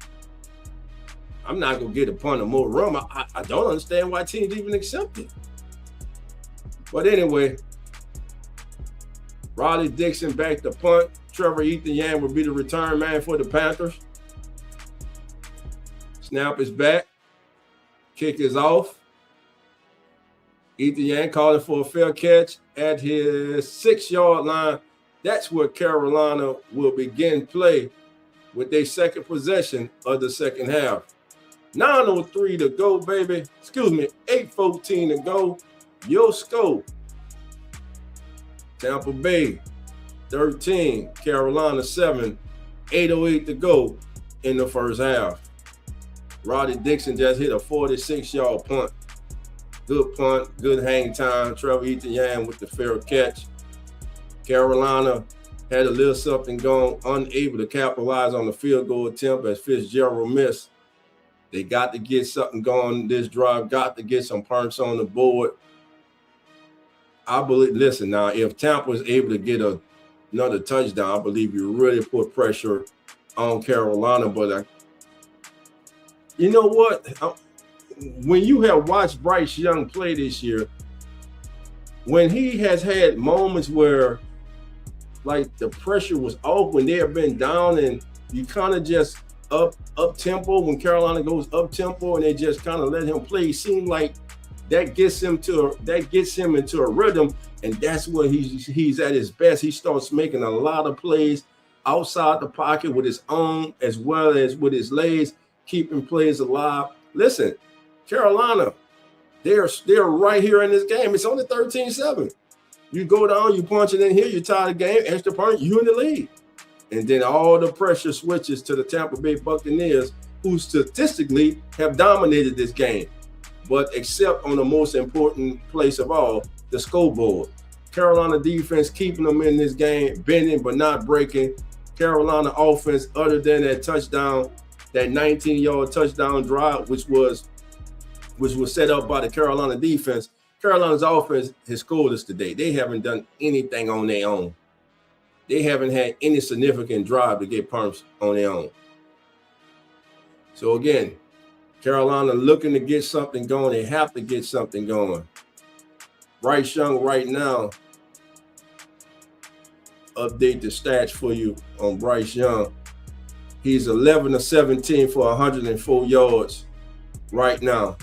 I'm not going to get a punt or more room. I don't understand why teams even accept it. But anyway, Riley Dixon back to punt. Trevor Etienne will be the return man for the Panthers. Snap is back. Kick is off. Etienne calling for a fair catch at his 6-yard line. That's where Carolina will begin play with their second possession of the second half. 9:03 to go, baby. 8:14 to go. Your score. Tampa Bay 13, Carolina 7, 8:08 to go in the first half. Roddy Dixon just hit a 46-yard punt. Good punt, good hang time. Trevor Etienne with the fair catch. Carolina had a little something going, unable to capitalize on the field goal attempt as Fitzgerald missed. They got to get something going this drive, got to get some punts on the board. I believe, listen now, if Tampa is able to get another touchdown, I believe you really put pressure on Carolina. But you know what? When you have watched Bryce Young play this year, when he has had moments where like the pressure was off, when they have been down and you kind of just up tempo, when Carolina goes up tempo and they just kind of let him play, it seems like that gets him into a rhythm, and that's where he's at his best. He starts making a lot of plays outside the pocket with his own as well as with his legs, keeping plays alive. Listen, Carolina, they're right here in this game. It's only 13-7. You go down, you punch it in here, you tie the game, extra point, you in the lead. And then all the pressure switches to the Tampa Bay Buccaneers, who statistically have dominated this game, but except on the most important place of all, the scoreboard. Carolina defense keeping them in this game, bending but not breaking. Carolina offense, other than that touchdown, that 19-yard touchdown drive, which was set up by the Carolina defense, Carolina's offense has scored us today. They haven't done anything on their own. They haven't had any significant drive to get punts on their own. So again, Carolina looking to get something going. They have to get something going. Bryce Young right now, update the stats for you on Bryce Young. He's 11 of 17 for 104 yards right now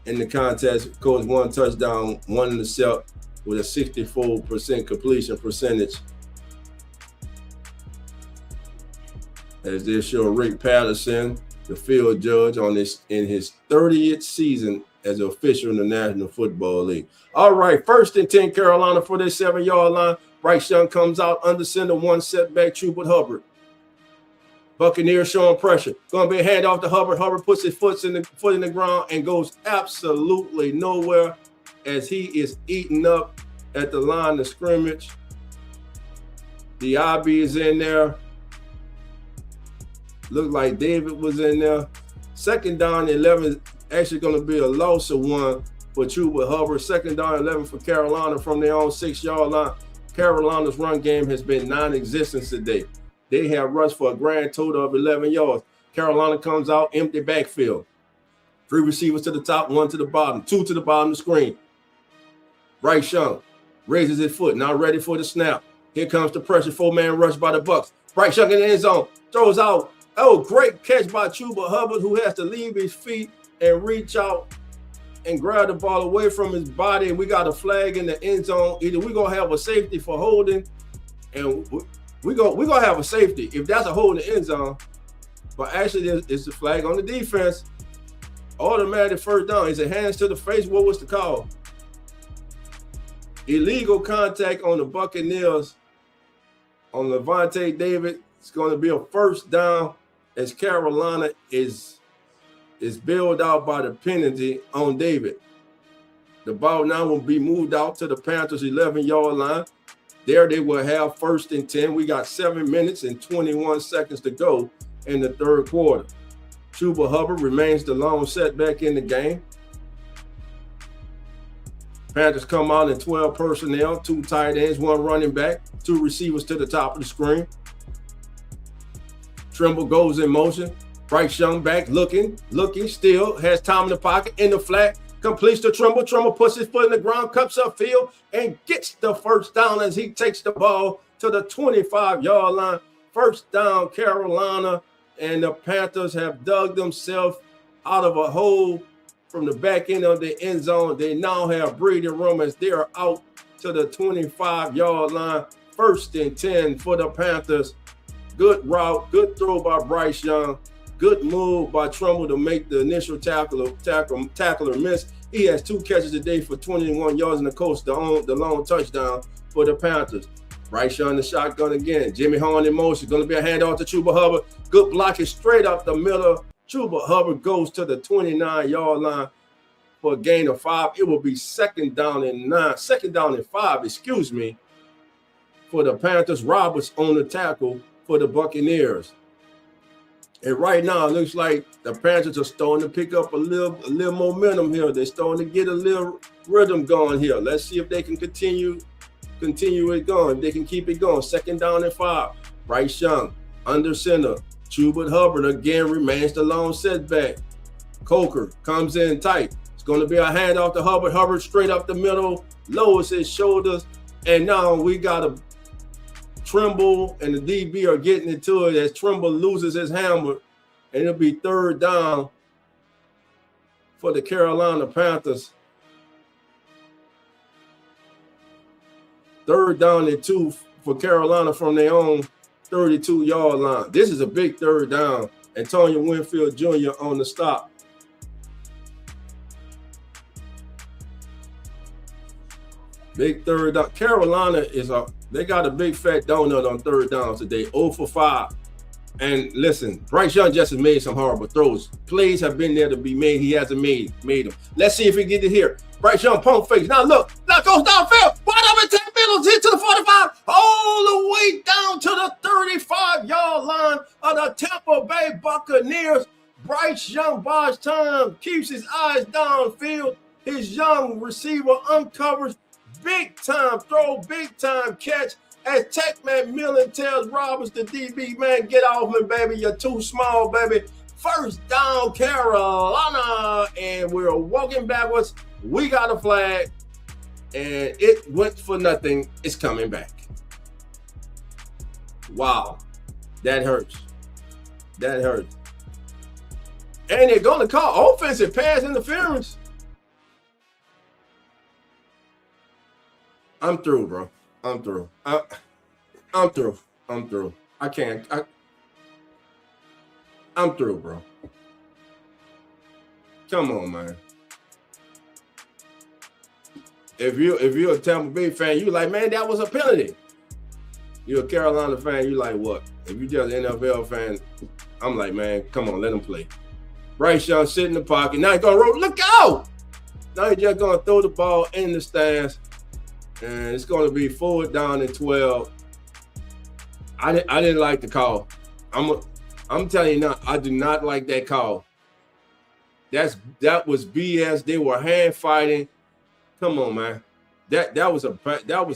in the contest. Of course, 1 touchdown, 1 intercept with a 64% completion percentage. As they show Rick Patterson, the field judge in his 30th season as an official in the National Football League. All right, 1st and 10 Carolina for their 7-yard line. Bryce Young comes out under center, 1 setback, Trooper Hubbard. Buccaneers showing pressure. Going to be a handoff to Hubbard. Hubbard puts his foot in the ground and goes absolutely nowhere as he is eaten up at the line of scrimmage. The IB is in there. Looked like David was in there. 2nd down 11, actually going to be a loss of 1 for Chuba Hubbard. 2nd down 11 for Carolina from their own 6-yard line. Carolina's run game has been non-existent today. They have rushed for a grand total of 11 yards. Carolina comes out, empty backfield. 3 receivers to the top, 1 to the bottom, 2 to the bottom of the screen. Bryce Young raises his foot, now ready for the snap. Here comes the pressure, 4-man rush by the Bucs. Bryce Young in the end zone, throws out. Oh, great catch by Chuba Hubbard, who has to leave his feet and reach out and grab the ball away from his body. And we got a flag in the end zone. Either we're going to have a safety for holding, and we're gonna have a safety if that's a hold in the end zone. But actually, it's a flag on the defense. Automatic 1st down. Is it hands to the face? What was the call? Illegal contact on the Buccaneers on Levante David. It's going to be a 1st down as Carolina is bailed out by the penalty on David. The ball now will be moved out to the Panthers 11-yard line. There they will have 1st and 10. We got 7 minutes and 21 seconds to go in the 3rd quarter. Chuba Hubbard remains the lone setback in the game. Panthers come out in 12 personnel, 2 tight ends, 1 running back, 2 receivers to the top of the screen. Trimble goes in motion. Bryce Young back looking, still has time in the pocket, in the flat. Completes to Trimble. Trimble puts his foot in the ground, cups up field, and gets the 1st down as he takes the ball to the 25-yard line. 1st down, Carolina, and the Panthers have dug themselves out of a hole from the back end of the end zone. They now have breathing room as they are out to the 25-yard line. 1st and 10 for the Panthers. Good route, good throw by Bryce Young. Good move by Trimble to make the initial tackler miss. He has 2 catches today for 21 yards and the coast, the lone touchdown for the Panthers. Bryce Young the shotgun again. Jimmy Horn in motion. Going to be a handoff to Chuba Hubbard. Good blocking straight up the middle. Chuba Hubbard goes to the 29-yard line for a gain of 5. It will be 2nd down and 5, excuse me, for the Panthers. Roberts on the tackle for the Buccaneers. And right now, it looks like the Panthers are starting to pick up a little momentum here. They're starting to get a little rhythm going here. Let's see if they can continue it going. They can keep it going. 2nd down and 5. Bryce Young under center. Chuba Hubbard again remains the lone setback. Coker comes in tight. It's going to be a handoff to Hubbard. Hubbard straight up the middle, lowers his shoulders, and now we got a Trimble and the DB are getting into it as Trimble loses his hammer, and it'll be 3rd down for the Carolina Panthers. 3rd down and 2 for Carolina from their own 32-yard line. This is a big 3rd down. Antonio Winfield Jr. on the stop. Big 3rd down. Carolina they got a big fat donut on 3rd down today, 0 for 5. And listen, Bryce Young just has made some horrible throws. Plays have been there to be made. He hasn't made them. Let's see if he get it here. Bryce Young pump fake. Now look, now goes downfield. Wide open 10 middles, hit to the 45, all the way down to the 35-yard line of the Tampa Bay Buccaneers. Bryce Young buys time, keeps his eyes downfield. His young receiver uncovers. Big time throw, big time catch as Techman Millen tells Roberts, the DB, man, get off me, baby. You're too small, baby. 1st down, Carolina. And we're walking backwards. We got a flag. And it went for nothing. It's coming back. Wow. That hurts. That hurts. And they're going to call offensive pass interference. I'm through, bro. I'm through. I'm through. I'm through. I can't. I'm through, bro. Come on, man. If you're a Tampa Bay fan, you like, man, that was a penalty. You're a Carolina fan, you like what? If you just an NFL fan, I'm like, man, come on, let him play. Bryce Young sit in the pocket. Now he's going to roll. Look out! Now he's just going to throw the ball in the stands. And it's going to be 4th down and 12. I didn't like the call. I'm telling you now, I do not like that call. That was BS. They were hand fighting. Come on, man. That was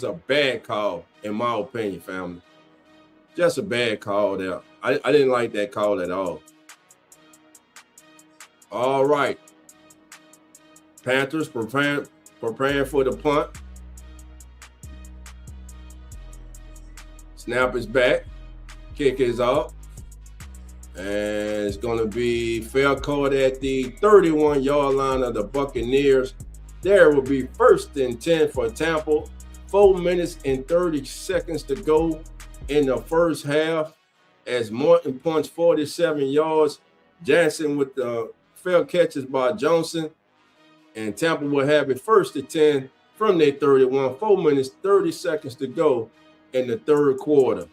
a bad call, in my opinion, family. Just a bad call there. I didn't like that call at all. All right. Panthers preparing for the punt. Snap is back. Kick is off. And it's going to be fair caught at the 31-yard line of the Buccaneers. There will be 1st and 10 for Tampa. 4 minutes and 30 seconds to go in the first half as Martin punts 47 yards. Jansen with the fair catches by Johnson. And Tampa will have it 1st and 10 from their 31. 4 minutes, 30 seconds to go in the third quarter.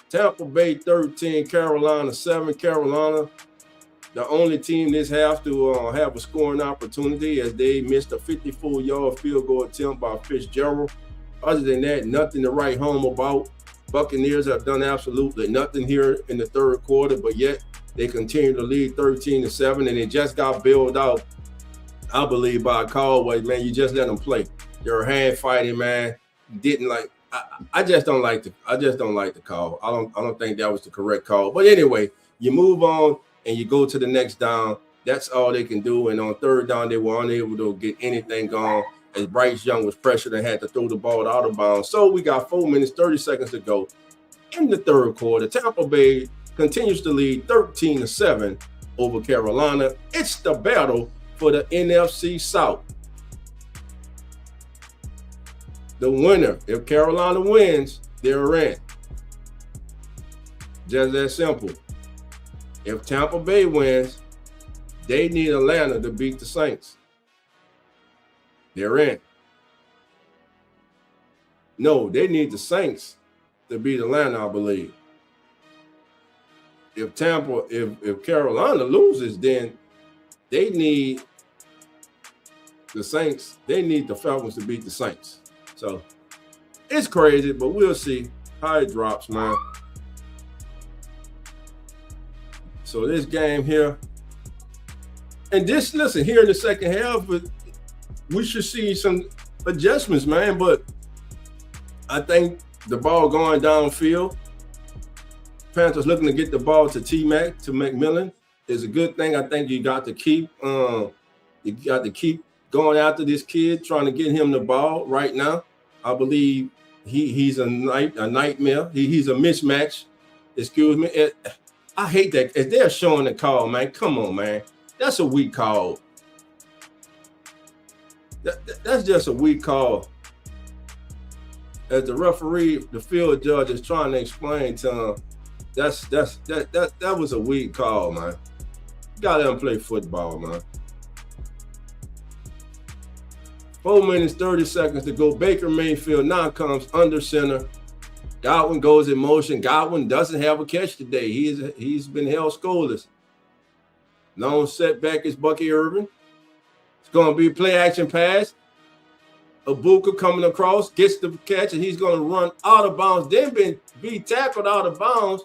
Tampa Bay 13, Carolina 7. Carolina, the only team this half to have a scoring opportunity as they missed a 54-yard field goal attempt by Fitzgerald. Other than that, nothing to write home about. Buccaneers have done absolutely nothing here in the third quarter, but yet they continue to lead 13-7, and it just got bailed out, I believe, by a call where, man, you just let them play. They're hand fighting, man. Didn't like. I just don't like the call. I don't think that was the correct call. But anyway, you move on and you go to the next down. That's all they can do. And on 3rd down, they were unable to get anything going as Bryce Young was pressured and had to throw the ball out of bounds. So we got 4 minutes, 30 seconds to go in the third quarter. Tampa Bay continues to lead 13-7 over Carolina. It's the battle for the NFC South. The winner, if Carolina wins, they're in. Just that simple. If Tampa Bay wins, they need Atlanta to beat the Saints. They're in. No, they need the Saints to beat Atlanta, I believe. If Carolina loses, then they need the Saints. They need the Falcons to beat the Saints. So it's crazy, but we'll see how it drops, man. So this game here, and this, listen, here in the second half, we should see some adjustments, man. But I think the ball going downfield, Panthers looking to get the ball to T-Mac, to McMillan, is a good thing. I think you got to keep going after this kid, trying to get him the ball right now. I believe he's a nightmare. He's a mismatch. Excuse me. I hate that. If they're showing the call, man, come on, man. That's a weak call. That's just a weak call. As the referee, the field judge is trying to explain to him, that was a weak call, man. You gotta let him play football, man. 4 minutes, 30 seconds to go. Baker Mayfield now comes under center. Godwin goes in motion. Godwin doesn't have a catch today. He's been held scoreless. Long setback is Bucky Irvin. It's going to be a play action pass. Ibuka coming across, gets the catch, and he's going to run out of bounds. Then be tackled out of bounds.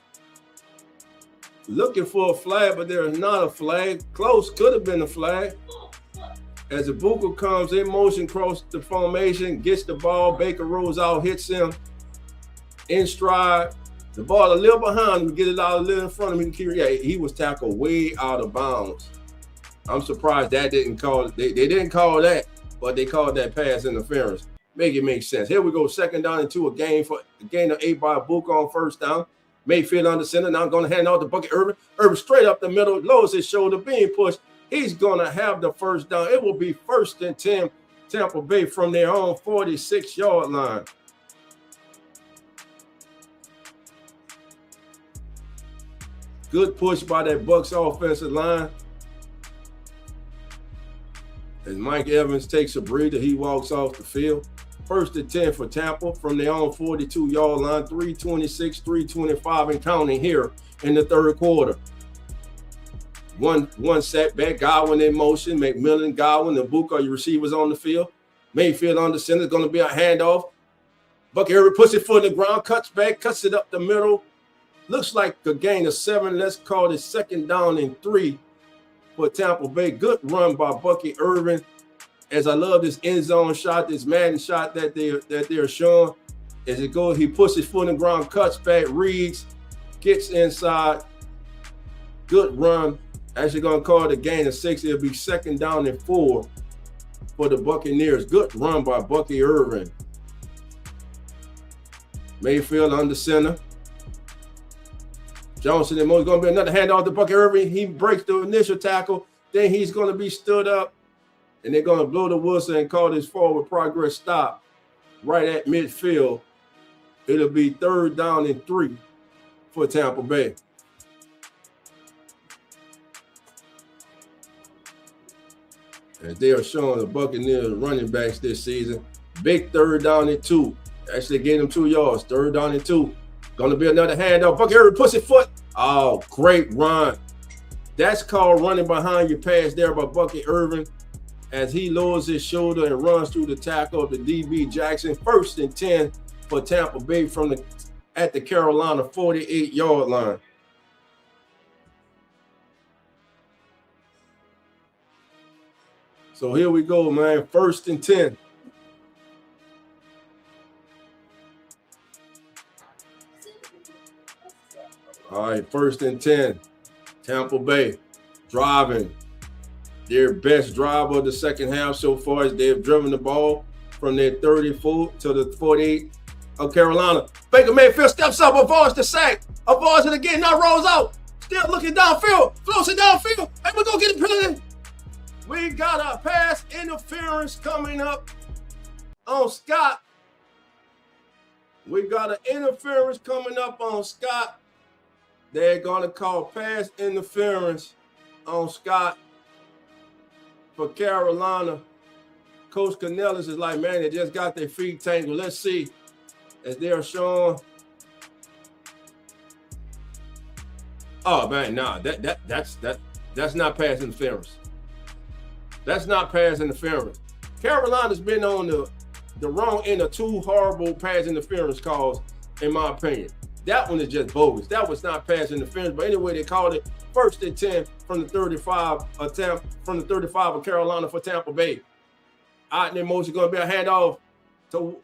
Looking for a flag, but there is not a flag. Close, could have been a flag. As Ibuka comes in motion, across the formation, gets the ball. Baker rolls out, hits him in stride. The ball a little behind him, get it out a little in front of him. Yeah, he was tackled way out of bounds. I'm surprised that didn't call it. They didn't call that, but they called that pass interference. Make it make sense. Here we go, 2nd down into a gain of 8 by Ibuka on 1st down. Mayfield under center. Now I'm going to hand out to Bucky Irvin. Irvin straight up the middle, lowers his shoulder, being pushed. He's going to have the 1st down. It will be 1st and 10, Tampa Bay from their own 46-yard line. Good push by that Bucs offensive line. As Mike Evans takes a breather, he walks off the field. First and 10 for Tampa from their own 42-yard line, 3:26, 3:25 and counting here in the third quarter. One setback, Godwin in motion, McMillan, Godwin, and Buka, your receivers on the field. Mayfield on the center, going to be a handoff. Bucky Irvin puts it foot in the ground, cuts back, cuts it up the middle. Looks like a gain of 7. Let's call it 2nd down and 3 for Tampa Bay. Good run by Bucky Irvin. As I love this end zone shot, this Madden shot that they're showing. As it goes, he puts his foot in the ground, cuts back, reads, gets inside. Good run. Actually going to call it a gain of 6. It'll be 2nd down and 4 for the Buccaneers. Good run by Bucky Irvin. Mayfield under center. Johnson and Mo's going to be another handoff to Bucky Irvin. He breaks the initial tackle. Then he's going to be stood up. And they're going to blow the whistle and call this forward progress stop right at midfield. It'll be 3rd down and 3 for Tampa Bay. As they are showing the Buccaneers running backs this season. Big 3rd down and 2. Actually getting them 2 yards. 3rd down and 2. Going to be another handoff. Bucky Irvin puts his foot. Oh, great run. That's called running behind your pass there by Bucky Irvin as he lowers his shoulder and runs through the tackle of the DB Jackson. 1st and 10 for Tampa Bay at the Carolina 48-yard line. So here we go, man. 1st and 10. All right, 1st and 10. Tampa Bay driving. Their best drive of the second half so far as they've driven the ball from their 34 to the 48 of Carolina. Baker Mayfield steps up, avoids the sack, avoids it again, now rolls out. Still looking downfield, floats it downfield. Hey, we're going to get it penalty. We got a pass interference coming up on Scott. We got an interference coming up on Scott. They're going to call pass interference on Scott for Carolina. Coach Canellis is like, man, they just got their feet tangled. Let's see as they're showing. Oh man, nah, that's not pass interference. That's not pass interference. Carolina's been on the wrong end of 2 horrible pass interference calls, in my opinion. That one is just bogus. That was not pass interference, but anyway, they called it 1st and 10 from the 35 of Carolina for Tampa Bay. Out in their motion, going to be a handoff to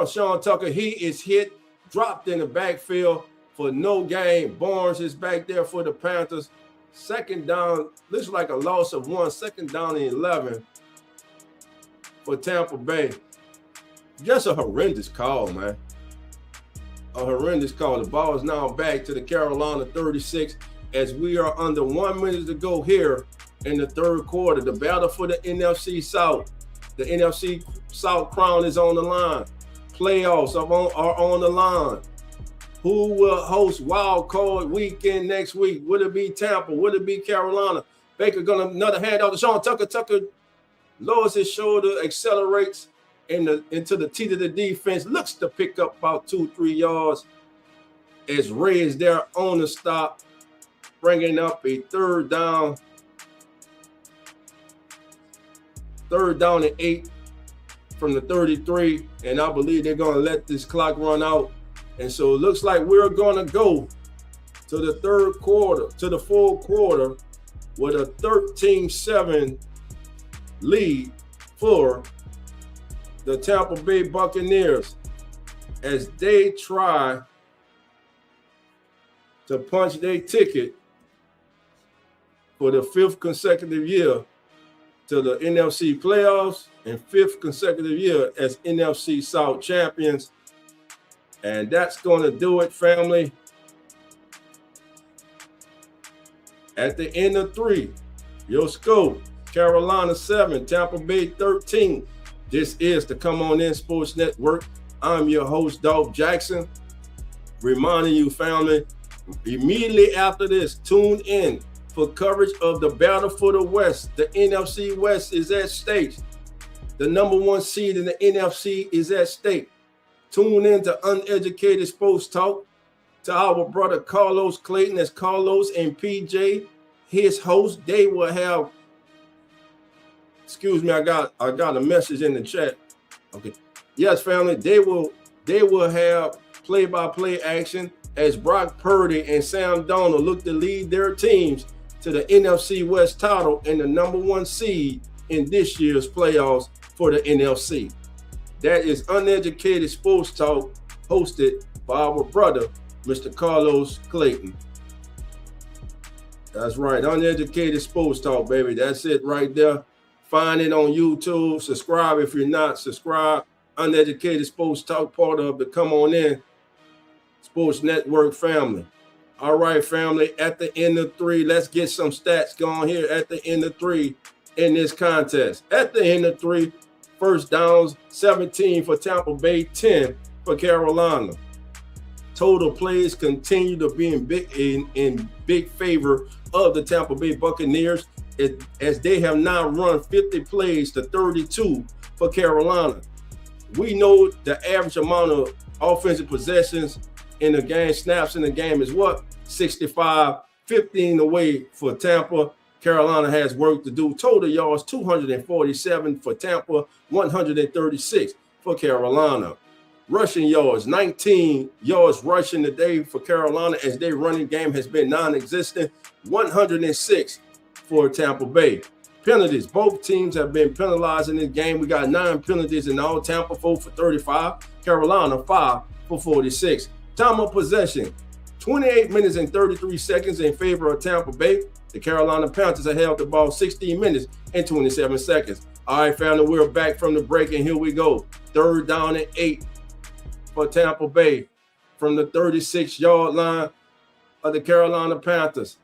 Sean Tucker. He is hit, dropped in the backfield for no gain. Barnes is back there for the Panthers. 2nd down, looks like a loss of 1. 2nd down and 11 for Tampa Bay. Just a horrendous call, man. A horrendous call. The ball is now back to the Carolina 36 as we are under 1 minute to go here in the third quarter. The battle for the NFC South. The NFC South crown is on the line. Playoffs are on the line. Who will host Wild Card Weekend next week? Would it be Tampa? Would it be Carolina? Baker gonna another handoff to Sean Tucker. Tucker lowers his shoulder, accelerates into the teeth of the defense, looks to pick up about 2-3 yards as Ray is there on the stop, bringing up a 3rd down. 3rd down and 8 from the 33, and I believe they're going to let this clock run out. And so it looks like we're going to go to the third quarter, to the fourth quarter, with a 13-7 lead for the Tampa Bay Buccaneers as they try to punch their ticket for the 5th consecutive year to the NFC playoffs and 5th consecutive year as NFC South champions. And that's going to do it, family. At the end of 3, your score, Carolina 7, Tampa Bay 13. This is the Come On In Sports Network. I'm your host, Dolph Jackson. Reminding you, family, immediately after this, tune in for coverage of the battle for the West. The NFC West is at stake. The #1 seed in the NFC is at stake. Tune in to Uneducated Sports Talk to our brother Carlos Clayton. That's Carlos and PJ, his host. They will have, excuse me, I got a message in the chat. Okay. Yes, family, they will have play-by-play action as Brock Purdy and Sam Darnold look to lead their teams to the NFC West title and the #1 seed in this year's playoffs for the NFC. That is Uneducated Sports Talk, hosted by our brother, Mr. Carlos Clayton. That's right, Uneducated Sports Talk, baby. That's it right there. Find it on YouTube. Subscribe if you're not. Subscribe. Uneducated Sports Talk, part of the Come On In Sports Network family. All right, family, at the end of 3, let's get some stats going here at the end of 3 in this contest. At the end of 3, first downs, 17 for Tampa Bay, 10 for Carolina. Total plays continue to be in big favor of the Tampa Bay Buccaneers as they have now run 50 plays to 32 for Carolina. We know the average amount of offensive possessions in the game, snaps in the game is what? 65, 15 away for Tampa. Carolina has work to do. Total yards, 247 for Tampa, 136 for Carolina. Rushing yards, 19 yards rushing today for Carolina as their running game has been non-existent, 106 for Tampa Bay. Penalties, both teams have been penalized in this game. We got 9 penalties in all. Tampa 4 for 35, Carolina 5 for 46. Time of possession, 28 minutes and 33 seconds in favor of Tampa Bay. The Carolina Panthers have held the ball 16 minutes and 27 seconds. All right, family, we're back from the break, and here we go. 3rd down and 8 for Tampa Bay from the 36-yard line of the Carolina Panthers.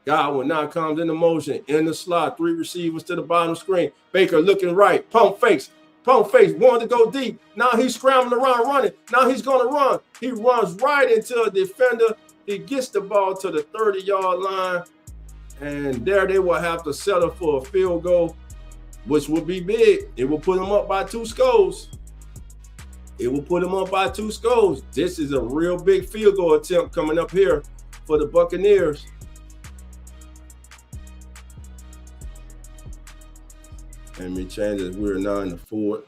Godwin now comes into motion in the slot. 3 receivers to the bottom screen. Baker looking right. Pump fakes. Wanted to go deep. Now he's scrambling around running. Now he's going to run. He runs right into a defender. He gets the ball to the 30-yard line. And there they will have to settle for a field goal, which will be big. It will put them up by 2 scores. This is a real big field goal attempt coming up here for the Buccaneers. Let me change it. We're now in the 4th.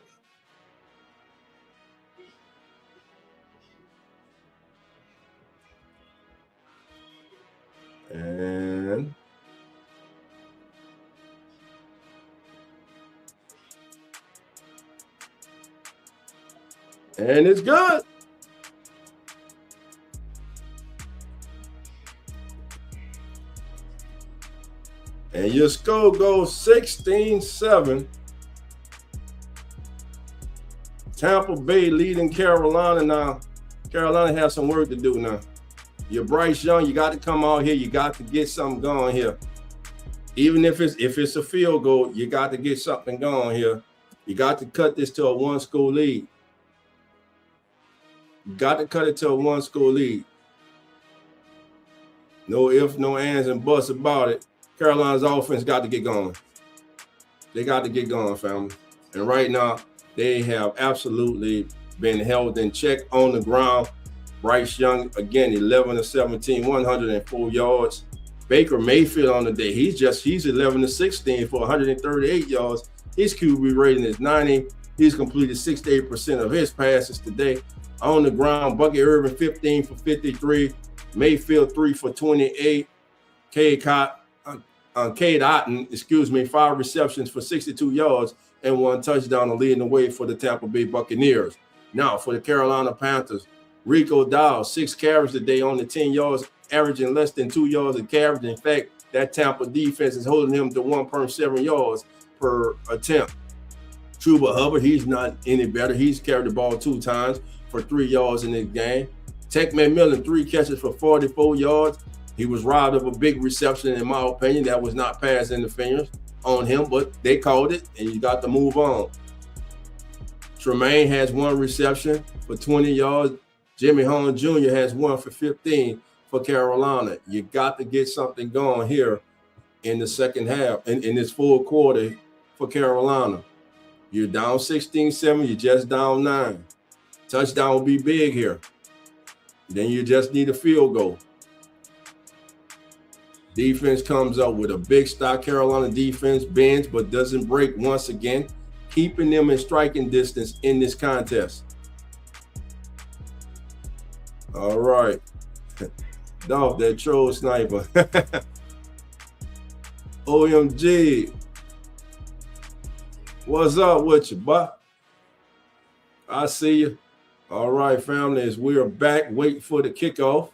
And it's good. And your score goes 16-7. Tampa Bay leading Carolina now. Carolina has some work to do now. You're Bryce Young. You got to come out here. You got to get something going here. Even if it's a field goal, you got to get something going here. You got to cut this to a 1-score lead. You got to cut it to a 1-score lead. No ifs, no ands, and buts about it. Carolina's offense got to get going. They got to get going, family. And right now, they have absolutely been held in check on the ground. Bryce Young, again, 11 of 17, 104 yards. Baker Mayfield on the day, he's 11 of 16 for 138 yards. His QB rating is 90. He's completed 68% of his passes today. On the ground, Bucky Irvin, 15 for 53. Mayfield, 3 for 28. Cade Otton, 5 receptions for 62 yards and 1 touchdown, leading the way for the Tampa Bay Buccaneers. Now, for the Carolina Panthers, Rico Dowdle, 6 carries today on the 10 yards, averaging less than 2 yards a carry. In fact, that Tampa defense is holding him to 1.7 yards per attempt. Chuba Hubbard, he's not any better. He's carried the ball 2 times for 3 yards in this game. Tech McMillan, 3 catches for 44 yards. He was robbed of a big reception, in my opinion. That was not pass interference on him, but they called it, and you got to move on. Tremaine has 1 reception for 20 yards. Jimmy Holland Jr. has 1 for 15 for Carolina. You got to get something going here in the second half, in this 4th quarter for Carolina. You're down 16-7. You're just down 9. Touchdown will be big here. Then you just need a field goal. Defense comes up with a big stop. Carolina defense bends but doesn't break once again, keeping them in striking distance in this contest. All right. Dolph, that troll sniper. OMG. What's up with you, boy? I see you. All right, family, as we are back, waiting for the kickoff.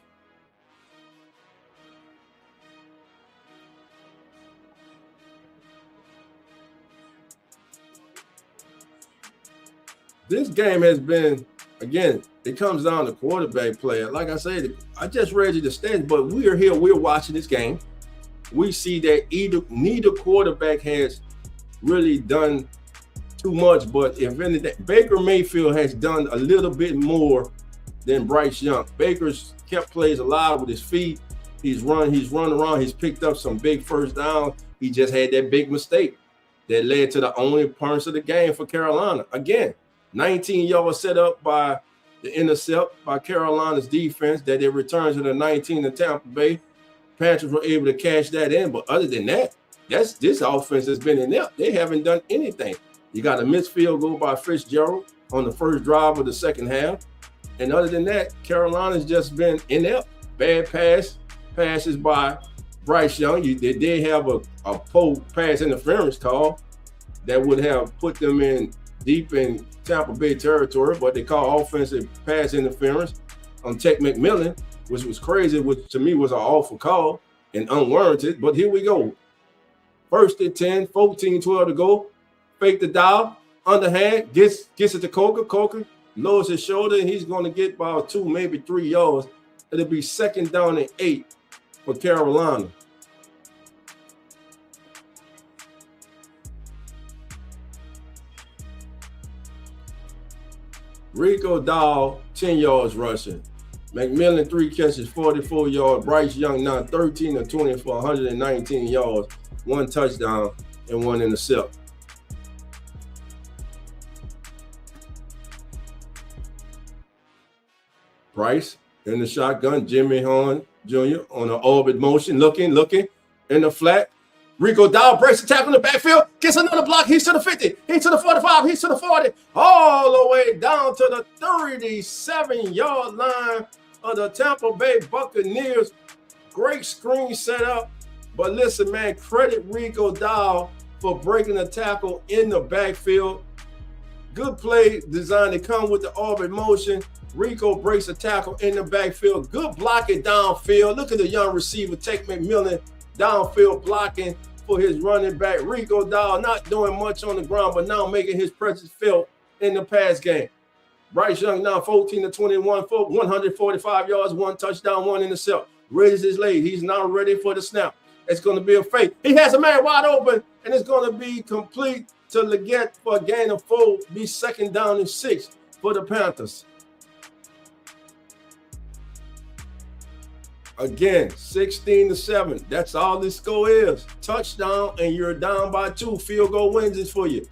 This game has been, again, it comes down to quarterback play. Like I said, I just read you the stats, but we are here, we're watching this game. We see that neither quarterback has really done too much, but if anything, Baker Mayfield has done a little bit more than Bryce Young. Baker's kept plays alive with his feet. He's run around. He's picked up some big first down. He just had that big mistake that led to the only punch of the game for Carolina. Again, 19 yards set up by the intercept by Carolina's defense that they returned to the 19 in Tampa Bay. Panthers were able to cash that in, but other than that, this offense has been inept. They haven't done anything. You got a missed field goal by Fitzgerald on the first drive of the second half. And other than that, Carolina's just been inept. Bad passes by Bryce Young. They did have a pass interference call that would have put them in deep in Tampa Bay territory, but they call offensive pass interference on Tech McMillan, which was crazy, which to me was an awful call and unwarranted. But here we go. First and 10, 14-12 to go. Fake the dial, underhand, gets it to Coker. Coker lowers his shoulder, and he's going to get about 2, maybe 3 yards. It'll be second down and 8 for Carolina. Rico Dowd, 10 yards rushing. McMillan, 3 catches, 44 yards. Bryce Young, now 13 of 20 for 119 yards, 1 touchdown and 1 intercept. Bryce in the shotgun, Jimmy Horn Jr. on an orbit motion, looking in the flat. Rico Dowd breaks the tackle in the backfield, gets another block. He's to the 50, he's to the 45, he's to the 40, all the way down to the 37-yard line of the Tampa Bay Buccaneers. Great screen setup. But listen, man, credit Rico Dowd for breaking the tackle in the backfield. Good play designed to come with the orbit motion. Rico breaks a tackle in the backfield. Good blocking downfield. Look at the young receiver, Tech McMillan, downfield blocking for his running back. Rico Dowd not doing much on the ground, but now making his presence felt in the pass game. Bryce Young now 14 to 21 for 145 yards, 1 touchdown, 1 intercept. Raises his leg. He's now ready for the snap. It's going to be a fake. He has a man wide open, and it's going to be complete to Leggett for a gain of 4. Be second down and 6 for the Panthers. Again, 16-7. That's all this score is. Touchdown, and you're down by 2. Field goal wins it for you.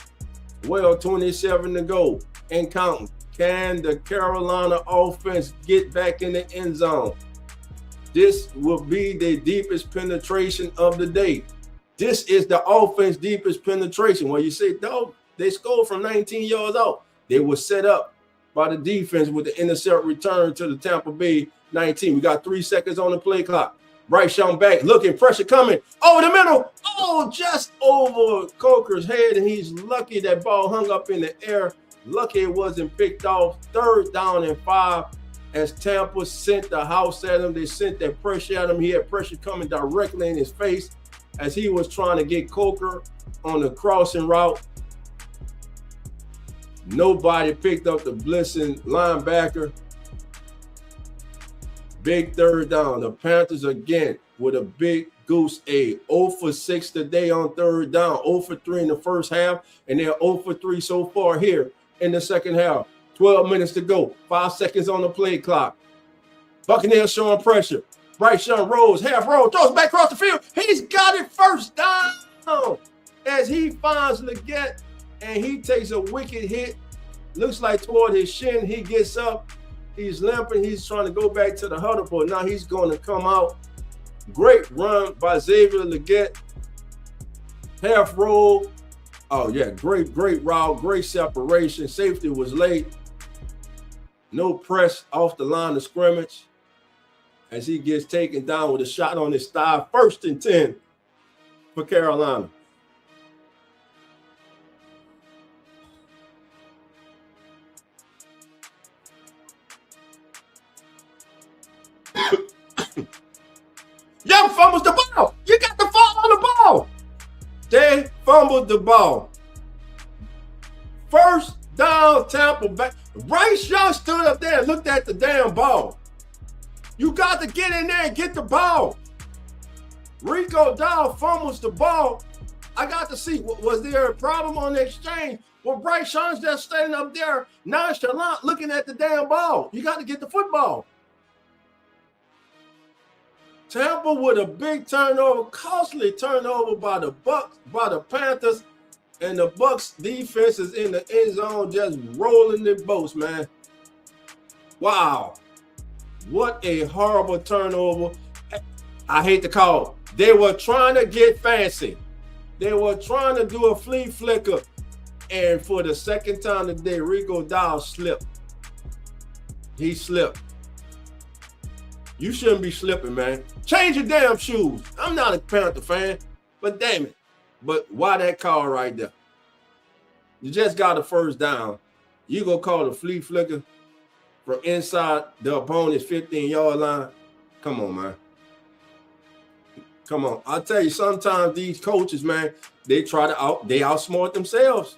Well, 27 to go and counting. Can the Carolina offense get back in the end zone? This will be the deepest penetration of the day. This is the offense deepest penetration. Well, you say, dog, they scored from 19 yards out. They were set up by the defense with the intercept return to the Tampa Bay 19. We got 3 seconds on the play clock. Bryce Young back, looking, pressure coming. Over the middle. Oh, just over Coker's head, and he's lucky that ball hung up in the air. Lucky it wasn't picked off. 3rd down and 5 as Tampa sent the house at him. They sent that pressure at him. He had pressure coming directly in his face as he was trying to get Coker on the crossing route. Nobody picked up the blitzing linebacker. Big 3rd down. The Panthers again with a big goose egg. 0 for 6 today on 3rd down. 0 for 3 in the first half, and they're 0 for 3 so far here in the second half. 12 minutes to go. 5 seconds on the play clock. Buccaneers showing pressure. Bryce Young rolls, half roll, throws back across the field. He's got it, first down as he finds Leggett and he takes a wicked hit. Looks like toward his shin. He gets up. He's limping. He's trying to go back to the huddle, but now he's going to come out. Great run by Xavier Legette. Half roll. Oh, yeah, great route, great separation. Safety was late. No press off the line of scrimmage as he gets taken down with a shot on his thigh. 1st and 10 for Carolina. Young fumbles the ball. You got the fall on the ball. They fumbled the ball. 1st down, Tampa Bay. Bryce Young stood up there and looked at the damn ball. You got to get in there and get the ball. Rico Dowd fumbles the ball. I got to see, was there a problem on the exchange? Well, Bryce Young's just standing up there nonchalant looking at the damn ball. You got to get the football. Tampa with a big turnover, costly turnover by the Panthers, and the Bucs defense is in the end zone just rolling their boats, man. Wow. What a horrible turnover. I hate to call. They were trying to get fancy. They were trying to do a flea flicker, and for the second time today, Rico Dowd slipped. He slipped. You shouldn't be slipping, man. Change your damn shoes. I'm not a Panther fan, but damn it. But why that call right there? You just got a 1st down. You gonna call the flea flicker from inside the opponent's 15-yard line? Come on, man. Come on. I'll tell you, sometimes these coaches, man, they outsmart themselves.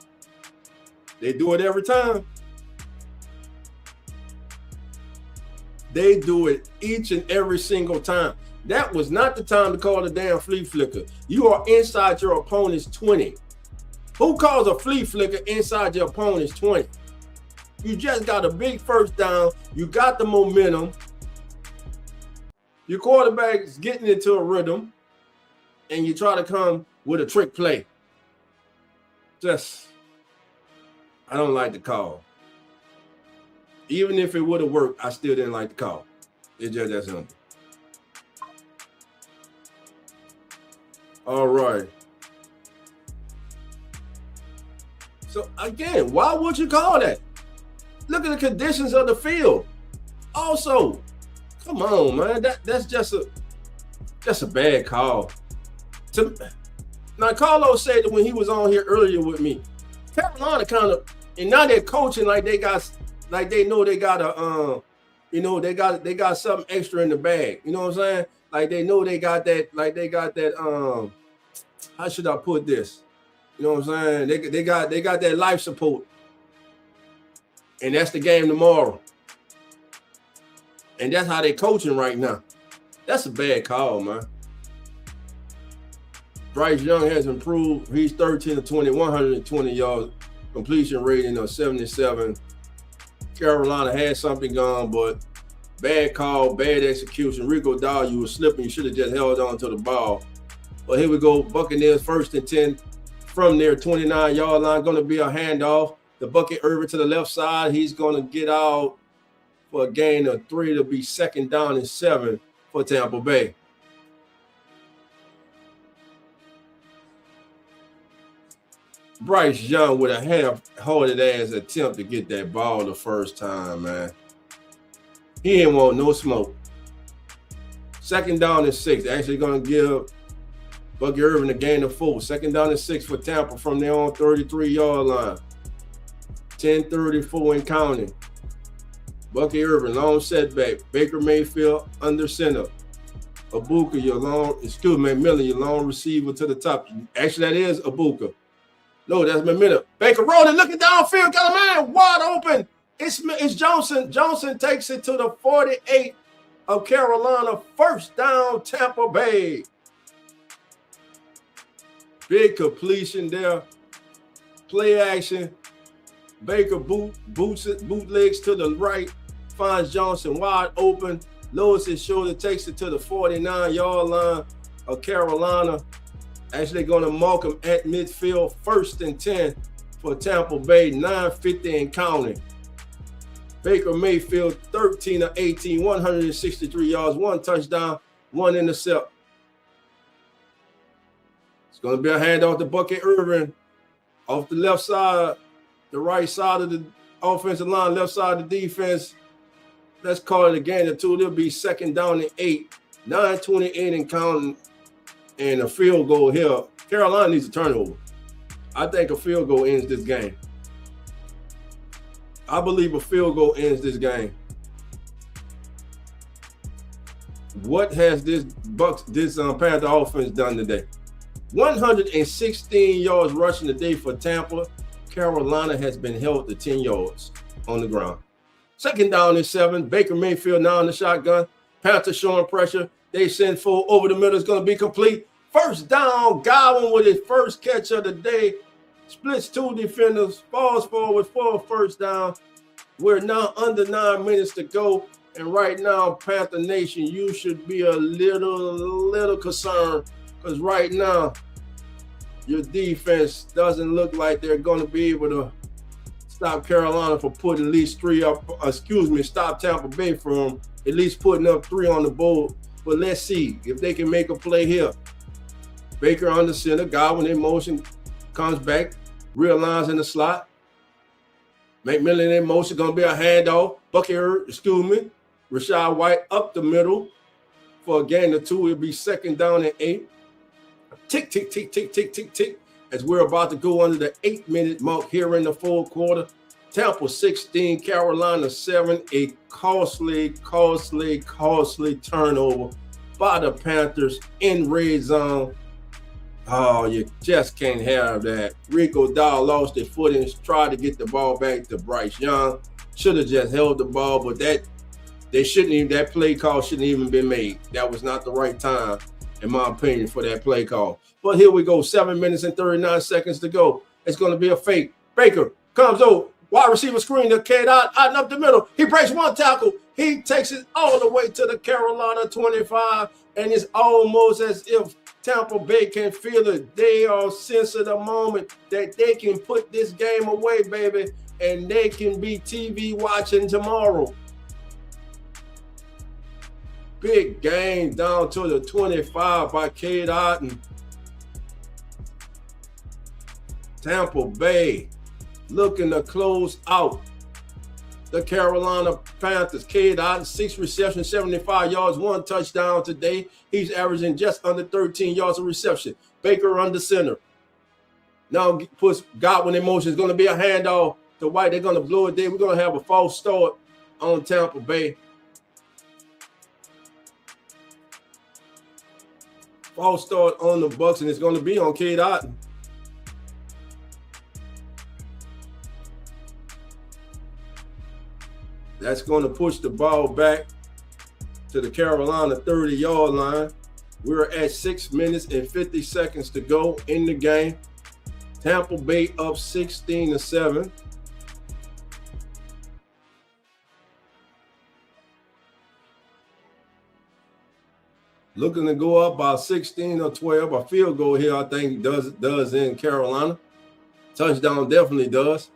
They do it every time. They do it each and every single time. That was not the time to call the damn flea flicker. You are inside your opponent's 20. Who calls a flea flicker inside your opponent's 20? You just got a big 1st down. You got the momentum. Your quarterback is getting into a rhythm, and you try to come with a trick play. I don't like the call. Even if it would have worked, I still didn't like the call. It's just that simple. All right. So, again, why would you call that? Look at the conditions of the field. Also, come on, man. That's just a bad call. Now, Carlos said that when he was on here earlier with me, Carolina kind of, and now they're coaching like they know they got a they got something extra in the bag. You know what I'm saying? Like they know they got that, how should I put this? You know what I'm saying? They got that life support. And that's the game tomorrow. And that's how they coaching right now. That's a bad call, man. Bryce Young has improved. He's 13 of 20, 120 yards, completion rating of 77. Carolina had something going, but bad call, bad execution. Rico Dowd, you were slipping. You should have just held on to the ball. But here we go. Buccaneers 1st and 10 from their 29-yard line. Going to be a handoff. The Bucket Irvin to the left side. He's going to get out for a gain of 3 to be 2nd down and 7 for Tampa Bay. Bryce Young with a half-hearted ass attempt to get that ball the first time, man. He didn't want no smoke. 2nd down and 6. They're actually going to give Bucky Irvin a gain of 4. 2nd down and 6 for Tampa from their own 33-yard line. 10:34 and counting. Bucky Irvin, long setback. Baker Mayfield under center. Miller, your long receiver to the top. Actually, that is Ibuka. No, that's McMillan. Baker rolling, looking downfield, got a man wide open. It's Johnson. Johnson takes it to the 48 of Carolina. 1st down, Tampa Bay. Big completion there. Play action. Baker bootlegs to the right, finds Johnson wide open. Lowers his shoulder, takes it to the 49-yard line of Carolina. Actually going to mark him at midfield. 1st and 10 for Tampa Bay, 950 and counting. Baker Mayfield, 13 of 18, 163 yards, 1 touchdown, 1 intercept. It's going to be a handoff to Bucky Irvin off the left side, the right side of the offensive line, left side of the defense. Let's call it a gain of 2. It'll be 2nd down and 8, 9:28 and counting, and a field goal here. Carolina needs a turnover. I think a field goal ends this game. I believe a field goal ends this game. What has this Panther offense done today? 116 yards rushing today for Tampa. Carolina has been held to 10 yards on the ground. 2nd down and 7. Baker Mayfield now in the shotgun. Panthers showing pressure. They send full over the middle. It's going to be complete. 1st down. Godwin with his first catch of the day. Splits 2 defenders. Falls forward for a 1st down. We're now under 9 minutes to go. And right now, Panther Nation, you should be a little concerned. Because right now, your defense doesn't look like they're going to be able to stop Carolina from putting at least 3 up. Stop Tampa Bay from at least putting up 3 on the board. But let's see if they can make a play here. Baker under center. Godwin in motion. Comes back. Realigns in the slot. McMillan in motion. Going to be a handoff. Rashad White up the middle for a gain of 2. It'll be 2nd down and 8. Tick, tick, tick, tick, tick, tick, tick. As we're about to go under the 8-minute mark here in the 4th quarter. Tampa 16, Carolina 7. A costly turnover by the Panthers in red zone. Oh, you just can't have that. Rico Dow lost his footing, tried to get the ball back to Bryce Young. Should have just held the ball, but that play call shouldn't even been made. That was not the right time, in my opinion, for that play call. But here we go, 7 minutes and 39 seconds to go. It's going to be a fake. Baker comes over, wide receiver screen, the kid out and up the middle. He breaks 1 tackle. He takes it all the way to the Carolina 25, and it's almost as if Tampa Bay can feel it. They are sensing the moment that they can put this game away, baby, and they can be TV watching tomorrow. Big game down to the 25 by Cade Otton. Tampa Bay looking to close out the Carolina Panthers. Cade Otton, 6 receptions, 75 yards, 1 touchdown today. He's averaging just under 13 yards of reception. Baker under center. Now puts Godwin in motion. It's going to be a handoff to White. They're going to blow it there. We're going to have a false start on Tampa Bay. False start on the Bucs, and it's going to be on Cade Otton. That's going to push the ball back to the Carolina 30-yard line. We're at 6 minutes and 50 seconds to go in the game. Tampa Bay up 16-7. Looking to go up by 16 or 12. A field goal here, I think, does in Carolina. Touchdown definitely does.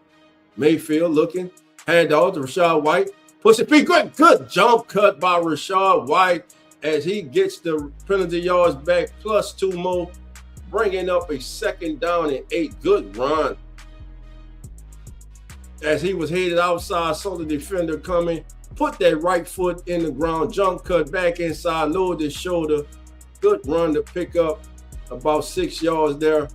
Mayfield looking. Handoff to Rashad White. Push it. Good jump cut by Rashad White as he gets the penalty yards back plus 2 more, bringing up a 2nd down and 8. Good run. As he was headed outside, saw the defender coming, put that right foot in the ground, jump cut back inside, lowered his shoulder. Good run to pick up about 6 yards there.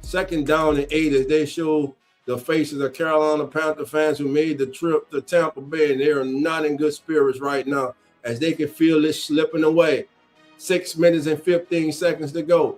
2nd down and 8 as they show the faces of Carolina Panther fans who made the trip to Tampa Bay, and they are not in good spirits right now as they can feel it slipping away. 6 minutes and 15 seconds to go.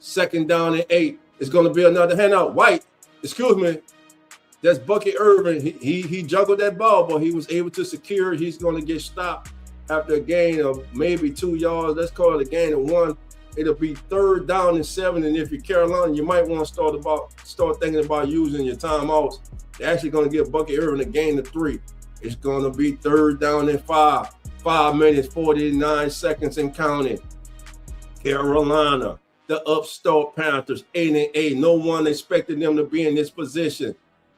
2nd down and 8. It's going to be another handout. White, that's Bucky Irvin. He juggled that ball, but he was able to secure it. He's going to get stopped after a gain of maybe 2 yards. Let's call it a gain of 1. It'll be 3rd down and 7. And if you're Carolina, you might want to start thinking about using your timeouts. They're actually going to give Bucky Irvin a gain of 3. It's going to be 3rd down and 5. 5 minutes, 49 seconds and counting. Carolina the upstart Panthers, 8-8. No one expected them to be in this position.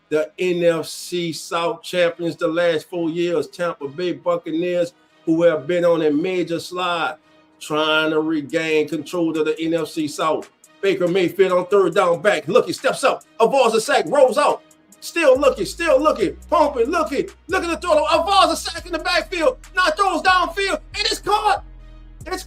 The NFC South champions the last 4 years, Tampa Bay Buccaneers, who have been on a major slide, trying to regain control of the NFC South. Baker Mayfield on third down back. Looking, steps up. Avoids a sack, rolls out. Still looking, pumping, looking to throw. Avoids a sack in the backfield. Now throws downfield, and it's caught. It's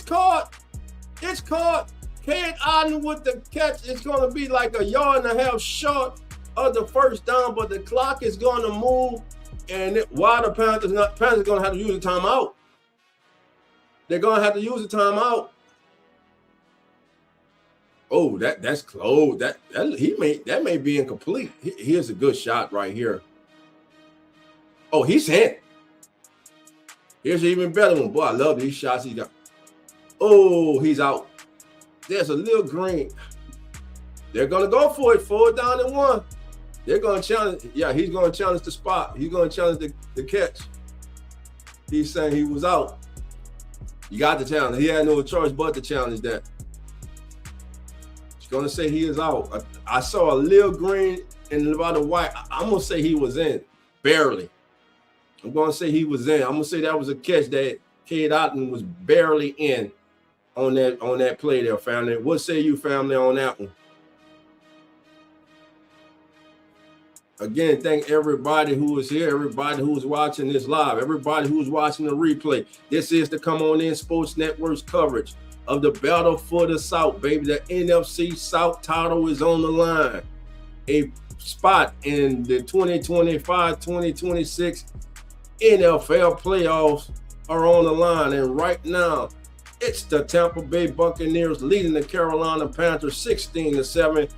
caught. Cade Otton with the catch. It's going to be like a yard and a half short of the first down, but the clock is going to move. And why the Panthers going to have to use a timeout? They're going to have to use a timeout. Oh, that's close. That may be incomplete. Here's a good shot right here. Oh, he's hit. Here's an even better one. Boy, I love these shots he got. Oh, he's out. There's a little green. They're gonna go for it. 4 down and 1. They're gonna challenge. Yeah, he's gonna challenge the spot. He's gonna challenge the catch. He's saying he was out. You got the challenge. He had no choice but to challenge that. He's gonna say he is out. I saw a little green and about a white. I'm gonna say he was in, barely. I'm gonna say he was in. I'm gonna say that was a catch that Cade Otton was barely in on that play there, family. What say you, family, on that one? Again, thank everybody who is here, everybody who is watching this live, everybody who is watching the replay. This is the Come On In Sports Network's coverage of the battle for the South, baby. The NFC South title is on the line. A spot in the 2025-2026 NFL playoffs are on the line. And right now, it's the Tampa Bay Buccaneers leading the Carolina Panthers 16-7.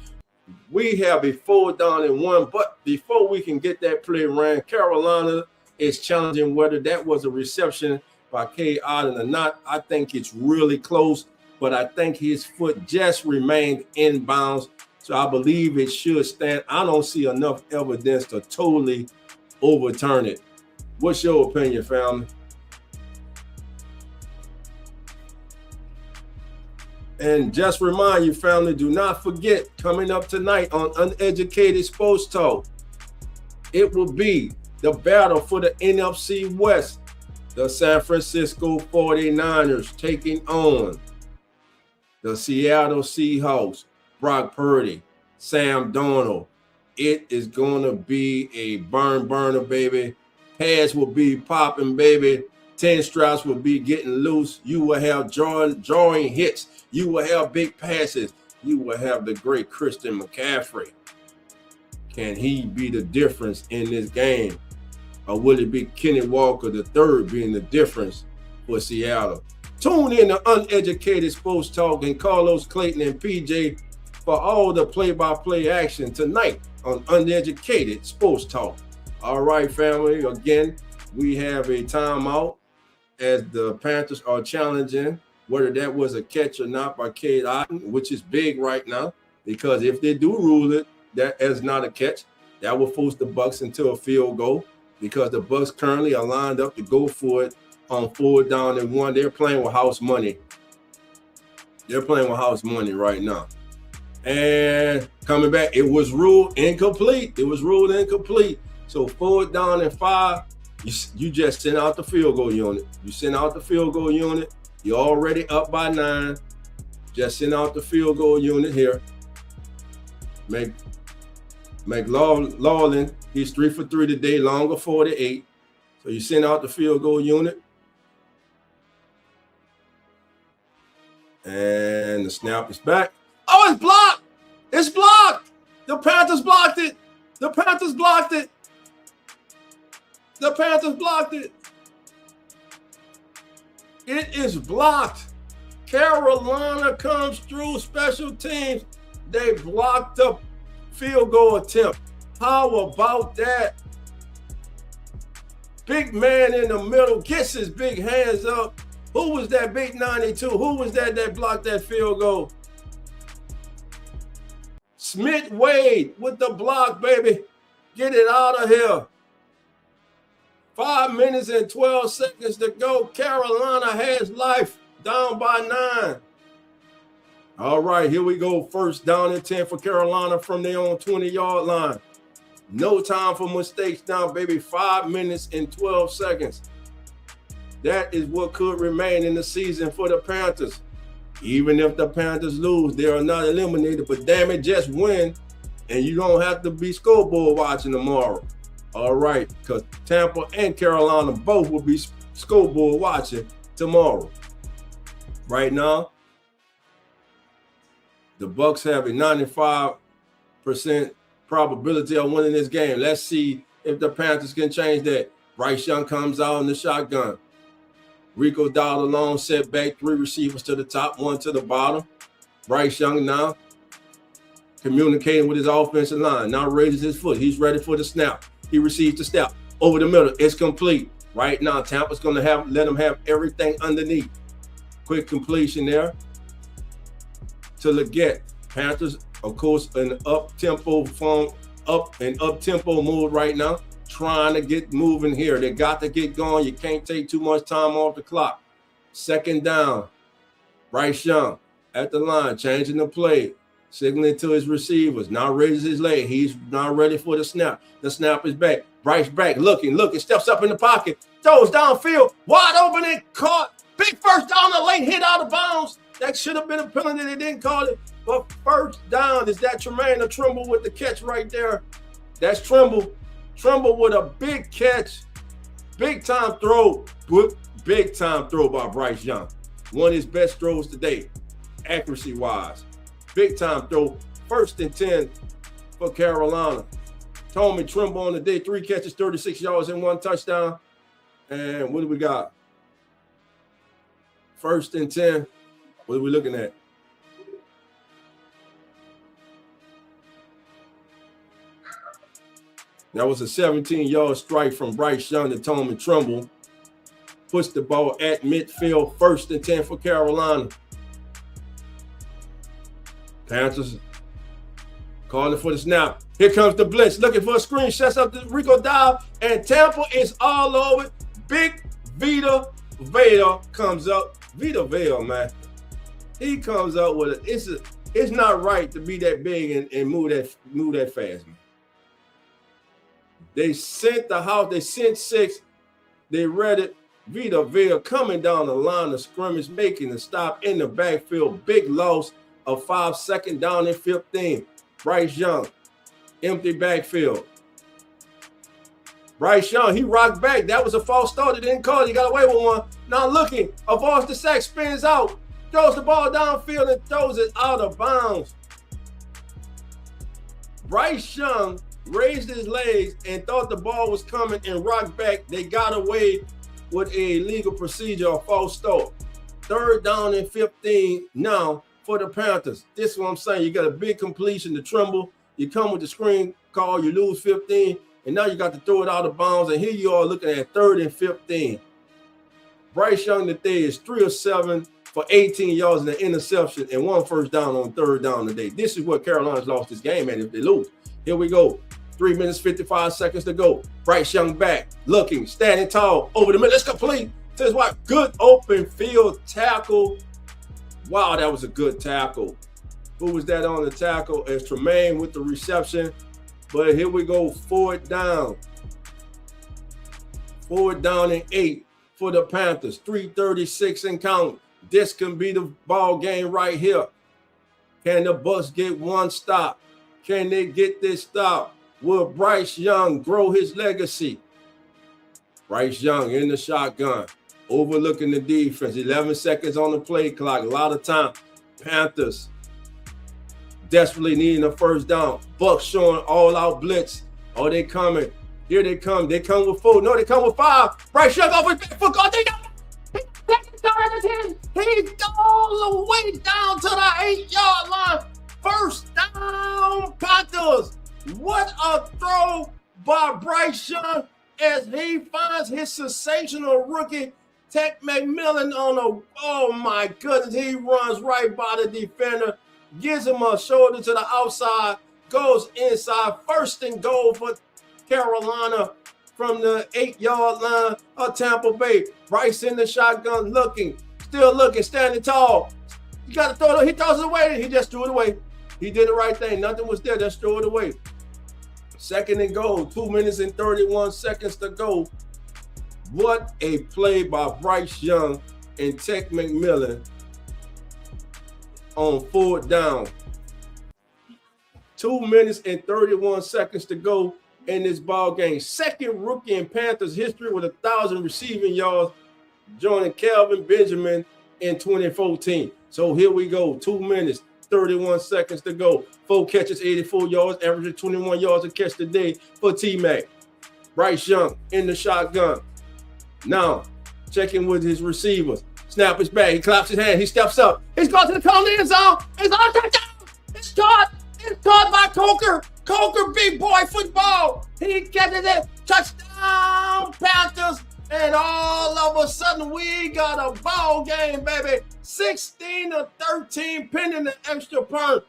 We have a 4 down and 1, but before we can get that play ran, Carolina is challenging whether that was a reception by Cade Otton or not. I think it's really close, but I think his foot just remained in bounds, so I believe it should stand. I don't see enough evidence to totally overturn it. What's your opinion, family? And just remind you, family, do not forget, coming up tonight on Uneducated Sports Talk, it will be the battle for the NFC West. The San Francisco 49ers taking on the Seattle Seahawks, Brock Purdy, Sam Darnold. It is going to be a burner, baby. Pads will be popping, baby. 10 straps will be getting loose. You will have drawing hits. You will have big passes. You will have the great Christian McCaffrey. Can he be the difference in this game? Or will it be Kenny Walker III being the difference for Seattle? Tune in to Uneducated Sports Talk and Carlos Clayton and PJ for all the play-by-play action tonight on Uneducated Sports Talk. All right, family. Again, we have a timeout as the Panthers are challenging whether that was a catch or not by Cade Otton, which is big right now, because if they do rule it that as not a catch, that will force the Bucs into a field goal, because the Bucs currently are lined up to go for it on 4 down and 1. They're playing with house money. They're playing with house money right now. And coming back, it was ruled incomplete. So 4 down and 5, you just send out the field goal unit. You're already up by 9. Just send out the field goal unit here. McLaughlin, he's 3 for 3 today, longer 48. So you send out the field goal unit. And the snap is back. Oh, it's blocked. It's blocked. The Panthers blocked it. It is blocked. Carolina comes through special teams. They blocked the field goal attempt. How about that? Big man in the middle gets his big hands up. Who was that big 92? Who was that blocked that field goal? Smith Wade with the block, baby. Get it out of here. 5 minutes and 12 seconds to go. Carolina has life, down by 9. All right, here we go. First down and 10 for Carolina from their own 20-yard line. No time for mistakes now, baby. 5 minutes and 12 seconds. That is what could remain in the season for the Panthers. Even if the Panthers lose, they are not eliminated, but damn it, just win, and you don't have to be scoreboard watching tomorrow. All right, because Tampa and Carolina both will be scoreboard watching tomorrow. Right now, the Bucs have a 95% probability of winning this game. Let's see if the Panthers can change that. Bryce Young comes out in the shotgun. Rico Dowdle alone, set back, 3 receivers to the top, 1 to the bottom. Bryce Young now communicating with his offensive line. Now raises his foot. He's ready for the snap. He receives the snap. Over the middle. It's complete. Right now, Tampa's going to let him have everything underneath. Quick completion there to Leggett. Panthers, of course, in up-tempo mode right now, trying to get moving here. They got to get going. You can't take too much time off the clock. Second down. Bryce Young at the line, changing the play, signaling to his receivers. Now raises his leg. He's now ready for the snap. The snap is back. Bryce back, looking, steps up in the pocket, throws downfield, wide open and caught. Big first down, a late hit out of bounds. That should have been a penalty. They didn't call it. But first down, is that Tremaine or Trimble with the catch right there? That's Trimble. Trimble with a big catch. Big time throw. Big time throw by Bryce Young. One of his best throws today, accuracy-wise. Big time throw. First and 10 for Carolina. Tommy Trimble on the day, 3 catches, 36 yards, and 1 touchdown. And what do we got? First and 10. What are we looking at? That was a 17-yard strike from Bryce Young to Tommy Trimble. Puts the ball at midfield. First and 10 for Carolina. Panthers calling for the snap. Here comes the blitz. Looking for a screen. Sets up to Rico Dowdle. And Tampa is all over it. Big Vita Vea comes up. Vita Vea, man. He comes up with it. It's not right to be that big and move that fast, man. They sent the house. They sent 6. They read it. Vita Vea coming down the line of scrimmage, making the stop in the backfield. Big loss of 5, second down and 15. Bryce Young, empty backfield. Bryce Young, he rocked back. That was a false start. They didn't call it. He got away with one. Now looking, avoids the sack, spins out, throws the ball downfield and throws it out of bounds. Bryce Young raised his legs and thought the ball was coming and rocked back. They got away with a legal procedure, a false start. Third down and 15 now for the Panthers. This is what I'm saying. You got a big completion to Trimble. You come with the screen call, you lose 15, and now you got to throw it out of bounds. And here you are looking at 3rd and 15. Bryce Young today is 3 of 7 for 18 yards and an interception and 1 first down on 3rd down today. This is what Carolina's lost this game, and if they lose. Here we go. 3 minutes, 55 seconds to go. Bryce Young back, looking, standing tall, over the middle. It's complete. Says what? Good open field tackle. Wow, that was a good tackle. Who was that on the tackle? It's Tremaine with the reception. But here we go, 4th down. 4th down and 8 for the Panthers. 3:36 and counting. This can be the ball game right here. Can the Bucs get one stop? Can they get this stop? Will Bryce Young grow his legacy? Bryce Young in the shotgun, overlooking the defense. 11 seconds on the play clock, a lot of time. Panthers desperately needing a first down. Bucs showing all-out blitz. Oh, they coming. Here they come. They come with 4. No, they come with 5. Bryce Young off his back foot. Oh, he's all the way down to the 8-yard line. First down, Panthers. What a throw by Bryce Young as he finds his sensational rookie, Tech McMillan, oh my goodness, he runs right by the defender, gives him a shoulder to the outside, goes inside. First and goal for Carolina from the 8-yard line of Tampa Bay. Bryce in the shotgun, looking, still looking, standing tall. You got to throw it. He throws it away. He just threw it away. He did the right thing. Nothing was there. Just throw it away. 2nd and goal. 2 minutes and 31 seconds to go. What a play by Bryce Young and Tech McMillan on 4th down. 2 minutes and 31 seconds to go in this ball game. 2nd rookie in Panthers history with 1,000 receiving yards, joining Kelvin Benjamin in 2014. So here we go. 2 minutes, 31 seconds to go. 4 catches, 84 yards, averaging 21 yards a catch today for T-Mac. Bryce Young in the shotgun. Now, checking with his receivers. Snap his back. He claps his hand. He steps up. He's going to the corner end zone. It's on touchdown. It's caught. It's caught by Coker. Coker, big boy football. He catches it. Touchdown, Panthers. And all of a sudden, we got a ball game, baby. 16-13, pending the extra point.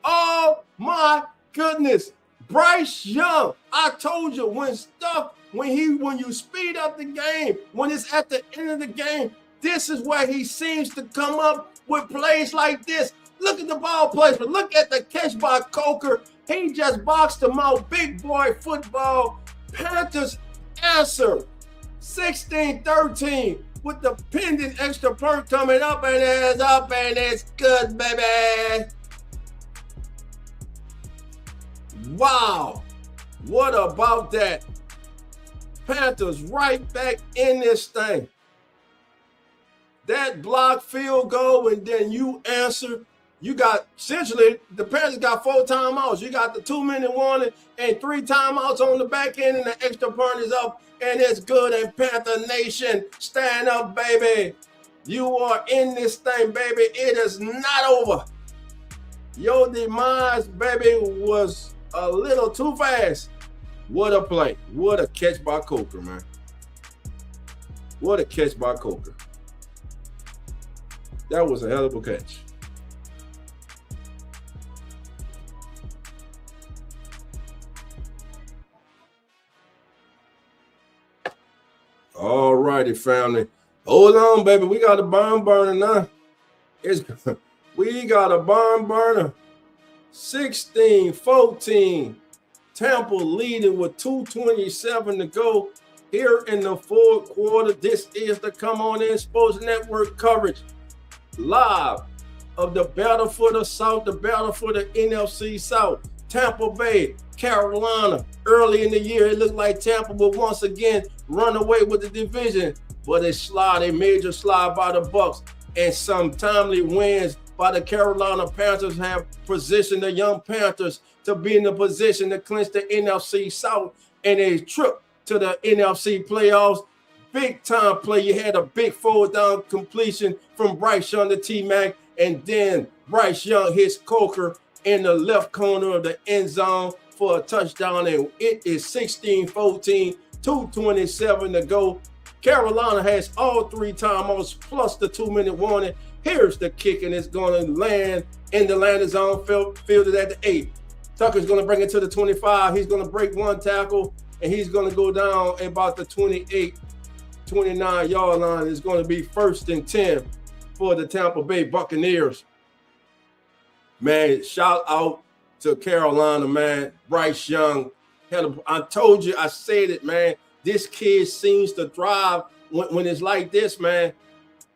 Oh, my goodness. Bryce Young, I told you, when you speed up the game, when it's at the end of the game, this is where he seems to come up with plays like this. Look at the ball placement. Look at the catch by Coker. He just boxed him out. Big boy football. Panthers answer 16-13 with the pending extra point coming up, and it's good, baby. Wow. What about that? Panthers right back in this thing. That block field goal, and then you answer. You got, essentially, the Panthers got 4 timeouts. You got the 2-minute warning and 3 timeouts on the back end, and the extra point is up, and it's good. And Panther Nation, stand up, baby. You are in this thing, baby. It is not over. Your demise, baby, was a little too fast. What a play. What a catch by Coker, man. What a catch by Coker. That was a hell of a catch. All righty, family. Hold on, baby. We got a barn burner now. We got a barn burner. 16-14. Tampa leading with 2:27 to go here in the 4th quarter. This is the Come On In Sports Network coverage live of the battle for the South, the battle for the NFC South. Tampa Bay, Carolina. Early in the year, it looked like Tampa would once again run away with the division, but a major slide by the Bucs, and some timely wins by the Carolina Panthers have positioned the young Panthers to be in the position to clinch the NFC South and a trip to the NFC playoffs. Big time play. You had a big 4th down completion from Bryce Young to T-Mac, and then Bryce Young hits Coker in the left corner of the end zone for a touchdown, and it is 16-14, 2:27 to go. Carolina has all 3 timeouts plus the 2-minute warning. Here's the kick, and it's going to land in the landing zone, fielded at the 8. Tucker's going to bring it to the 25. He's going to break 1 tackle, and he's going to go down about the 28, 29-yard line. It's going to be 1st and 10 for the Tampa Bay Buccaneers. Man, shout out to Carolina, man. Bryce Young. I told you, I said it, man. This kid seems to thrive when it's like this, man.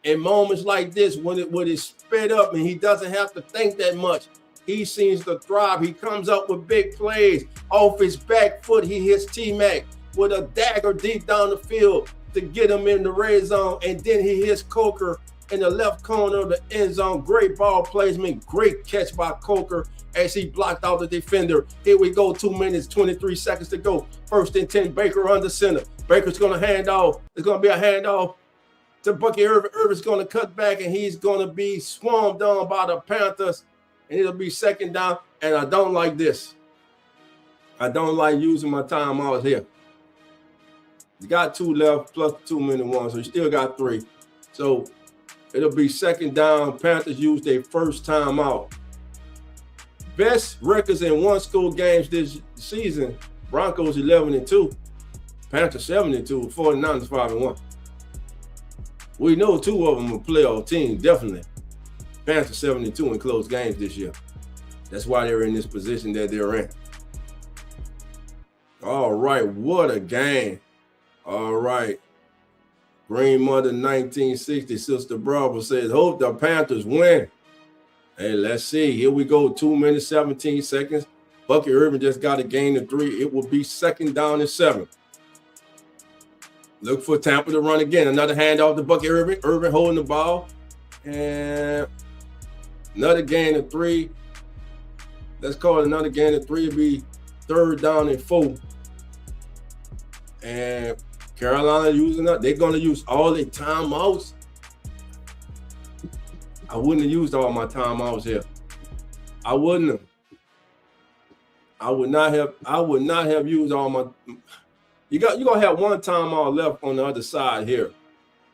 In moments like this, when it's sped up and he doesn't have to think that much, he seems to thrive. He comes up with big plays. Off his back foot, he hits T-Mac with a dagger deep down the field to get him in the red zone, and then he hits Coker in the left corner of the end zone. Great ball placement, great catch by Coker as he blocked out the defender. Here we go, 2 minutes, 23 seconds to go. 1st and 10, Baker under center. Baker's going to hand off. It's going to be a handoff to Bucky Irvin. Irvin's going to cut back, and he's going to be swarmed on by the Panthers, and it'll be 2nd down, and I don't like this. I don't like using my timeouts here. You got 2 left plus the 2-minute one, so you still got 3. So it'll be 2nd down. Panthers used their first timeout. Best records in one-score games this season: Broncos 11-2, Panthers 7-2, 49ers 5-1. We know 2 of them are playoff teams, definitely. Panthers 72 in close games this year. That's why they're in this position that they're in. All right, what a game. All right. Green Mother 1960, Sister Bravo says, hope the Panthers win. Hey, let's see. Here we go. 2 minutes, 17 seconds. Bucky Irvin just got a gain of 3. It will be 2nd down and 7. Look for Tampa to run again. Another handoff to Bucky Irvin. Irvin holding the ball. And another gain of 3. Let's call it another gain of 3. It'll be 3rd down and 4. And Carolina using that. They're going to use all their timeouts. I wouldn't have used all my timeouts here. I wouldn't have. I would not have used all my. You're gonna have one timeout left on the other side here.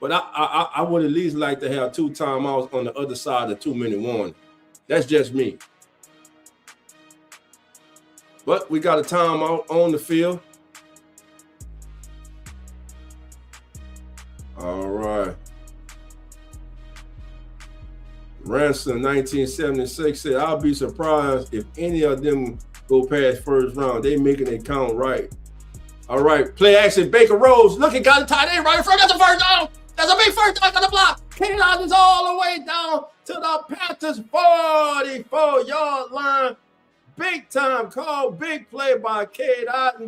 But I would at least like to have 2 timeouts on the other side of 2-minute warning. That's just me. But we got a timeout on the field. All right. Ransom 1976 said, I'll be surprised if any of them go past first round. They making it count right. All right. Play action. Baker Rose. Look, he got a tight end right in front. That's a first down. That's a big first down on the block. K-Dot is all the way down to the Panthers 44-yard line. Big time call. Big play by K-Dot.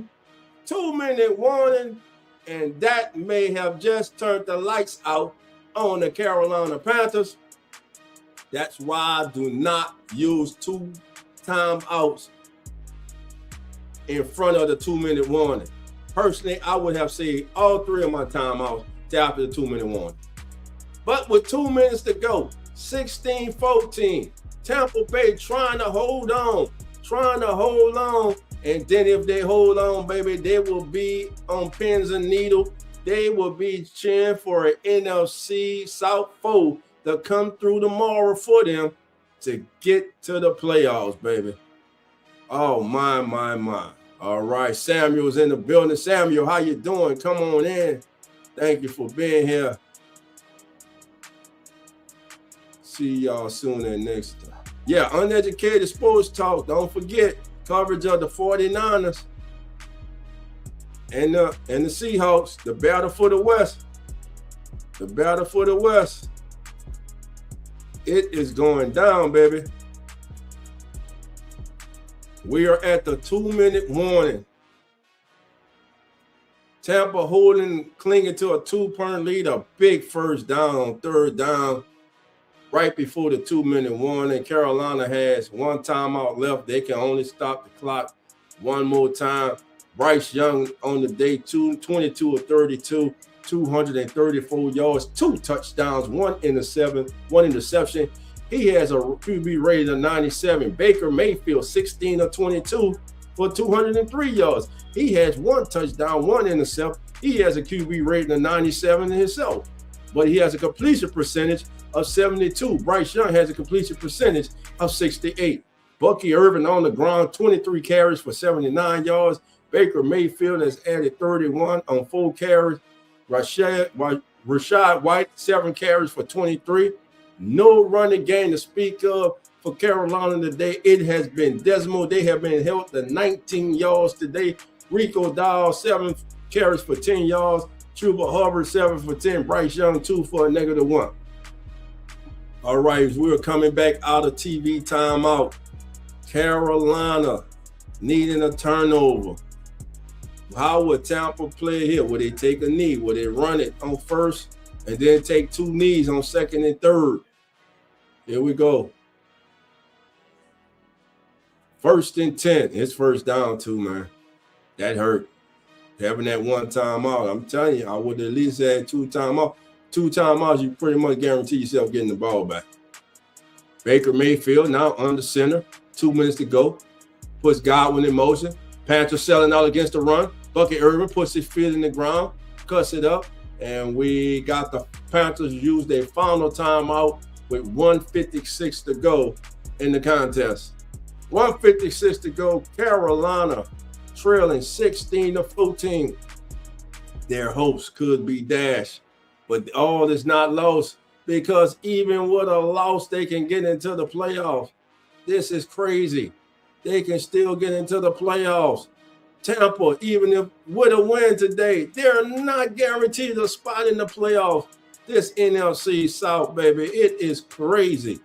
2-minute warning. And that may have just turned the lights out on the Carolina Panthers. That's why I do not use 2 timeouts in front of the 2-minute warning. Personally, I would have saved all 3 of my timeouts after the 2-minute warning. But with 2 minutes to go, 16-14, Tampa Bay trying to hold on. And then if they hold on, baby, they will be on pins and needles. They will be cheering for an NFC South foe to come through tomorrow for them to get to the playoffs, baby. Oh, my. All right, Samuel's in the building. Samuel, how you doing? Come on in. Thank you for being here. See y'all soon and next time. Yeah, Uneducated Sports Talk. Don't forget coverage of the 49ers and the Seahawks. The battle for the West. The battle for the West. It is going down, baby. We are at the 2-minute warning. Tampa clinging to a 2-point lead, a big first down on 3rd down, right before the 2-minute warning. Carolina has 1 timeout left. They can only stop the clock one more time. Bryce Young on the day, 22 of 32, 234 yards, 2 touchdowns, 1 interception. He has a QB rating of 97. Baker Mayfield, 16 of 22 for 203 yards. He has 1 touchdown, 1 interception. He has a QB rating of 97 himself, but he has a completion percentage of 72. Bryce Young has a completion percentage of 68. Bucky Irvin on the ground, 23 carries for 79 yards. Baker Mayfield has added 31 on 4 carries. Rashad White, 7 carries for 23. No running game to speak of for Carolina today. It has been dismal. They have been held to 19 yards today. Rico Dowell, 7 carries for 10 yards. Chuba Hubbard, 7 for 10. Bryce Young, 2 for a -1. All right, we're coming back out of TV timeout. Carolina needing a turnover. How would Tampa play here? Would they take a knee? Would they run it on first and then take 2 knees on 2nd and 3rd? Here we go. 1st and 10. It's first down too, man. That hurt. Having that 1 timeout. I'm telling you, I would at least had 2 timeouts. 2 timeouts, you pretty much guarantee yourself getting the ball back. Baker Mayfield now under center. 2 minutes to go. Puts Godwin in motion. Panthers selling out against the run. Bucky Irvin puts his feet in the ground, cuts it up, and we got the Panthers use their final timeout with 1:56 to go in the contest. 1:56 to go. Carolina trailing 16-14. Their hopes could be dashed, but all is not lost. because even with a loss, they can get into the playoffs. This is crazy. They can still get into the playoffs. Tampa, even if with a win today, they're not guaranteed a spot in the playoffs. This NFC South, baby, it is crazy.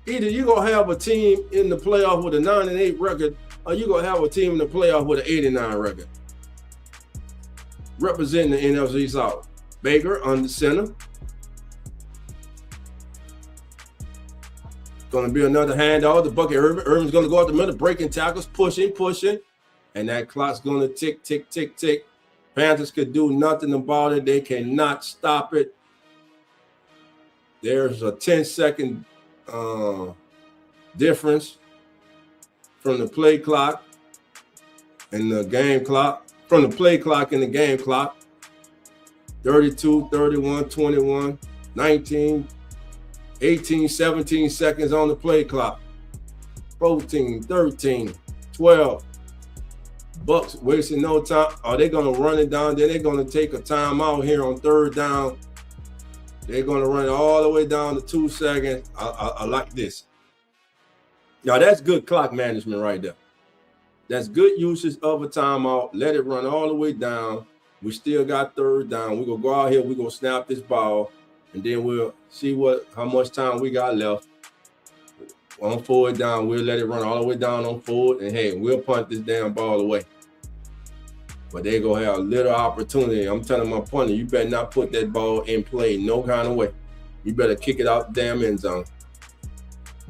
Either you're going to have a team in the playoff with a 9-8 record, or you're going to have a team in the playoff with an 89 record. Representing the NFC South. Baker under center. Going to be another handoff to Bucky Irvin. Irvin's going to go out the middle, breaking tackles, pushing. And that clock's going to tick, tick, tick, tick. Panthers could do nothing about it. They cannot stop it. There's a 10-second difference from the play clock and the game clock. From the play clock and the game clock. 32, 31, 21, 19, 18, 17 seconds on the play clock. 14, 13, 12. Bucks wasting no time. Are they going to run it down? Then they're going to take a timeout here on third down. They're going to run it all the way down to 2 seconds. I like this. Now, that's good clock management right there. That's good usage of a timeout. Let it run all the way down. We still got third down. We're going to go out here. We're going to snap this ball. And then we'll see how much time we got left. On forward down, we'll let it run all the way down on forward. And, hey, we'll punt this damn ball away. But they're going to have a little opportunity. I'm telling my punter, you better not put that ball in play no kind of way. You better kick it out the damn end zone.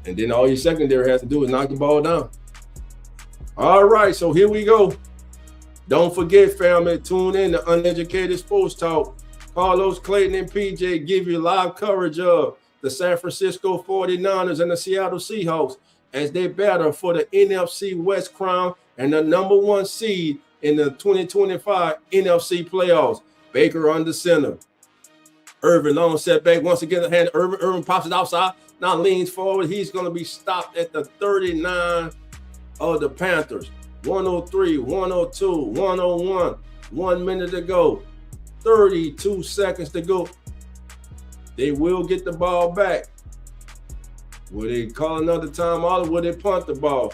And then all your secondary has to do is knock the ball down. All right, so here we go. Don't forget, family, tune in to Uneducated Sports Talk. Carlos, Clayton, and PJ give you live coverage of the San Francisco 49ers and the Seattle Seahawks as they battle for the NFC West crown and the #1 seed in the 2025 NFC playoffs. Baker under center. Irvin long setback. Once again, the hand Irvin pops it outside. Now leans forward. He's going to be stopped at the 39 of the Panthers. 103, 102, 101. 1 minute to go. 32 seconds to go. They will get the ball back. Will they call another timeout or will they punt the ball?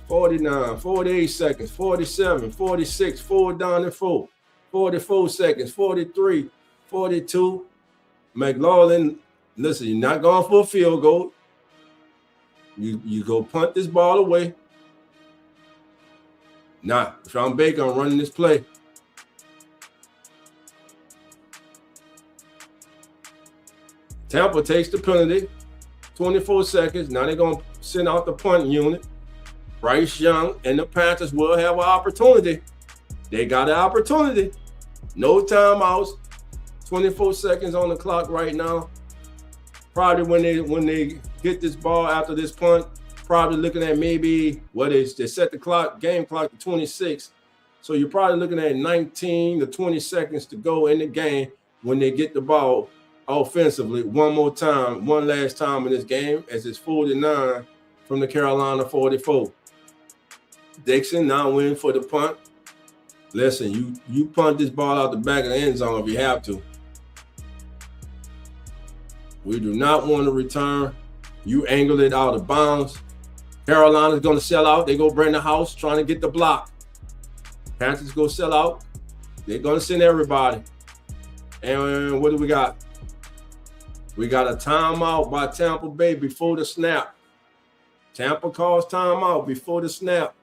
49, 48 seconds, 47, 46, 4 down and 4. 44 seconds, 43, 42. McLaughlin, listen, you're not going for a field goal. You go punt this ball away. Nah, Sean Baker, I'm running this play. Tampa takes the penalty. 24 seconds. Now they're going to send out the punt unit. Bryce Young and the Panthers will have an opportunity. They got an opportunity. No timeouts. 24 seconds on the clock right now. Probably when they get this ball after this punt, probably looking at maybe they set the clock, game clock to 26. So you're probably looking at 19 to 20 seconds to go in the game when they get the ball offensively one last time in this game as it's 49 from the Carolina 44. Dixon now win for the punt. Listen, you punt this ball out the back of the end zone if you have to. We do not want to return. You angle it out of bounds. Carolina's going to sell out. They go bring the house trying to get the block. Panthers go sell out. They're going to send everybody. And what do we got? We got a timeout by Tampa Bay before the snap. Tampa calls timeout before the snap.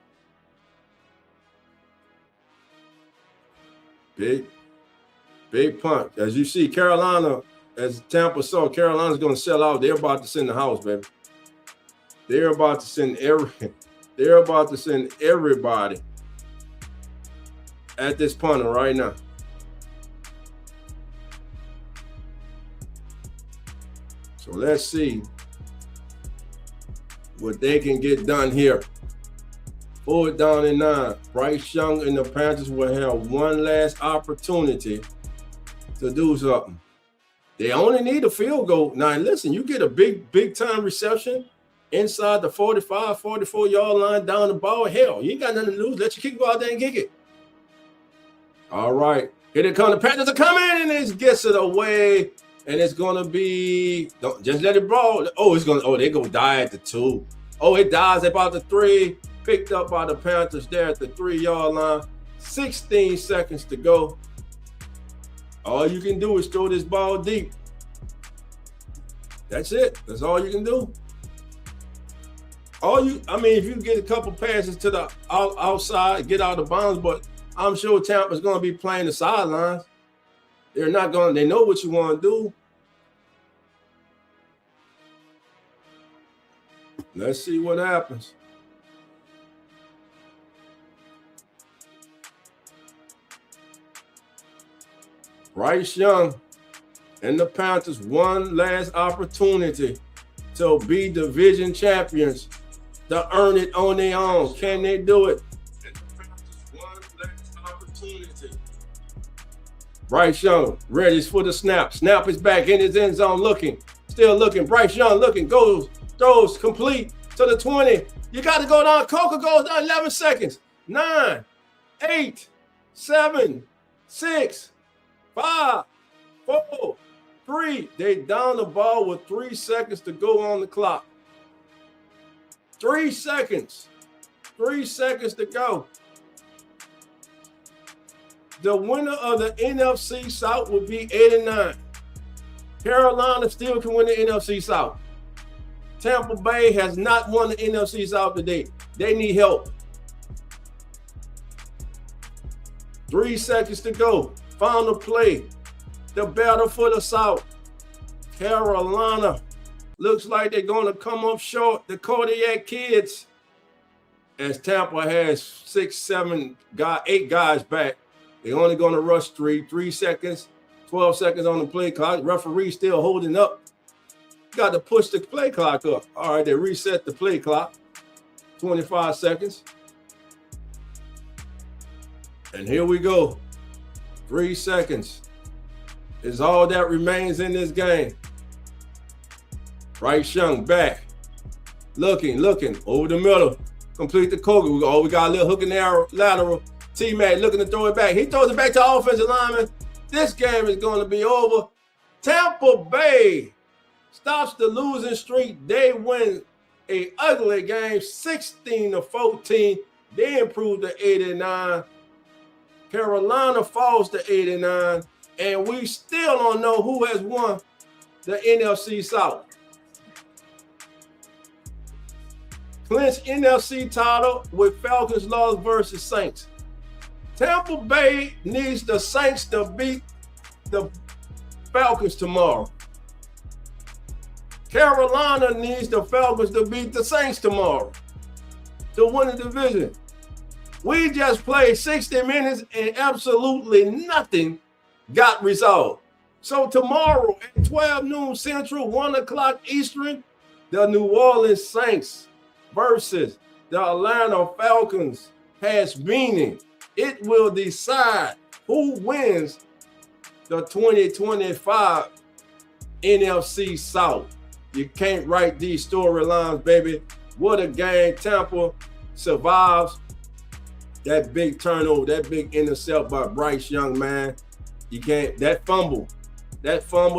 Big punt. As you see, Carolina, as Tampa saw, Carolina's going to sell out. They're about to send the house, baby. They're about to send everybody at this punter right now. So let's see what they can get done here. 4th down and 9. Bryce Young and the Panthers will have one last opportunity to do something. They only need a field goal. Now, listen, you get a big time reception inside the 45, 44-yard line down the ball. Hell, you ain't got nothing to lose. Let your kicker go out there and kick it. All right. Here it comes. The Panthers are coming, and it gets it away. And it's gonna be, don't just let it roll. They're gonna die at the 2. Oh, it dies about the 3. Picked up by the Panthers there at the 3-yard line. 16 seconds to go. All you can do is throw this ball deep. That's it. That's all you can do. If you get a couple passes to the outside, get out of bounds, but I'm sure Tampa's gonna be playing the sidelines. They know what you want to do. Let's see what happens. Bryce Young and the Panthers, one last opportunity to be division champions, to earn it on their own. Can they do it? And the Panthers, one last opportunity. Bryce Young ready for the snap. Snap is back in his end zone, still looking. Bryce Young looking, throws complete to the 20. You got to go down. Coca goes down 11 seconds. 9, 8, 7, 6, 5, 4, 3. They down the ball with 3 seconds to go on the clock. 3 seconds. 3 seconds to go. The winner of the NFC South would be 8-9. Carolina still can win the NFC South. Tampa Bay has not won the NFC South today. They need help. 3 seconds to go. Final play. The battle for the South. Carolina looks like they're going to come up short. The Kodiak Kids, as Tampa has 8 guys back. They're only going to rush 3 seconds, 12 seconds on the play clock. Referee still holding up. Got to push the play clock up. All right, they reset the play clock. 25 seconds. And here we go. 3 seconds is all that remains in this game. Bryce Young back. Looking over the middle. Complete the Koga. We got a little hook and arrow lateral. T-Mac looking to throw it back. He throws it back to the offensive lineman. This game is going to be over. Tampa Bay stops the losing streak. They win an ugly game, 16-14. They improve to 8-9. Carolina falls to 8-9. And we still don't know who has won the NFC South. Clinch NFC title with Falcons loss versus Saints. Tampa Bay needs the Saints to beat the Falcons tomorrow. Carolina needs the Falcons to beat the Saints tomorrow to win the division. We just played 60 minutes and absolutely nothing got resolved. So tomorrow at 12 noon Central, 1 o'clock Eastern, the New Orleans Saints versus the Atlanta Falcons has meaning. It will decide who wins the 2025 NFC South. You can't write these storylines, baby. What a game. Tampa survives that big turnover, that big intercept by Bryce Young, man. You can't, that fumble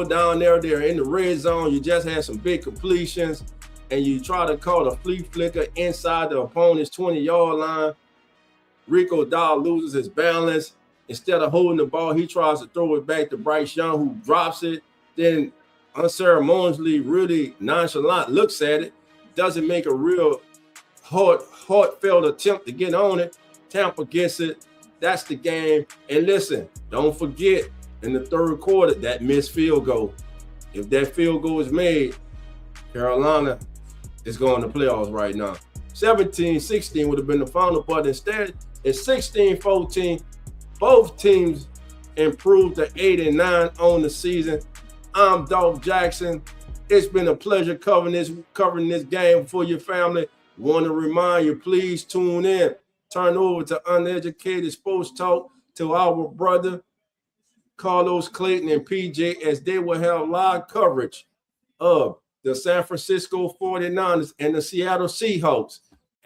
down there in the red zone, you just had some big completions and you try to call a flea flicker inside the opponent's 20-yard line. Rico Dahl loses his balance. Instead of holding the ball, he tries to throw it back to Bryce Young, who drops it, then unceremoniously, really nonchalant looks at it, doesn't make a real heartfelt attempt to get on it. Tampa gets it. That's the game. And listen, don't forget, in the third quarter, that missed field goal. If that field goal is made, Carolina is going to playoffs right now. 17-16 would have been the final, but instead it's 16-14. Both teams improved to 8-9 on the season. I'm Dolph Jackson. It's been a pleasure covering this game for your family. Want to remind you, please tune in. Turn over to Uneducated Sports Talk to our brother Carlos Clayton and PJ, as they will have live coverage of the San Francisco 49ers and the Seattle Seahawks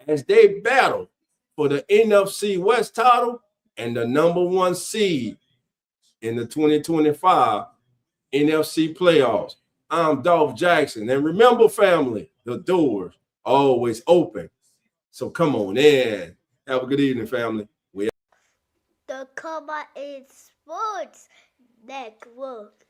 as they battle for the NFC West title and the #1 seed in the 2025 NFC playoffs. I'm Dolph Jackson. And remember, family, the doors always open. So come on in. Have a good evening, family. The Come On in Sports Network.